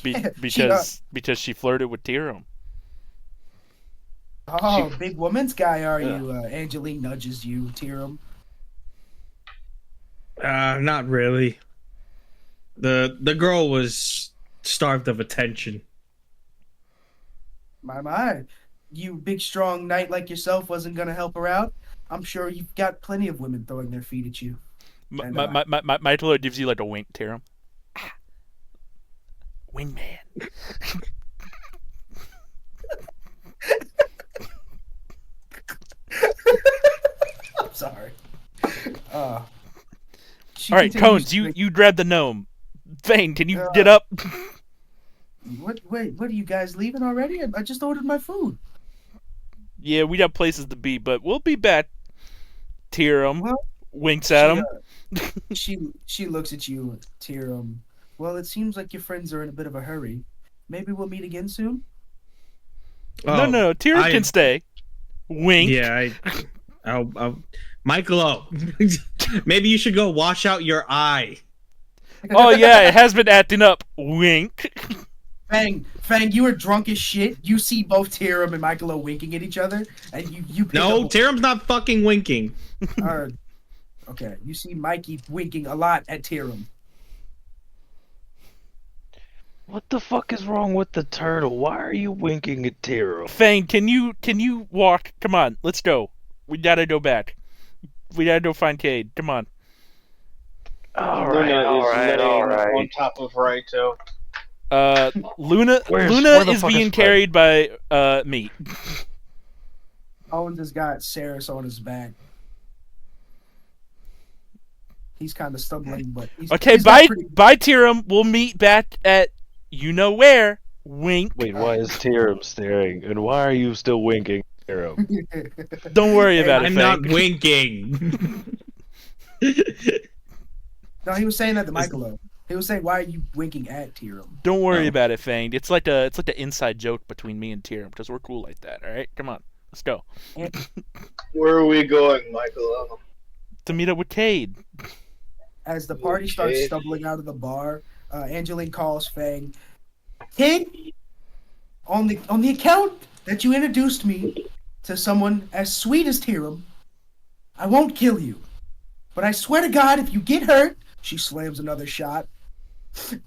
Because she flirted with Tyrum. Oh, big woman's guy, are you? Angeline nudges you, Tyrum. Not really. The girl was starved of attention. My. You big strong knight like yourself wasn't gonna help her out. I'm sure you've got plenty of women throwing their feet at you. Michaelo gives you like a wink, Tyrum. Wingman. I'm sorry. All right, Cones, you grab the gnome. Fang, can you get up? What? Wait, what are you guys leaving already? I just ordered my food. Yeah, we got places to be, but we'll be back. Tyrum winks at him. She looks at you, Tyrum. Well, it seems like your friends are in a bit of a hurry. Maybe we'll meet again soon? No, Tyrum can stay. Wink. Yeah, Michaelo, maybe you should go wash out your eye. Oh, yeah, it has been acting up. Wink. Fang, you are drunk as shit. You see both Tyrum and Michaelo winking at each other, and you pick No, up. Tyrum's not fucking winking. Okay, you see Mikey winking a lot at Tyrum. What the fuck is wrong with the turtle? Why are you winking at Tyrum? Fang, can you walk? Come on, let's go. We gotta go back. We gotta go find Kade. Come on. Luna is laying on top of Raito. Luna where is being carried by me. Owens has got Ceras on his back. He's kind of stumbling, but okay. Bye, Tyrum. We'll meet back at you know where. Wink. Wait, why is Tyrum staring? And why are you still winking, Tyrum? Don't worry about it. I'm not winking. No, he was saying that to Michaelo. He was saying, "Why are you winking at Tyrum?" Don't worry about it, Fang. It's like an inside joke between me and Tyrum because we're cool like that. All right, come on, let's go. Where are we going, Michaelo? To meet up with Kade. As the party starts stumbling out of the bar, Angeline calls Fang. Kid, on the account that you introduced me to someone as sweet as Tyrum, I won't kill you. But I swear to God, if you get hurt, she slams another shot.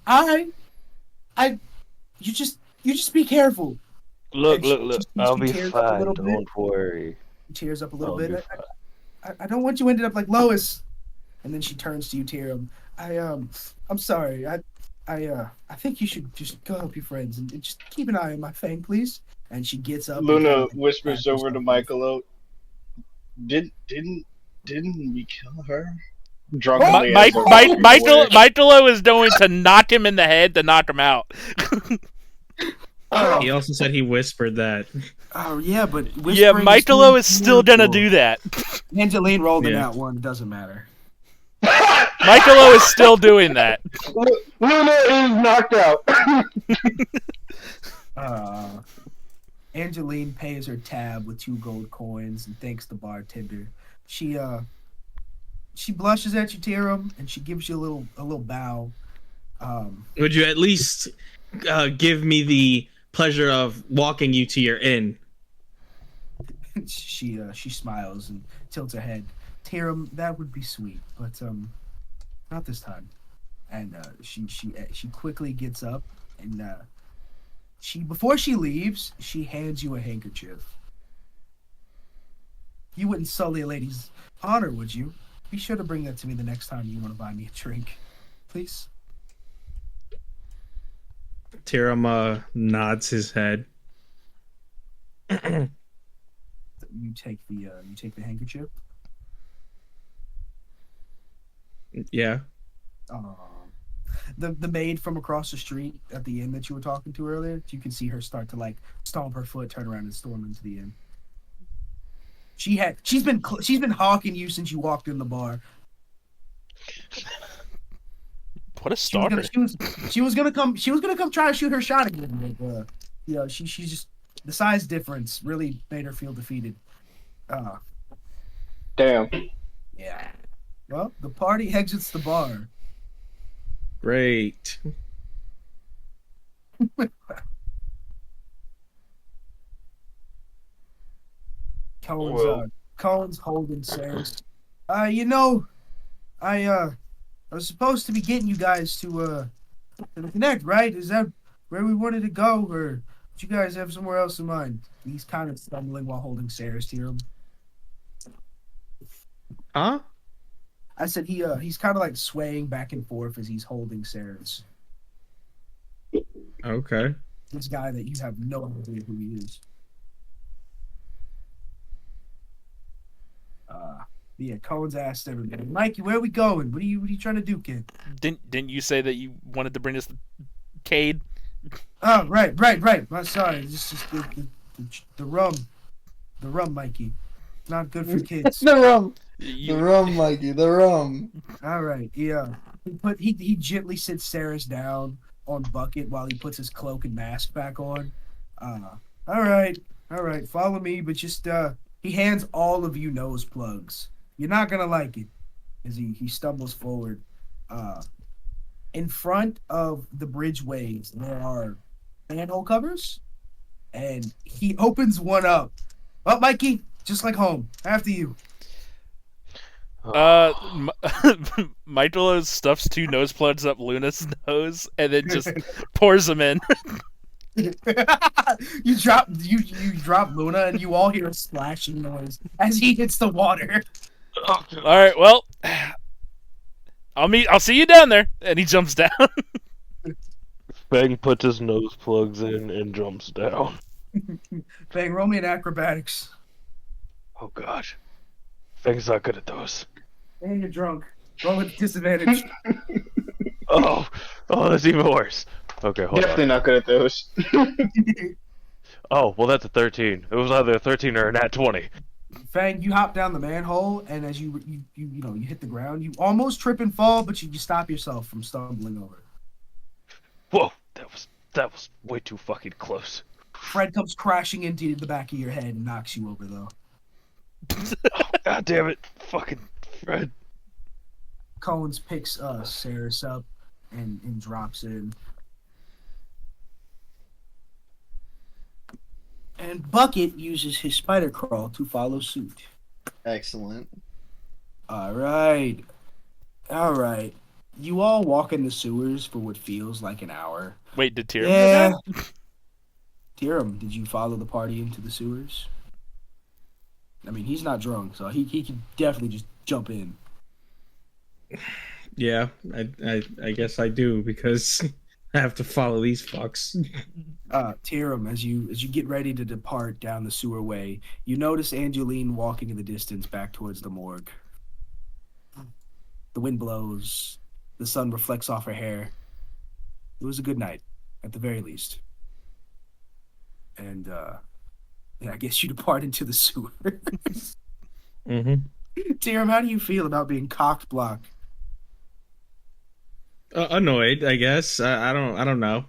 You just be careful. Look. I'll be fine. Don't worry. She tears up a little bit. I don't want you ended up like Lois. And then she turns to you, Tyrum. I'm sorry. I think you should just go help your friends and just keep an eye on my Fang, please. And she gets up. Luna whispers over to Michaelo. Didn't we kill her? Drunkenly. Michaelo is going to knock him in the head to knock him out. He also said he whispered that. Oh yeah, but Michaelo is still gonna do that. Angeline rolled in that one. It doesn't matter. Michaelo is still doing that. Luna is knocked out. Angeline pays her tab with 2 gold coins and thanks the bartender. She blushes at you, Tyrum, and she gives you a little bow. Would you at least give me the pleasure of walking you to your inn? She smiles and tilts her head. Tyrum, that would be sweet, but not this time. And she quickly gets up and before she leaves, she hands you a handkerchief. You wouldn't sully a lady's honor, would you? Be sure to bring that to me the next time you want to buy me a drink, please. Tyrum nods his head. You take the handkerchief. Yeah. The maid from across the street at the inn that you were talking to earlier, you can see her start to like stomp her foot, turn around, and storm into the inn. She's been hawking you since you walked in the bar. What a stalker! She was gonna come try to shoot her shot again. But, she just the size difference really made her feel defeated. Damn. Yeah. Well, the party exits the bar. Great. Colin's holding Ceras. I was supposed to be getting you guys to the Connect, right? Is that where we wanted to go, or did you guys have somewhere else in mind? He's kind of stumbling while holding Ceras to him. Huh? I said he's kind of like swaying back and forth as he's holding Ceras. Okay. This guy that you have no idea who he is. Yeah, Cohen's asked everybody. Mikey, where are we going? What are you trying to do, kid? Didn't you say that you wanted to bring us Kade? Oh, right. I'm sorry. It's just the rum. The rum, Mikey. Not good for kids. The rum. The rum, Mikey. The rum. All right. Yeah. He gently sits Ceras down on bucket while he puts his cloak and mask back on. All right. Follow me, but just he hands all of you nose plugs. You're not gonna like it, as he stumbles forward. In front of the bridgeways, there are manhole covers, and he opens one up. Well, Mikey, just like home. After you. Michaelo stuffs 2 nose plugs up Luna's nose and then just pours them in. you drop Luna, and you all hear a splashing noise as he hits the water. All right, well, I'll see you down there, and he jumps down. Fang puts his nose plugs in and jumps down. Fang, roll me an acrobatics. Oh gosh, Fang's not good at those. And you're drunk. Roll with disadvantage. Oh, that's even worse. Okay, hold Definitely on. not good at those. Oh, well, that's a 13. It was either a 13 or a nat 20. Fang, you hop down the manhole, and as you hit the ground, you almost trip and fall, but you stop yourself from stumbling over. Whoa, that was way too fucking close. Fred comes crashing into the back of your head and knocks you over, though. Oh, God damn it, fucking Fred. Cones picks Ceras up and drops in. And Bucket uses his spider crawl to follow suit. Excellent. All right. You all walk in the sewers for what feels like an hour. Wait, did Tyrum Yeah. do that? Tyrum, did you follow the party into the sewers? I mean, he's not drunk, so he can definitely just jump in. Yeah, I guess I do because I have to follow these fucks. Tyrum, as you get ready to depart down the sewer way, you notice Angeline walking in the distance back towards the morgue. The wind blows, the sun reflects off her hair. It was a good night, at the very least. And I guess you depart into the sewer. Mm-hmm. Tyrum, how do you feel about being cocked blocked? Annoyed, I guess. I don't know.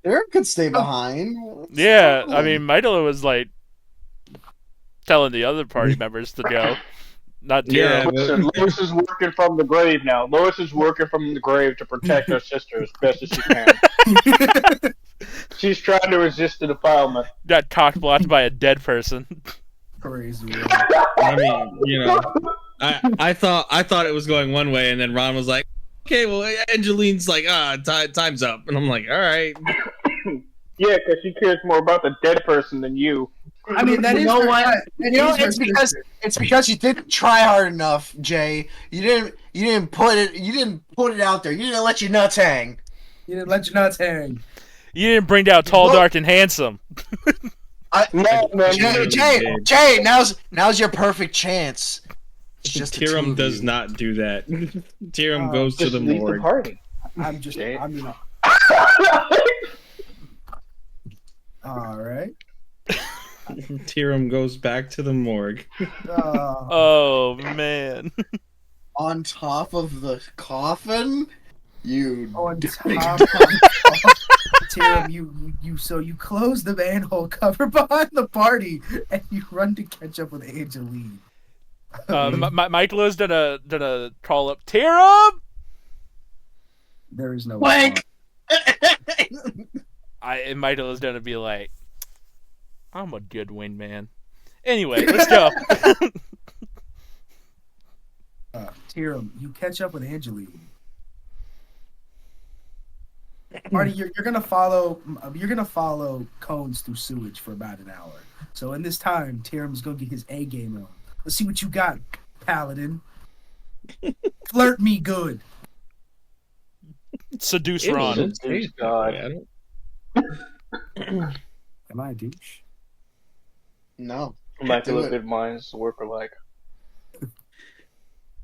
Eric could stay behind. Yeah, I mean, Michaelo was like telling the other party members to go, not Tyrum. Yeah, Listen, Lois is working from the grave now. Lois is working from the grave to protect her sister as best as she can. She's trying to resist the defilement. Got cock blocked by a dead person. Crazy. I mean, I thought it was going one way, and then Ron was like, "Okay, well, Angeline's like, time's up," and I'm like, "All right." Yeah, because she cares more about the dead person than you. I mean, that is It's because you didn't try hard enough, Jay. You didn't put it out there. You didn't let your nuts hang. You didn't let your nuts hang. You didn't bring down tall, dark, and handsome. Jay, now's your perfect chance. It's just Tyrum does not do that. Tyrum goes to the morgue. Party. All right. Tyrum goes back to the morgue. Oh man! On top of the coffin, on top. Tyrum, you close the manhole cover behind the party, and you run to catch up with Angeline. Michaelo's gonna call up Tyrum. There is no Blank. And Michaelo's gonna be like, "I'm a good wingman." Anyway, let's go. Tyrum, you catch up with Angeline. Marty, you're gonna follow Cones through sewage for about an hour. So in this time, Tyrum's gonna get his A game on. Let's see what you got, Paladin. Flirt me good. Seduce Ron. God. Am I a douche? No. Might do good minds work alike.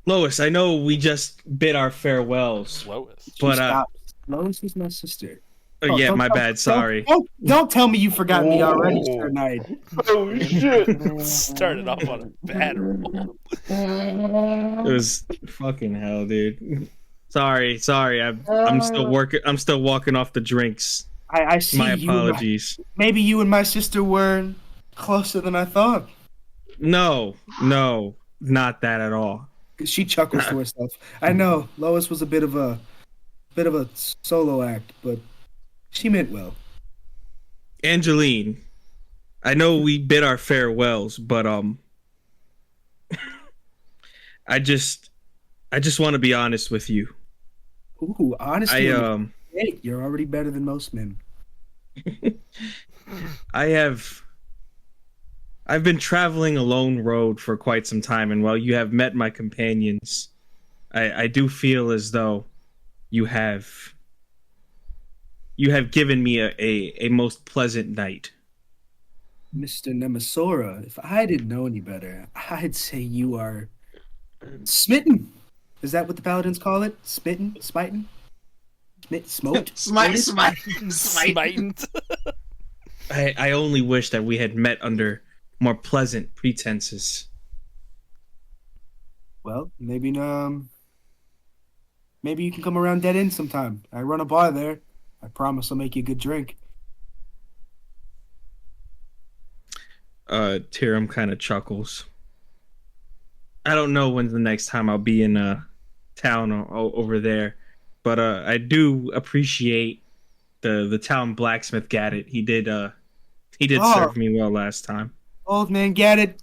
Lois, I know we just bid our farewells, Lois. but Lois is my sister. yeah, my bad. Sorry. Don't tell me you forgot me already, Sir Knight. Oh shit! Started off on a bad roll. It was fucking hell, dude. Sorry. I'm still working. I'm still walking off the drinks. I see. My apologies. Maybe you and my sister were closer than I thought. No, not that at all. She chuckles to herself. I know Lois was a bit of a solo act, but she meant well. Angeline, I know we bid our farewells, but I just want to be honest with you. Ooh, honestly, hey, you're already better than most men. I've been traveling a lone road for quite some time, and while you have met my companions, I do feel as though you have given me a most pleasant night. Mr. Nemasora, if I didn't know any better, I'd say you are smitten. Is that what the paladins call it? Smitten? Spitin? Smoked? Smitten. I only wish that we had met under more pleasant pretenses. Well, maybe you can come around Dead End sometime. I run a bar there. I promise I'll make you a good drink. Tyrum kind of chuckles. I don't know when the next time I'll be in town over there, but I do appreciate the town blacksmith Gaddit. He did serve me well last time. Old man Gaddit,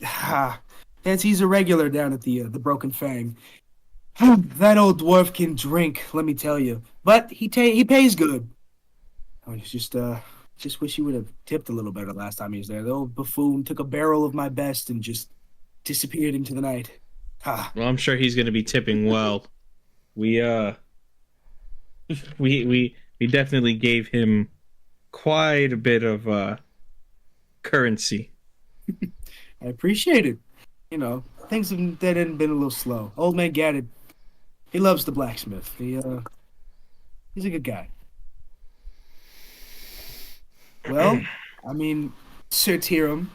he's a regular down at the Broken Fang. That old dwarf can drink, let me tell you. But he pays good. I just wish he would have tipped a little better last time he was there. The old buffoon took a barrel of my best and just disappeared into the night. Well, I'm sure he's going to be tipping well. We definitely gave him quite a bit of currency. I appreciate it. You know, things have been a little slow. Old man Gaddit, he loves the blacksmith. He's a good guy. Well, I mean, Sir Tyrum,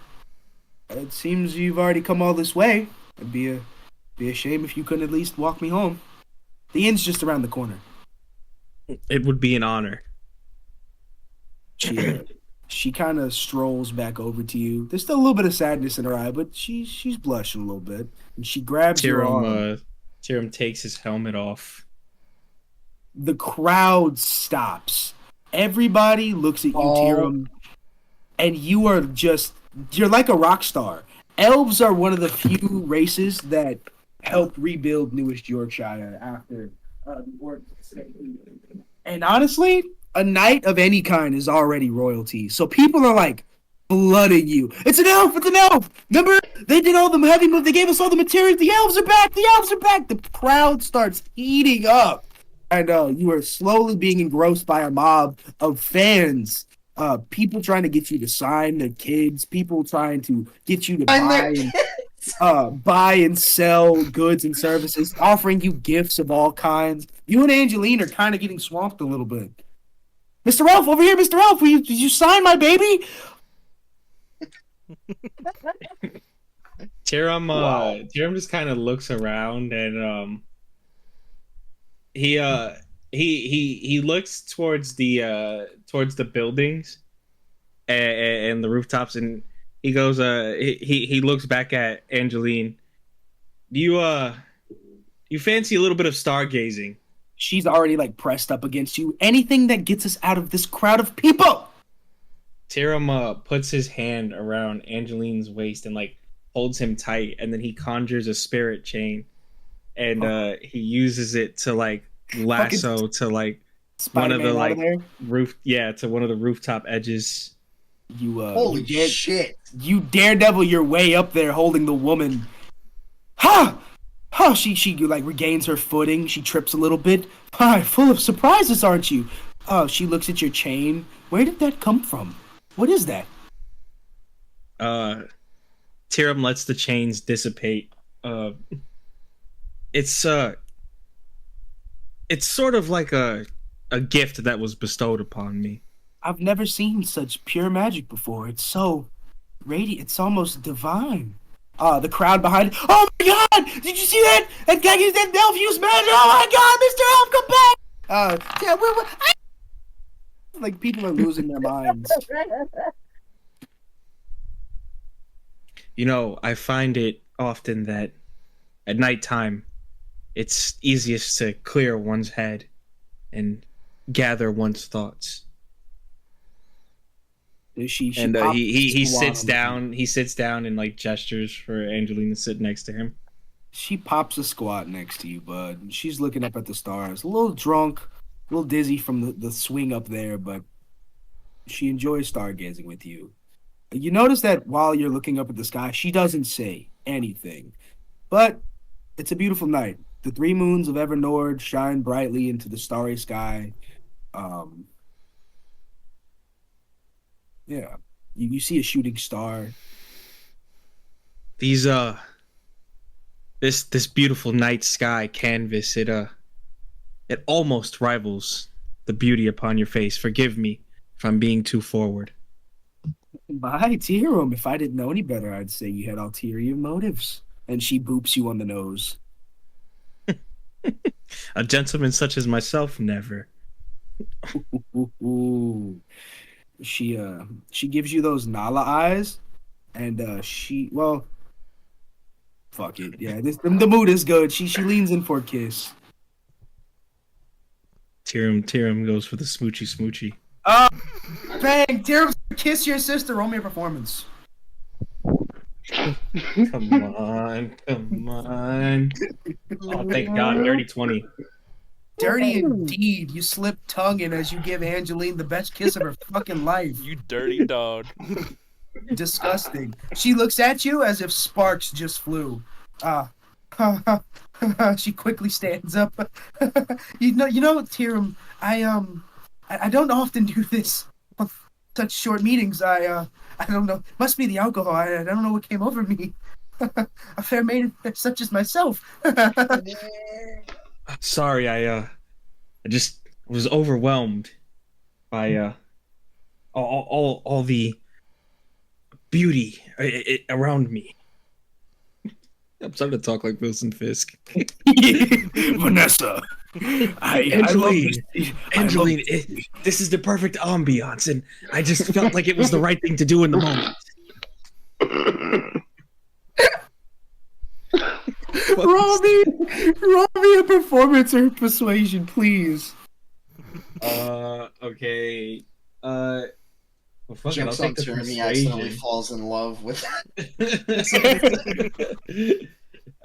it seems you've already come all this way. It'd be a shame if you couldn't at least walk me home. The inn's just around the corner. It would be an honor. She kind of strolls back over to you. There's still a little bit of sadness in her eye, but she's blushing a little bit. And she grabs your arm. Tyrum takes his helmet off. The crowd stops. Everybody looks at you, Tyrum, and you're like a rock star. Elves are one of the few races that helped rebuild Newest Yorkshire after the Orcs. And honestly, a knight of any kind is already royalty. So people are like flooding you. It's an elf! It's an elf! Remember, they did all the heavy move. They gave us all the materials. The elves are back! The elves are back! The crowd starts heating up. And you are slowly being engrossed by a mob of fans. People trying to get you to sign their kids. People trying to get you to buy and sell goods and services. Offering you gifts of all kinds. You and Angeline are kind of getting swamped a little bit. Mr. Elf, over here, Mr. Elf. Did you sign my baby? Tyrum just kind of looks around and he looks towards the buildings and the rooftops, and he goes he looks back at Angeline. Do you fancy a little bit of stargazing? She's already like pressed up against you. Anything that gets us out of this crowd of people. Tyrum puts his hand around Angeline's waist and like holds him tight, and then he conjures a spirit chain, and he uses it to like lasso to like one of the like to one of the rooftop edges. Holy shit! You daredevil your way up there, holding the woman. Ha! Oh, she like regains her footing. She trips a little bit. Hi, full of surprises, aren't you? Oh, she looks at your chain. Where did that come from? What is that? Tyrum lets the chains dissipate. It's sort of like a gift that was bestowed upon me. I've never seen such pure magic before. It's so radiant. It's almost divine. The crowd behind. Oh my God! Did you see that? That guy used that elf use magic. Oh my God, Mr. Elf, come back! Like people are losing their minds. You know, I find it often that at nighttime, it's easiest to clear one's head and gather one's thoughts. She And pops he a squat sits on the- down. He sits down and like gestures for Angeline to sit next to him. She pops a squat next to you, bud. She's looking up at the stars, a little drunk, a little dizzy from the swing up there, but she enjoys stargazing with you. You notice that while you're looking up at the sky, she doesn't say anything. But it's a beautiful night. The 3 moons of Evernord shine brightly into the starry sky. Yeah. You see a shooting star. These this beautiful night sky canvas, it almost rivals the beauty upon your face. Forgive me if I'm being too forward. By Tyrum, if I didn't know any better, I'd say you had ulterior motives. And she boops you on the nose. A gentleman such as myself, never. Ooh. She gives you those Nala eyes, and fuck it, yeah. The mood is good. She leans in for a kiss. Tyrum goes for the smoochy smoochy. Bang! Tyrum, kiss your sister. Roll me a performance. Come on. Oh, thank God, dirty 20. Dirty indeed. You slip tongue in as you give Angeline the best kiss of her fucking life. You dirty dog. Disgusting. She looks at you as if sparks just flew. She quickly stands up. you know, Tyrum, I don't often do this on such short meetings. I don't know. Must be the alcohol. I don't know what came over me. A fair maiden such as myself. Sorry, I just was overwhelmed by all the beauty around me. I'm starting to talk like Wilson Fisk. Vanessa, Angeline, this is the perfect ambiance, and I just felt like it was the right thing to do in the moment. Roll me a performance or persuasion, please. Okay. Well, fuck it, I'll Jumps take on the Tyrum, he accidentally persuasion. falls in love with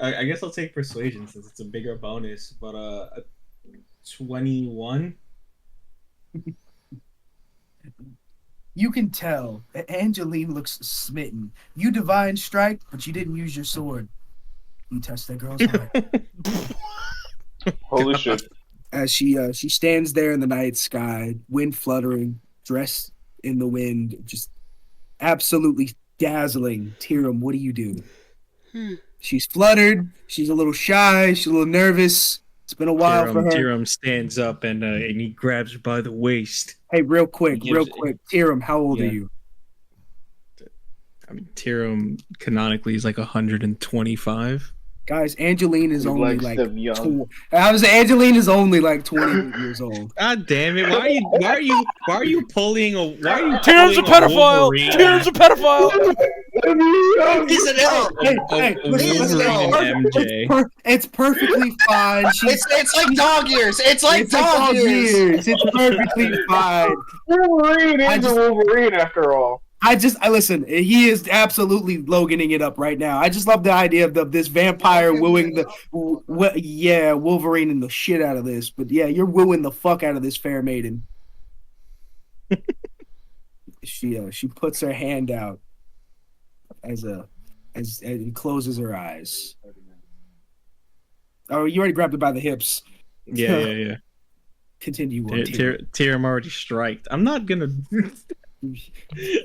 I guess I'll take persuasion since it's a bigger bonus, but 21. You can tell Angeline looks smitten. You divine strike, but you didn't use your sword. You touched that girl's heart. Holy shit. As she stands there in the night sky, wind fluttering, dressed in the wind, just absolutely dazzling. Tyrum, what do you do? She's fluttered. She's a little shy. She's a little nervous. It's been a while for her. Tyrum stands up and he grabs her by the waist. Hey, real quick. Tyrum, how old are you? I mean, Tyrum canonically is like 125. Guys, Angeline is only like young. Angeline is only like 28 years old. God damn it! Why are you pulling a? Why are you? Tyrum's a pedophile. Tyrum's a pedophile. He's an elf. It's perfectly fine. It's like dog years. It's like dog years. It's perfectly fine. Wolverine is a Wolverine after all. I listen. He is absolutely Loganing it up right now. I just love the idea of this vampire wooing Wolverine and the shit out of this. But yeah, you're wooing the fuck out of this fair maiden. She puts her hand out and closes her eyes. Oh, you already grabbed her by the hips. Yeah. Continue. Tyrum already striked. I'm not gonna.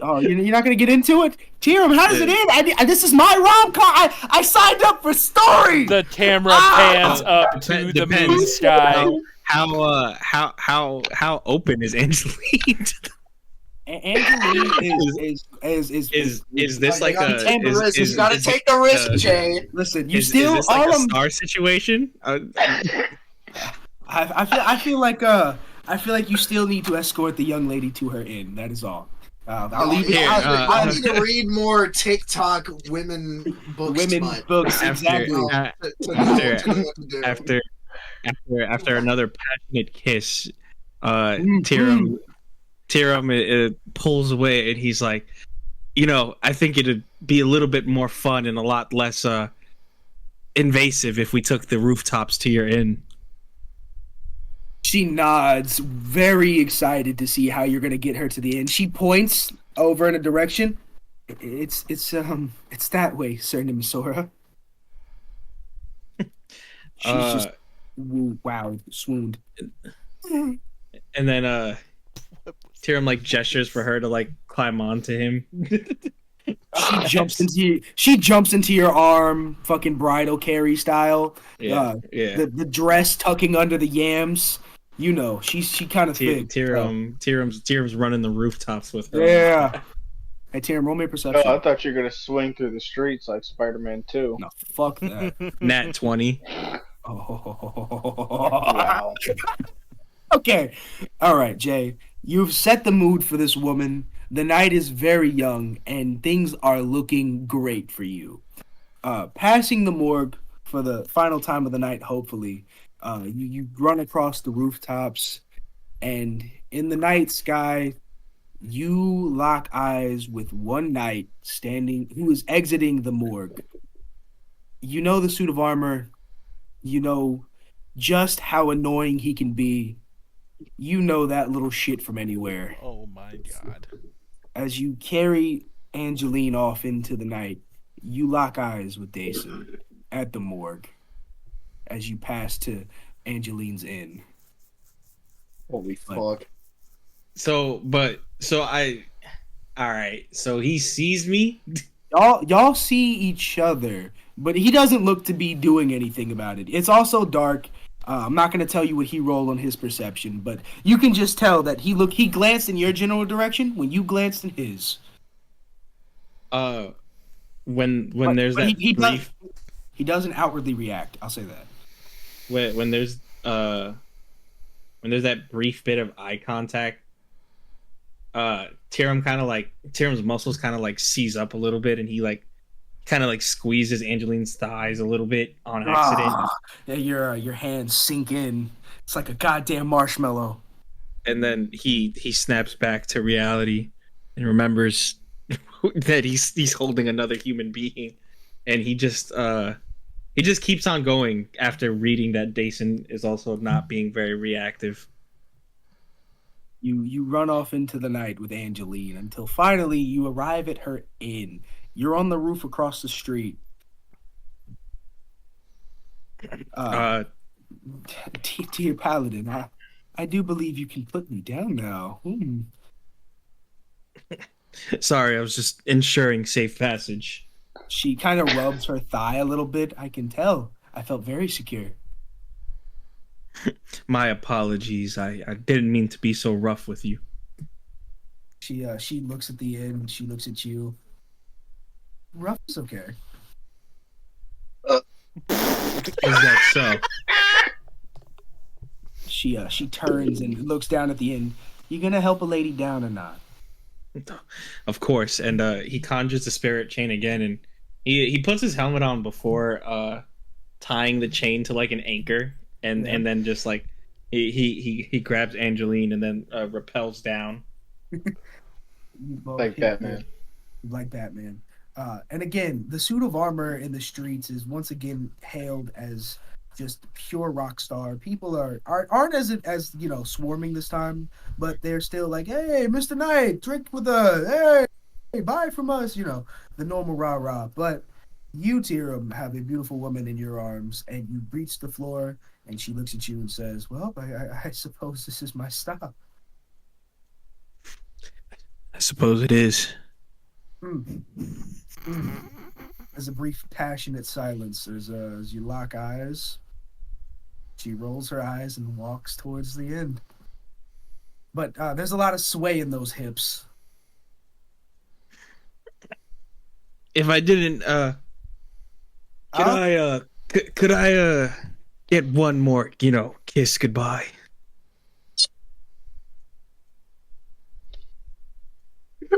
Oh, you're not gonna get into it, Tyrum? How does it end? This is my rom-com. I signed up for story. The camera pans up to the moon sky. How open is Angeline? Angeline is this like a? He's got to take the risk, Jay. Listen, you is still this like a star situation? I feel like you still need to escort the young lady to her inn. That is all. I'll leave it. I need to read more TikTok women books. Exactly. After another passionate kiss, Tyrum Tyrum pulls away, and he's like, I think it'd be a little bit more fun and a lot less invasive if we took the rooftops to your inn. She nods, very excited to see how you're gonna get her to the inn. She points over in a direction. It's that way, Sir Nimisora. She's just wow, swooned. And then Tyrum like gestures for her to like climb onto him. She jumps into your arm, fucking bridal carry style. Yeah. The dress tucking under the yams. She kind of thick. Tyrum's running the rooftops with her. Yeah. Hey, Tyrum, roll me a perception. Oh, I thought you were gonna swing through the streets like Spider-Man 2. No, fuck that. Nat 20. Oh. Wow. Okay. All right, Jay. You've set the mood for this woman. The night is very young, and things are looking great for you. Passing the morgue for the final time of the night, hopefully, you run across the rooftops, and in the night sky, you lock eyes with one knight who is exiting the morgue. You know the suit of armor. You know just how annoying he can be. You know that little shit from anywhere. Oh my god. As you carry Angeline off into the night, you lock eyes with Dason at the morgue as you pass to Angeline's inn. Holy fuck. So he sees me. Y'all see each other, but he doesn't look to be doing anything about it. It's also dark. I'm not going to tell you what he rolled on his perception, but you can just tell that he glanced in your general direction when you glanced in his. When there's that brief... He doesn't outwardly react. I'll say that. When there's that brief bit of eye contact, Tyrum's muscles kind of like seize up a little bit, and he like kind of like squeezes Angeline's thighs a little bit on accident. Yeah, your hands sink in. It's like a goddamn marshmallow. And then he snaps back to reality and remembers that he's holding another human being, and he just keeps on going after reading that Dason is also not being very reactive. You run off into the night with Angeline until finally you arrive at her inn. You're on the roof across the street. Dear Paladin, I do believe you can put me down now. Sorry, I was just ensuring safe passage. She kind of rubs her thigh a little bit. I can tell. I felt very secure. My apologies. I didn't mean to be so rough with you. She looks at the inn. She looks at you. Rough is okay. Is that so? She turns and looks down at the inn. You gonna help a lady down or not? Of course. And he conjures the spirit chain again, and he puts his helmet on before tying the chain to like an anchor, and then just like he grabs Angeline and then rappels down. Like Batman. Like Batman. And again, the suit of armor in the streets is once again hailed as just pure rock star. People aren't as swarming this time, but they're still like, hey, Mr. Knight, drink with us. Hey, buy from us. The normal rah-rah. But you, Tyrum, have a beautiful woman in your arms, and you reach the floor, and she looks at you and says, well, I suppose this is my stop. I suppose it is. There's a brief passionate silence as you lock eyes. She rolls her eyes and walks towards the end. But there's a lot of sway in those hips. If I didn't, could I get one more, kiss goodbye?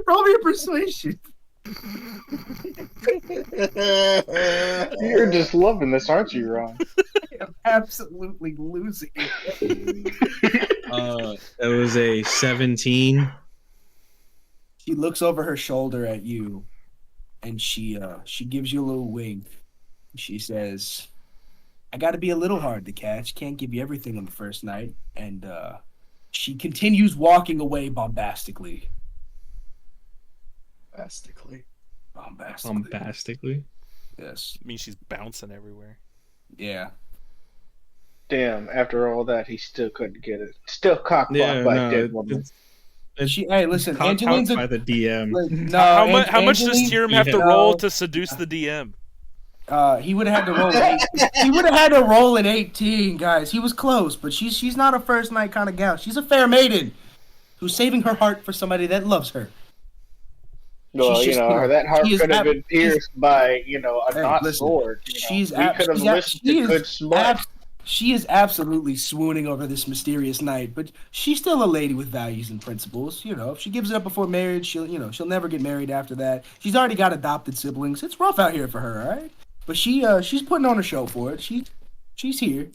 Roll me a persuasion. You're just loving this, aren't you, Ron? I'm absolutely losing it. It was a 17. She looks over her shoulder at you, and she gives you a little wink. She says, "I got to be a little hard to catch. Can't give you everything on the first night." And she continues walking away bombastically. Bombastically. Yes. I mean, she's bouncing everywhere. Yeah. Damn, after all that, he still couldn't get it. Still cockblocked by a dead woman. Hey, listen, Angeline's by the DM. No, how much does Tyrum have to roll to seduce the DM? He would have had to roll. He would have had to roll an 18, guys. He was close, but she's not a first night kind of gal. She's a fair maiden who's saving her heart for somebody that loves her. Well, that heart could have been pierced by, a sword. She is absolutely swooning over this mysterious night, but she's still a lady with values and principles. If she gives it up before marriage, she'll never get married after that. She's already got adopted siblings. It's rough out here for her, all right? But she's putting on a show for it. She's here.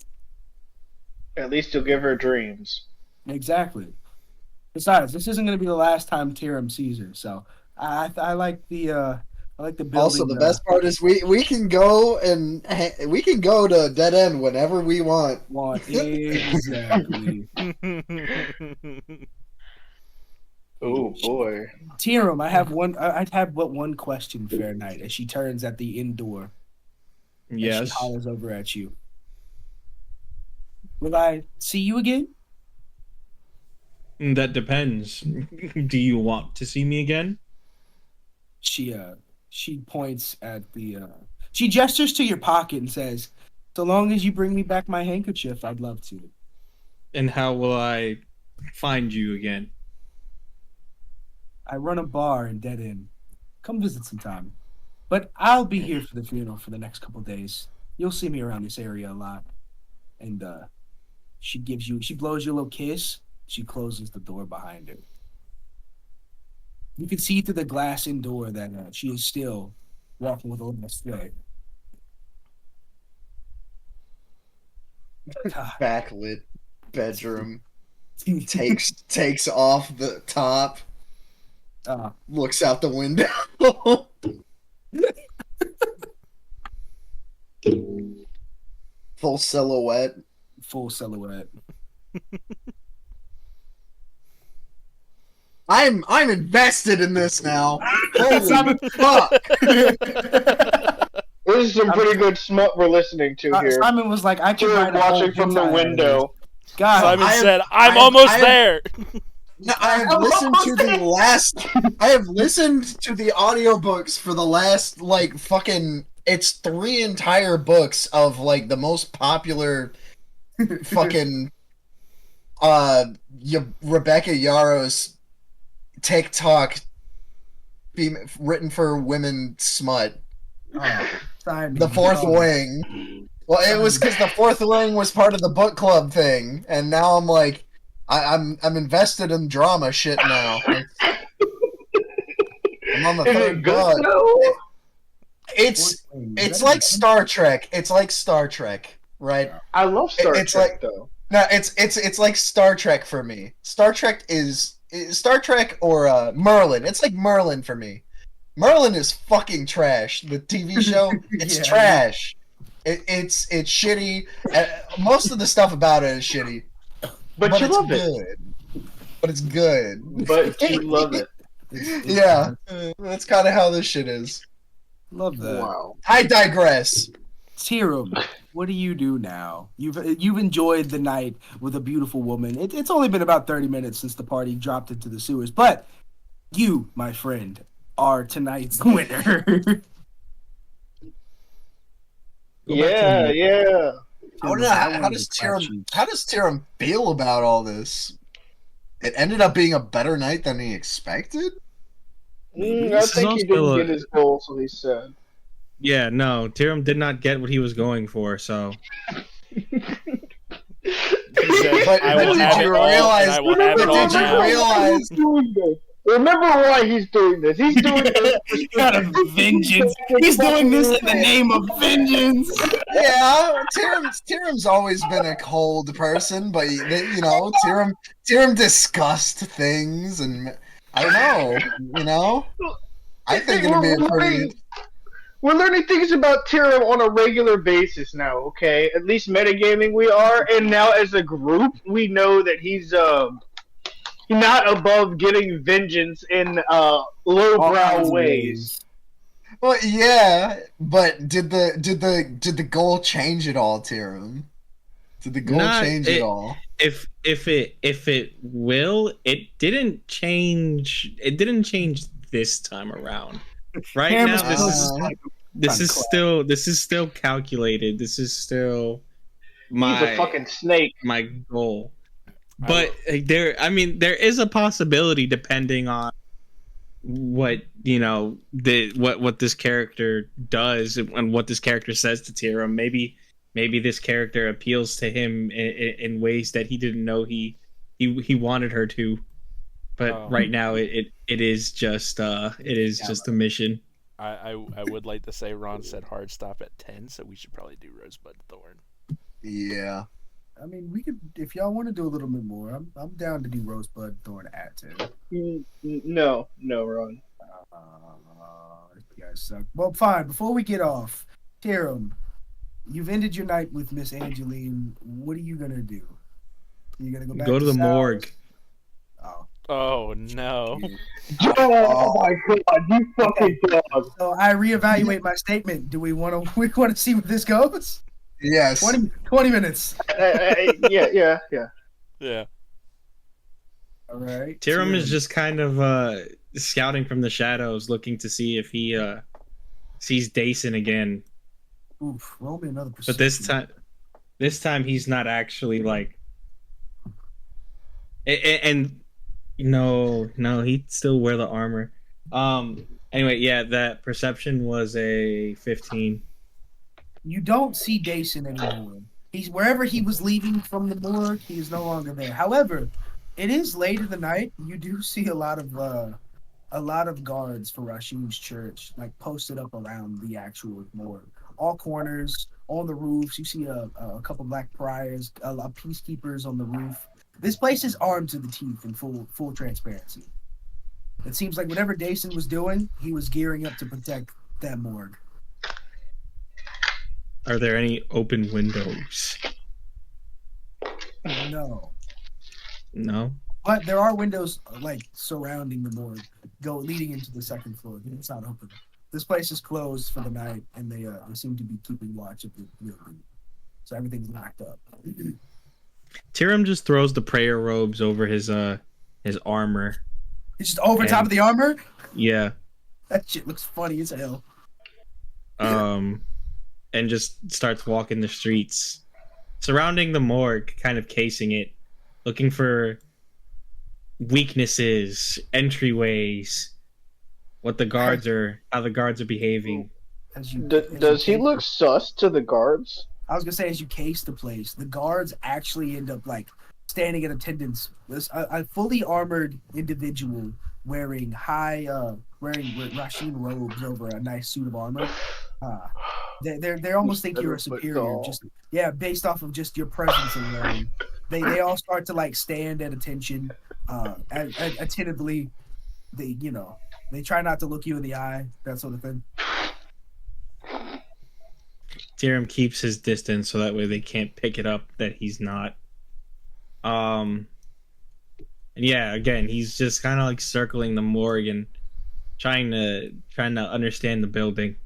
At least you'll give her dreams. Exactly. Besides, this isn't going to be the last time Tyrum sees her, so I like the building. Also, the best part is we can go to Dead End whenever we want. Exactly. Oh boy, Tyrum, I'd have but one question, fair night, as she turns at the inn door. Yes. She hollers over at you. Will I see you again? That depends. Do you want to see me again? She points at the she gestures to your pocket and says, "So long as you bring me back my handkerchief, I'd love to." And how will I find you again? I run a bar in Dead End. Come visit sometime. But I'll be here for the funeral for the next couple days. You'll see me around this area a lot. And she blows you a little kiss. She closes the door behind her. You can see through the glass in door that she is still walking with a little sway. Backlit bedroom. takes off the top. Looks out the window. Full silhouette. I'm invested in this now. Holy fuck! This is some pretty good smut we're listening to here. Simon was like, "I can Tyrum watching from the window." God, Simon said, "I'm almost there." No, I have listened to the audiobooks for the last it's 3 entire books of the most popular fucking Rebecca Yarros TikTok written for women smut. Simon, The Fourth Wing. Well, it was because the Fourth Wing was part of the book club thing, and now I'm like, I'm invested in drama shit now. I'm on the third book. It's like Star Trek. It's like Star Trek, right? I love Star Trek though. No, it's like Star Trek for me. Star Trek or Merlin. It's like Merlin for me. Merlin is fucking trash. The TV show, it's trash. It's shitty. Most of the stuff about it is shitty. But you love it. But it's good. But you love it. Yeah, that's kind of how this shit is. Love that. Wow. I digress. Tyrum, what do you do now? You've enjoyed the night with a beautiful woman. It's only been about 30 minutes since the party dropped into the sewers, but you, my friend, are tonight's winner. Yeah. I don't know, how does Tyrum feel about all this? It ended up being a better night than he expected? I think he didn't get his goal, so he said. Yeah, no, Tyrum did not get what he was going for, so. Remember why he's doing this? He's doing this out of vengeance. He's doing this in the name of vengeance. Yeah, Tyrum's always been a cold person, but Tyrum discussed things, and I don't know. You know, I think it'd be a pretty. We're learning things about Tyrum on a regular basis now. Okay, at least metagaming we are, and now as a group, we know that he's not above getting vengeance in lowbrow ways. Well, yeah, but did the goal change at all, Tyrum? Did the goal change at all? If it will, it didn't change. It didn't change this time around. Right now, this is still calculated. This is still He's a fucking snake. My goal. But there is a possibility, depending on what what this character does and what this character says to Tyrum. Maybe this character appeals to him in ways that he didn't know he wanted her to. But right now, it is just a mission. I would like to say Ron said hard stop at 10, so we should probably do Rosebud Thorn. Yeah. I mean, we could, if y'all want to do a little bit more, I'm down to do Rosebud Thorn at 10. No, Ron. You guys suck. Well, fine. Before we get off, Tyrum, you've ended your night with Miss Angeline. What are you gonna do? You gonna go back to the morgue? Oh no! Oh my god! You fucking dog. So I reevaluate my statement. Do we want to see where this goes? Yes. 20 minutes. Yeah. All right. Tyrum is just kind of scouting from the shadows, looking to see if he sees Dason again. Oof, roll me another perception. But this time he's not actually like. And no, he'd still wear the armor. Anyway, yeah, that perception was a 15. You don't see Dason anymore. He's wherever he was leaving from the morgue. He is no longer there. However, it is late in the night. You do see a lot of guards for Rashim's church, like posted up around the actual morgue. All corners, on the roofs. You see a couple black priors, a lot of peacekeepers on the roof. This place is armed to the teeth in full transparency. It seems like whatever Dason was doing, he was gearing up to protect that morgue. Are there any open windows? No. No? But there are windows like surrounding the morgue, leading into the second floor. It's not open. This place is closed for the night, and they seem to be keeping watch of the building. So everything's locked up. Tyrum just throws the prayer robes over his armor. It's just over top of the armor? Yeah. That shit looks funny as hell. And just starts walking the streets, surrounding the morgue, kind of casing it, looking for weaknesses, entryways, how the guards are behaving. Does he look sus to the guards? I was gonna say, as you case the place, the guards actually end up like standing at attendance. A fully armored individual wearing Rashim robes over a nice suit of armor. They almost think you're a superior, based off of just your presence alone. They all start to like stand at attention, attentively. They try not to look you in the eye, that sort of thing. Tyrum keeps his distance so that way they can't pick it up that he's not. And yeah, again, he's just kind of like circling the morgue and trying to understand the building.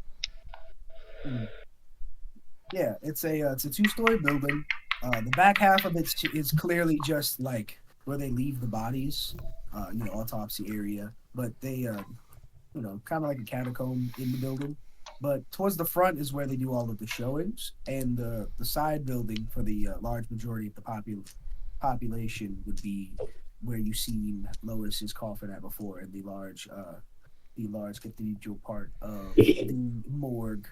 Yeah, it's a 2-story building. The back half of it is clearly just like where they leave the bodies, autopsy area. But they, kind of like a catacomb in the building. But towards the front is where they do all of the showings, and the side building for the large majority of the population would be where you've seen Lois's coffin at before, in the large cathedral part of the morgue.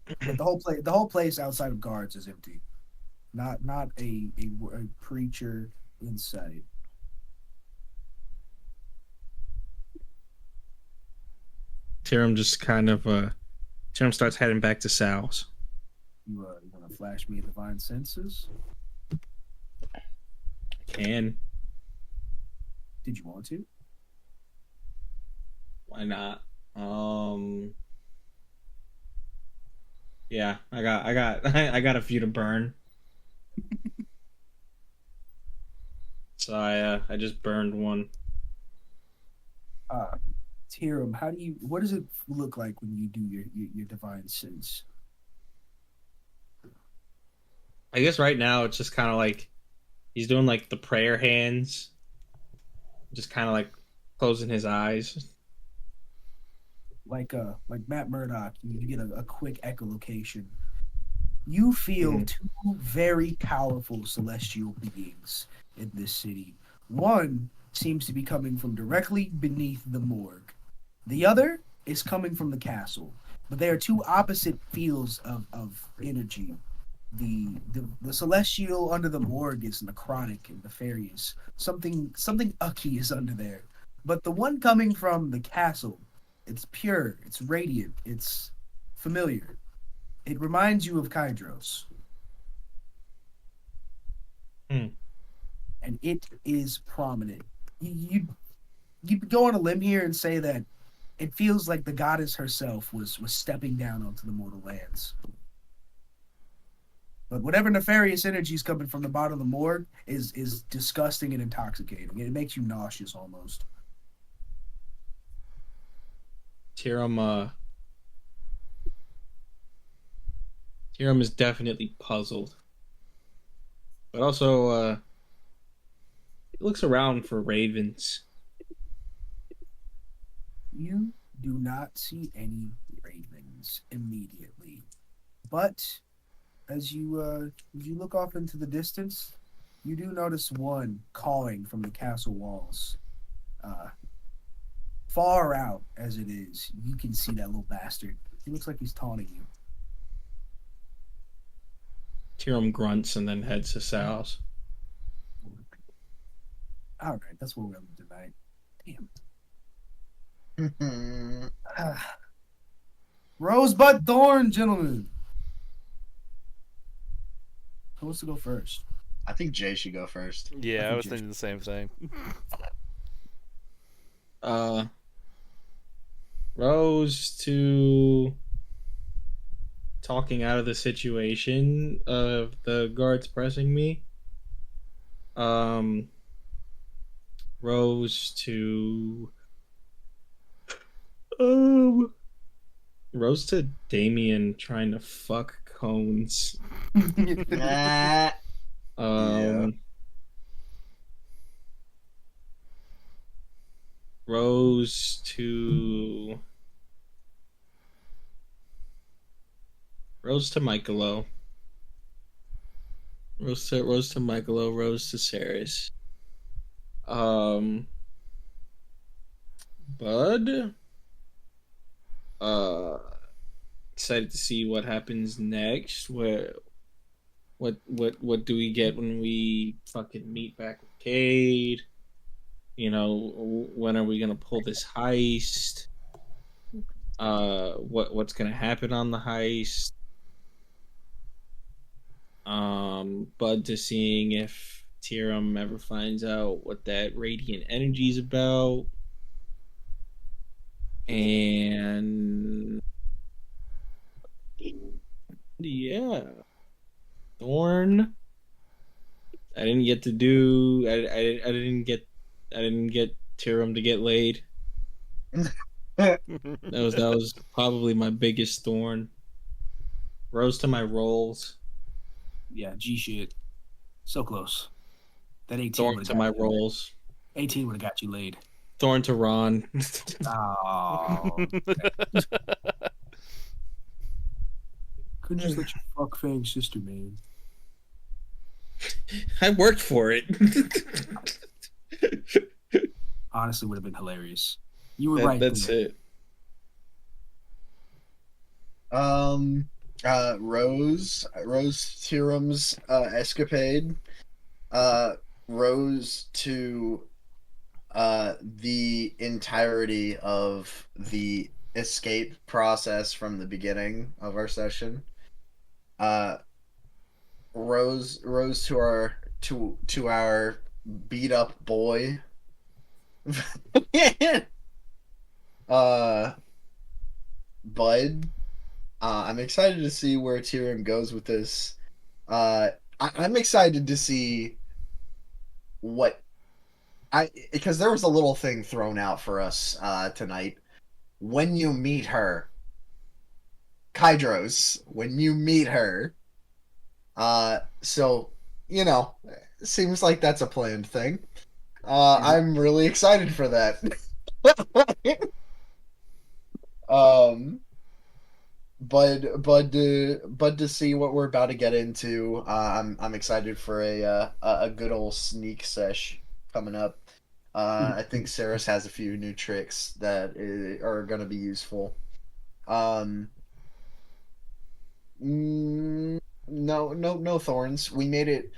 But the whole place outside of guards is empty. Not a preacher in sight. Tyrum just kind of Tyrum starts heading back to Sal's. You want to flash me divine senses? Can. Did you want to? Why not? Yeah, I got a few to burn. So I just burned one. Tyrum, what does it look like when you do your divine sense? I guess right now it's just kind of like he's doing like the prayer hands, just kind of like closing his eyes. Like Matt Murdock, you get a quick echolocation. You feel two very powerful celestial beings in this city. One seems to be coming from directly beneath the morgue. The other is coming from the castle. But they are two opposite fields of energy. The celestial under the morgue is necrotic and nefarious. Something ucky is under there. But the one coming from the castle, it's pure, it's radiant, it's familiar. It reminds you of Kydros. And it is prominent. You go on a limb here and say that it feels like the goddess herself was stepping down onto the mortal lands. But whatever nefarious energy is coming from the bottom of the morgue is disgusting and intoxicating. It makes you nauseous almost. Tyrum is definitely puzzled. But also he looks around for ravens. You do not see any ravens immediately. But as you look off into the distance, you do notice one cawing from the castle walls. Far out as it is, you can see that little bastard. He looks like he's taunting you. Tyrum grunts and then heads to Ceras. All right, that's where we're going tonight. Damn. Rosebud Thorn, gentlemen. Who wants to go first? I think Jay should go first. Yeah, I was thinking the same thing. Rose to talking out of the situation of the guards pressing me. Rose to Damien trying to fuck cones. Yeah. Rose to Michaelo. Rose to Michaelo. Rose to Ceras. Bud. Excited to see what happens next. What do we get when we fucking meet back with Kade? You know, when are we gonna pull this heist? What's gonna happen on the heist? Bud to seeing if Tyrum ever finds out what that radiant energy is about. And yeah, Thorn. I didn't get to do. I didn't get Tyrum to get laid. that was probably my biggest thorn. Rose to my rolls. Yeah, G shit. So close. That 18 Thorn to my rolls. 18 would have got you laid. Thorn to Ron. Oh. Couldn't just let you fuck Fang's sister, man. I worked for it. Honestly, would have been hilarious. You were right. That's it. Rose Tyrum's escapade. Rose to the entirety of the escape process from the beginning of our session. Rose to our beat up boy. Bud, I'm excited to see where Tyrum goes with this. I'm excited to see what because there was a little thing thrown out for us tonight. When you meet her, Kydros, when you meet her, so seems like that's a planned thing. I'm really excited for that. But to see what we're about to get into, I'm excited for a good old sneak sesh coming up. I think Ceras has a few new tricks that are going to be useful. No thorns. We made it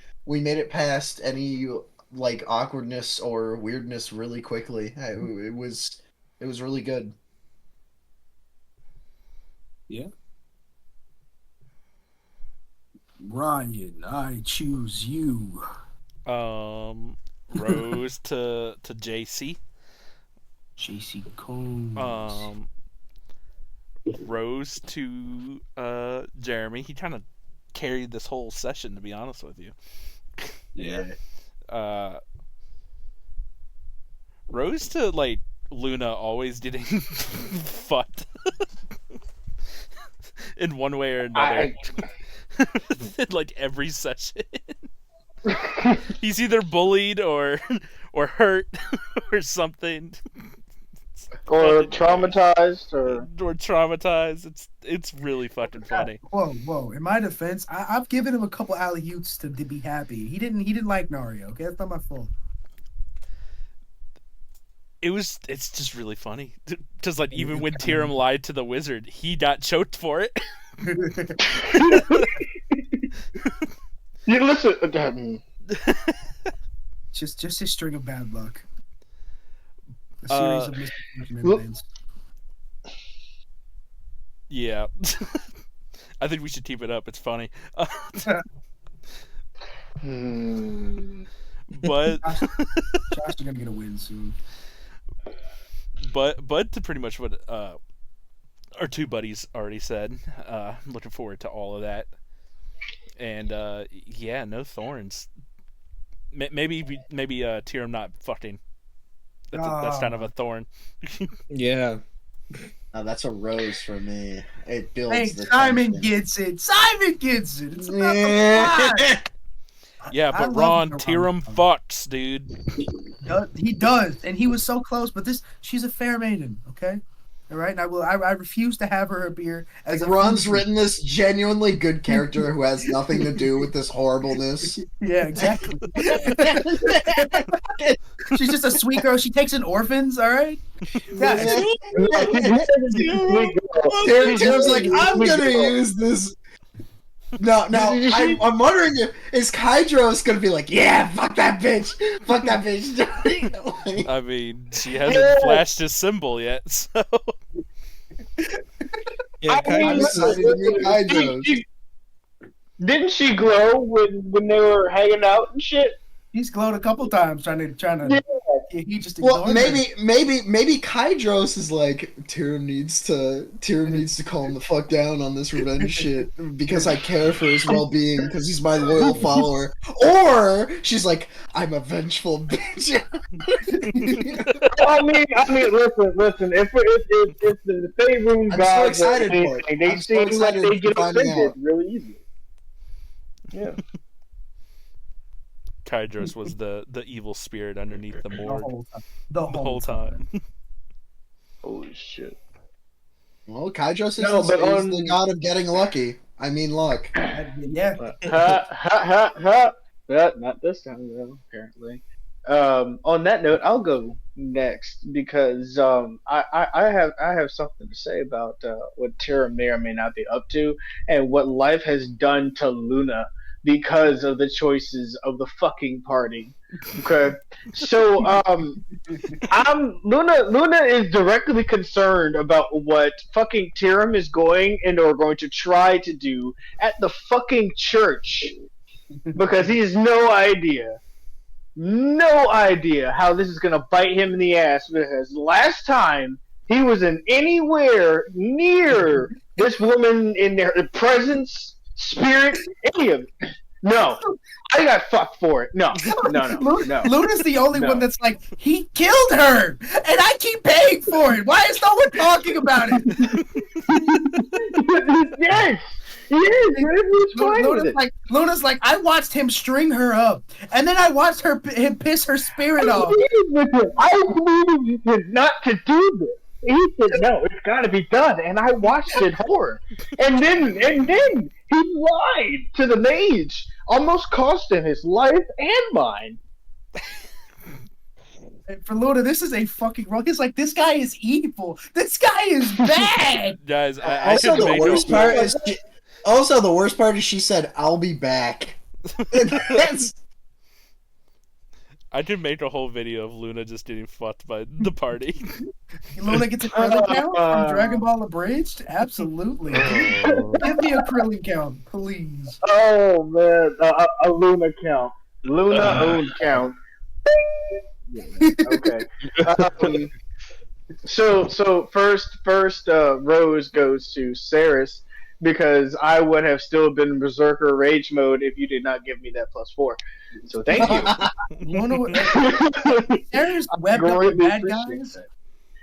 past any like awkwardness or weirdness really quickly. It was really good. Yeah. Ryan, I choose you. Rose to JC. JC Combs. Rose to Jeremy. He kind of carried this whole session, to be honest with you. Yeah. Rose to like Luna always getting fucked in one way or another. In like every session. He's either bullied or hurt or something. Or traumatized or traumatized. It's really fucking funny. Whoa! In my defense, I've given him a couple alley-oops to be happy. He didn't like Nario. Okay, that's not my fault. It's just really funny because like even when Tyrum lied to the wizard, he got choked for it. You listen. just a string of bad luck. A series of misfortune events. Yeah. I think we should keep it up. It's funny. But Josh is gonna get a win soon. But to pretty much what our two buddies already said, looking forward to all of that. And yeah, no thorns. Maybe Tyrum not fucking. That's kind of a thorn. Yeah. That's a rose for me. It builds. Hey, the Simon tension. gets it. Simon gets it. It's about the plot. Yeah, but Ron, Tyrum fucks, dude. He does, and he was so close. But she's a fair maiden, okay? All right, and I refuse to have her appear as like Ron's written this genuinely good character who has nothing to do with this horribleness. Yeah, exactly. She's just a sweet girl. She takes in orphans, all right? Yeah. Tyrum's like, I'm gonna use this. No, I'm wondering is Kydros gonna be like, yeah, fuck that bitch. I mean, she hasn't flashed his symbol yet, so. Yeah, didn't she glow when they were hanging out and shit? He's glowed a couple times trying to. Yeah. He just maybe Kydros is like Tyrum needs to calm the fuck down on this revenge shit because I care for his well-being because he's my loyal follower. Or she's like, I'm a vengeful bitch. I mean, listen. If the Faerun guys so excited for it. They seem like they get offended really easy. Yeah. Kydros was the evil spirit underneath the morgue the whole time. Holy shit. Well, Kydros is the god of getting lucky. I mean luck. Yeah. Not this time though, apparently. On that note, I'll go next because I have something to say about what Tyrum may or may not be up to and what life has done to Luna because of the choices of the fucking party. Okay, so Luna is directly concerned about what fucking Tyrum is going to try to do at the fucking church because he has no idea no idea how this is gonna bite him in the ass because last time he was in anywhere near this woman in their presence, spirit, any of it. No, I got fucked for it. No. Luna's the only one that's like, he killed her, and I keep paying for it. Why is no one talking about it? Yes. Luna's like, I watched him string her up, and then I watched him piss her spirit off. I pleaded with him not to do this. He said, "No, it's got to be done," and I watched it horror. And then he lied to the mage, almost cost him his life and mine. For Luna, this is a fucking wrong. It's like, this guy is evil. This guy is bad. Guys, also the worst part is she said, "I'll be back." I could make a whole video of Luna just getting fucked by the party. Luna gets a Krillin count from Dragon Ball Abridged? Absolutely. Give me a Krillin count, please. Oh, man. A Luna count. Luna own count. Okay. So first, Rose goes to Ceras because I would have still been Berserker Rage mode if you did not give me that +4. So thank you. Ceras webbed up the bad guys.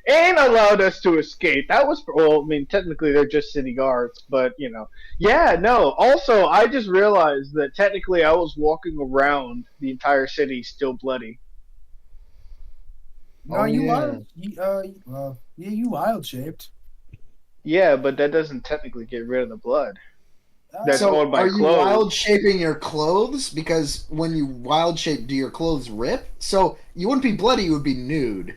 And allowed us to escape. That was, well, I mean, technically they're just city guards, but, you know. Yeah, no. Also, I just realized that technically I was walking around the entire city still bloody. No, you wild shaped. Yeah, but that doesn't technically get rid of the blood. That's so going by are clothes. You wild shaping your clothes? Because when you wild shape, do your clothes rip? So you wouldn't be bloody, you would be nude.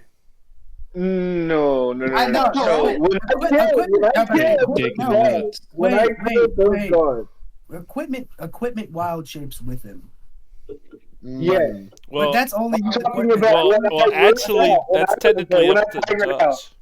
No. Equipment wild shapes with him. Yeah. Well, but that's only actually, that's technically up to us.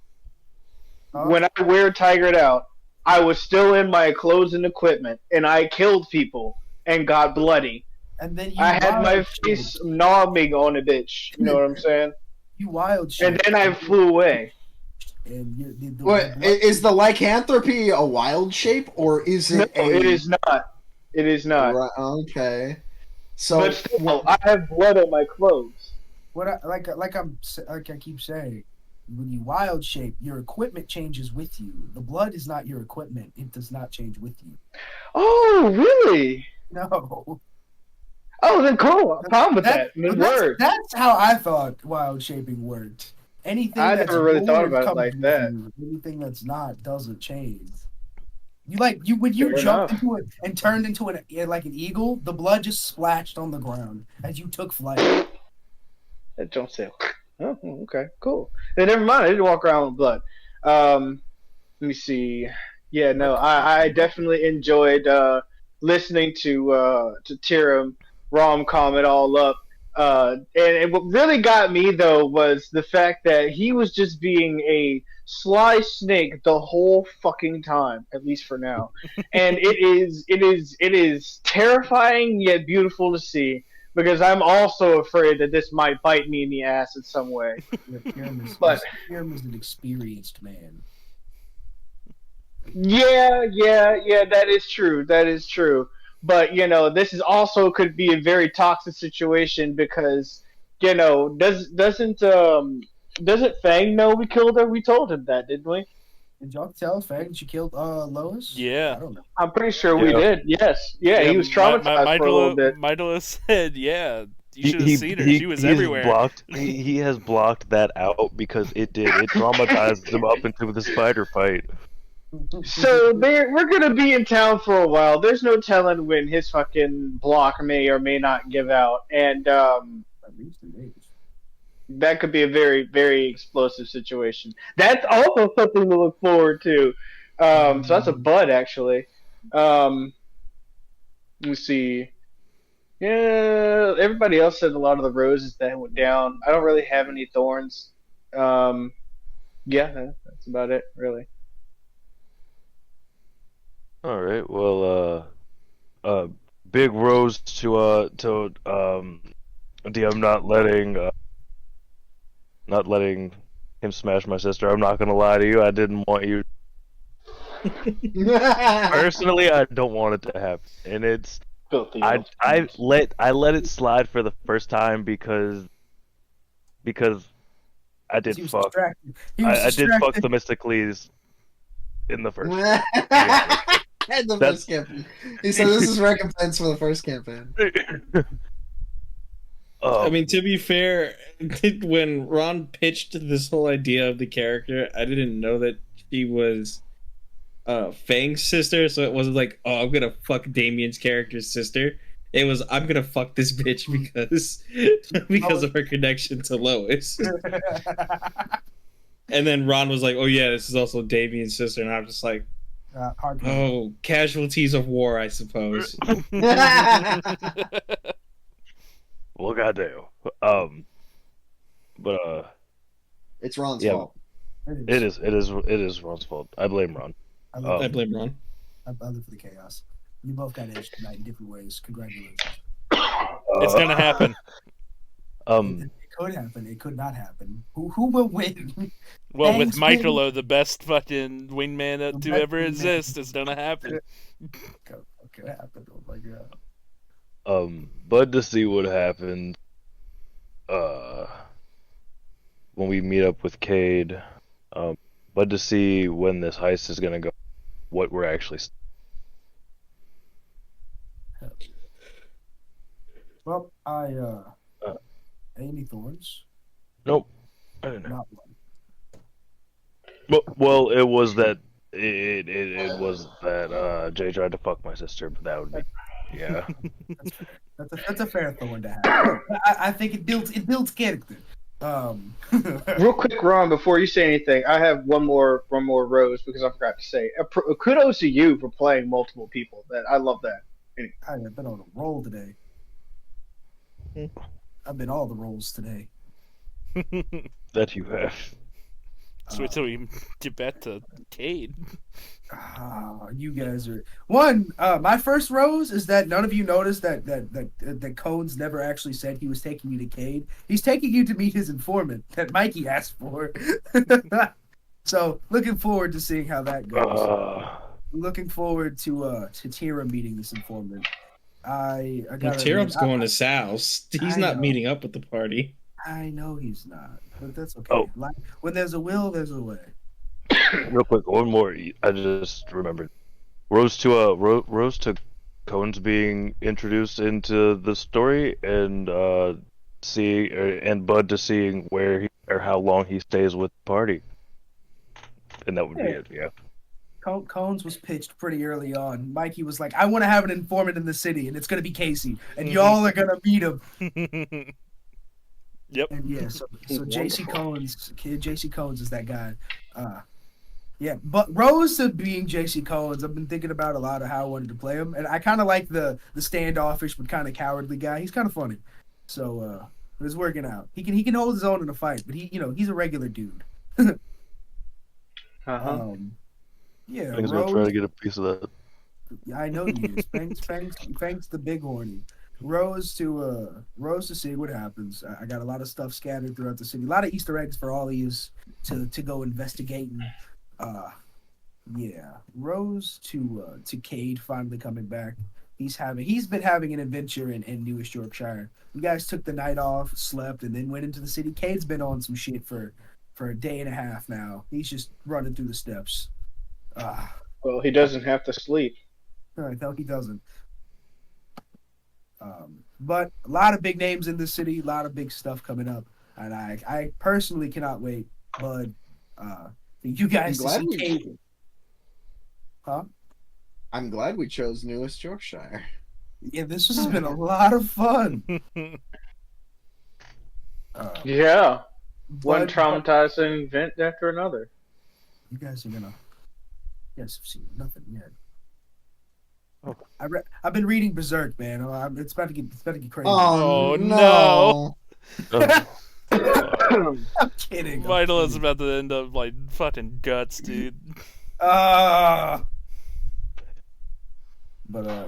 When I wear Tigered Out, I was still in my clothes and equipment, and I killed people and got bloody. And then I had my face knobbing on a bitch. You know what I'm saying? You wild shit. And then I flew away. What is the lycanthropy a wild shape, or is it? No, it is not. It is not. Right, okay. So, but still, I have blood on my clothes. Like I keep saying, when you wild shape, your equipment changes with you. The blood is not your equipment; it does not change with you. Oh, really? No. Oh, then cool. I'm fine with that. That's how I thought wild shaping worked. Anything I that's never really thought about it like that. Anything that's not doesn't change. When you jumped into it and turned into an eagle, the blood just splashed on the ground as you took flight. Don't say. Oh, okay, cool. Then never mind. I didn't walk around with blood. Let me see. Yeah, no, I definitely enjoyed listening to Tyrum rom-com it all up. And what really got me though was the fact that he was just being a sly snake the whole fucking time, at least for now. And it is terrifying yet beautiful to see, because I'm also afraid that this might bite me in the ass in some way. But Tyrum is an experienced man. Yeah, that is true. That is true. But, you know, this is also could be a very toxic situation because, you know, doesn't Fang know we killed her? We told him that, didn't we? Did y'all tell Fang she killed Lois? Yeah. I don't know. I'm pretty sure we did. Yes. Yeah, he was traumatized for a little bit. Michaelo said, yeah, you should have seen her. She was everywhere. He has blocked that out because it traumatized him up into the spider fight. So we're gonna be in town for a while. There's no telling when his fucking block may or may not give out, and that could be a very, very explosive situation. That's also something to look forward to. So that's a bud, actually. Let me see. Yeah, everybody else said a lot of the roses that went down. I don't really have any thorns. Yeah, that's about it, really. All right. Well, big rose to I'm not letting him smash my sister. I'm not gonna lie to you. I didn't want you. Personally, I don't want it to happen, and it's Filthy I little I things. let I let it slide for the first time because I did He was fuck distracted. He was I did fuck distracted. Themistocles in the first. And the That's- first campaign. He said this is recompense for the first campaign. I mean, to be fair, when Ron pitched this whole idea of the character, I didn't know that she was Fang's sister, so it wasn't like, oh, I'm gonna fuck Damien's character's sister. It was, I'm gonna fuck this bitch because of her connection to Lois. And then Ron was like, oh yeah, this is also Damien's sister, and I'm just like, oh, casualties of war, I suppose. Well, goddamn. But It's Ron's yeah, fault. it is Ron's fault. I blame Ron. I blame Ron. I live for the chaos. You both got edged tonight in different ways. Congratulations. It's gonna happen. It could happen. It could not happen. Who will win? Well, with Thanks, Michaelo, the best fucking wingman The to best ever wingman. exist, it's gonna happen. Could happen. Oh my god. But to see what happens, when we meet up with Kade, but to see when this heist is gonna go, what we're actually. Well, any thorns? Nope, I didn't know. Not one. Well, it was that it was that Jay tried to fuck my sister, but that would be yeah. That's fair. That's a fair thorn to have. I think it builds character. Real quick, Ron, before you say anything, I have one more rose because I forgot to say. Kudos to you for playing multiple people. That I love that. Anyway. I've been on a roll today. I've been all the rolls today. That you have. Switch till we get back to Kade. You guys are one. My first rose is that none of you noticed that Cones never actually said he was taking you to Kade. He's taking you to meet his informant that Mikey asked for. So looking forward to seeing how that goes. Looking forward to Tyrum meeting this informant. Tyrum's going to Sal's. He's not meeting up with the party. I know he's not, but that's okay. Oh. Like, when there's a will, there's a way. Real quick, one more. I just remembered. Rose to Cohen's being introduced into the story, and Bud to seeing where or how long he stays with the party, and that would be it. Yeah. Cones was pitched pretty early on. Mikey was like, "I want to have an informant in the city, and it's gonna be Casey, and y'all are gonna meet him." Yep. And yeah, so JC Cones is that guy. Yeah, but Rose to being JC Cones, I've been thinking about a lot of how I wanted to play him, and I kind of like the standoffish but kind of cowardly guy. He's kind of funny, so it's working out. He can hold his own in a fight, but he's a regular dude. Yeah, Fang's gonna try to get a piece of that. I know he is. Fang's the big horny. Rose to see what happens. I got a lot of stuff scattered throughout the city. A lot of Easter eggs for all of you to go investigating. Yeah. Rose to Kade finally coming back. He's been having an adventure in Newest Yorkshire. You guys took the night off, slept, and then went into the city. Cade's been on some shit for a day and a half now. He's just running through the steps. Well, he doesn't have to sleep. No, he doesn't. But a lot of big names in the city, a lot of big stuff coming up, and I personally cannot wait. But for you guys to see Kade. Huh? I'm glad we chose Newest Yorkshire. Yeah, this has been a lot of fun. Yeah. One traumatizing event after another. You guys have seen nothing yet. Oh. I've been reading Berserk, man. It's about to get crazy. Oh no! I'm kidding. Vital is about to end up like fucking guts, dude. But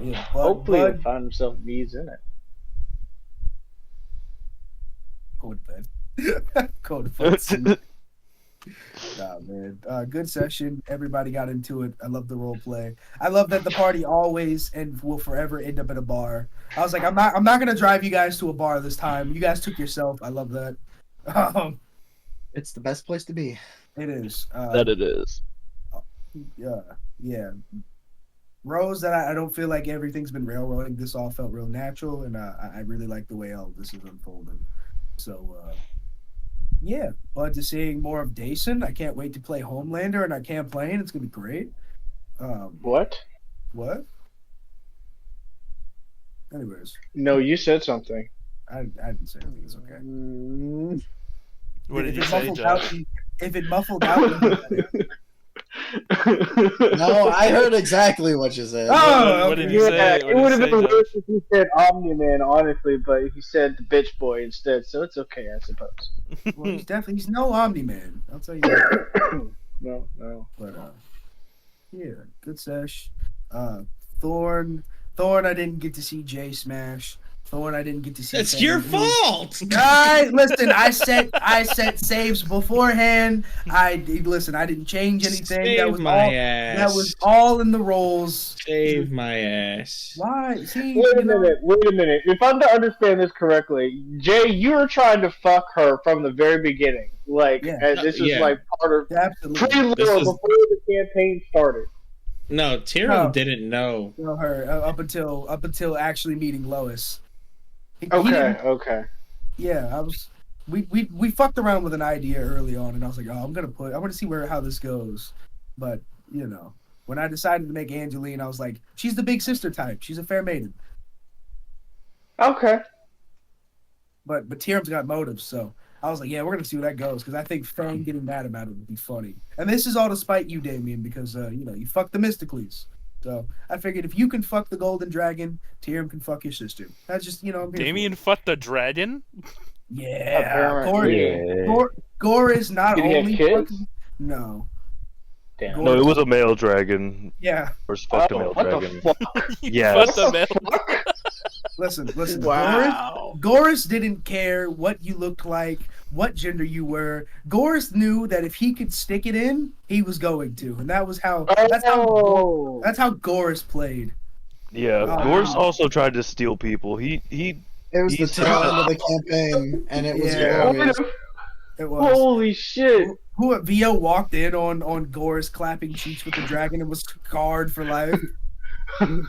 yeah. Hopefully, he'll find himself bees in it. going to bed. Going to fucking sleep. Nah, man. Good session. Everybody got into it. I love the role play. I love that the party always and will forever end up at a bar. I was like, I'm not gonna drive you guys to a bar this time. You guys took yourself. I love that. It's the best place to be. It is. That it is. Yeah. Rose, that I don't feel like everything's been railroading. This all felt real natural, and I really like the way all of this is unfolding. So, yeah. But to seeing more of Dason, I can't wait to play Homelander and our campaign. It's gonna be great. What? What? Anyways. No, you said something. I didn't say anything. It's okay. What did you say, Josh? If it muffled out. No, I heard exactly what you said. Oh, what did you say? It would have been worse if you said Omni-Man, honestly, but he said the bitch boy instead, so it's okay, I suppose. Well, he's no Omni-Man. I'll tell you that. No. But yeah, good sesh. Thorn, I didn't get to see Jay smash. Thorn, I didn't get to see. It's your fault. Guys, listen, I set saves beforehand. I didn't change anything. Save that was my all. ass. That was all in the rolls. Save my ass. Why? See, Wait a minute. If I'm to understand this correctly, Jay, you were trying to fuck her from the very beginning. Like, and this was like part of absolutely pre-lore before the campaign started. No, Tyrum didn't know. Know her up until actually meeting Lois. Okay. Yeah, we fucked around with an idea early on, and I was like, I want to see how this goes. But when I decided to make Angeline, I was like, she's the big sister type. She's a fair maiden. Okay. But Tyrum's got motives, so I was like, yeah, we're gonna see where that goes, because I think Fang getting mad about it would be funny. And this is all to spite you, Damien, because you fucked the Mysticles. So I figured if you can fuck the Golden Dragon, Tyrum can fuck your sister. That's just Damien fucked the dragon? Yeah. Gore is not Did he only have kids? fucking. No. Damn. No, it was a male dragon. Yeah. First fucked a male What dragon. the fuck? Yes. Listen. Wow. Goris didn't care what you looked like, what gender you were. Goris knew that if he could stick it in, he was going to, and that's how Goris played. Yeah, Gorse also tried to steal people. It was the tail end of the campaign, and it was glorious. It was. Holy shit. Who Vio walked in on Goris clapping cheeks with the dragon and was scarred for life. It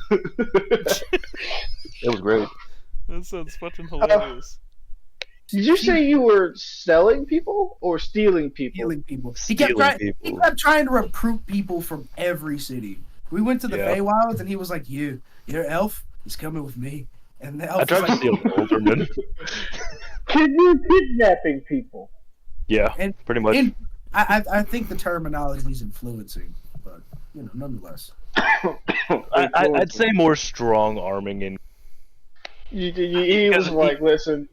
was great. That sounds fucking hilarious. Did you say you were selling people or stealing people? Stealing people. He kept trying to recruit people from every city. We went to the Feywilds, and he was like, your elf is coming with me. And the elf I tried to steal Alderman. You're kidnapping people. Yeah, pretty much. I think the terminology is influencing, but nonetheless. I'd say more strong arming and. He was like, listen.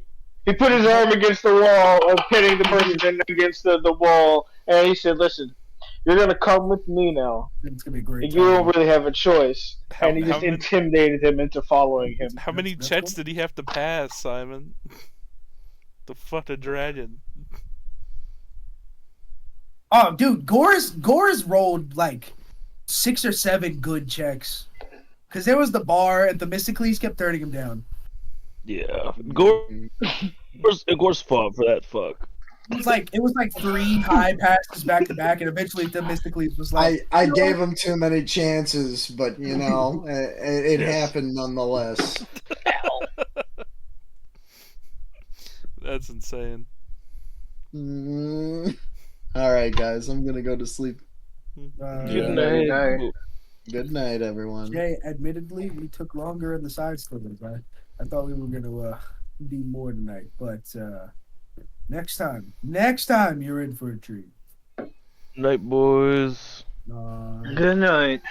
He put his arm against the wall of pinning the person against the wall, and he said, "Listen, you're gonna come with me now. It's gonna be great. You don't really have a choice." And he just intimidated him into following him. How many checks did he have to pass, Simon? The fucking dragon. Oh, dude, Gore's rolled like 6 or 7 good checks, because there was the bar, and the Mysticles kept turning him down. Yeah, Gore's fought for that fuck. It was like 3 high passes back to back, and eventually the Mysticles was like, I gave him too many chances, but it happened nonetheless. That's insane. All right, guys, I'm gonna go to sleep. Good night. Good night, everyone. Jay, admittedly, we took longer in the side stories. I thought we were gonna do more tonight, but next time you're in for a treat. Night, boys. Good night.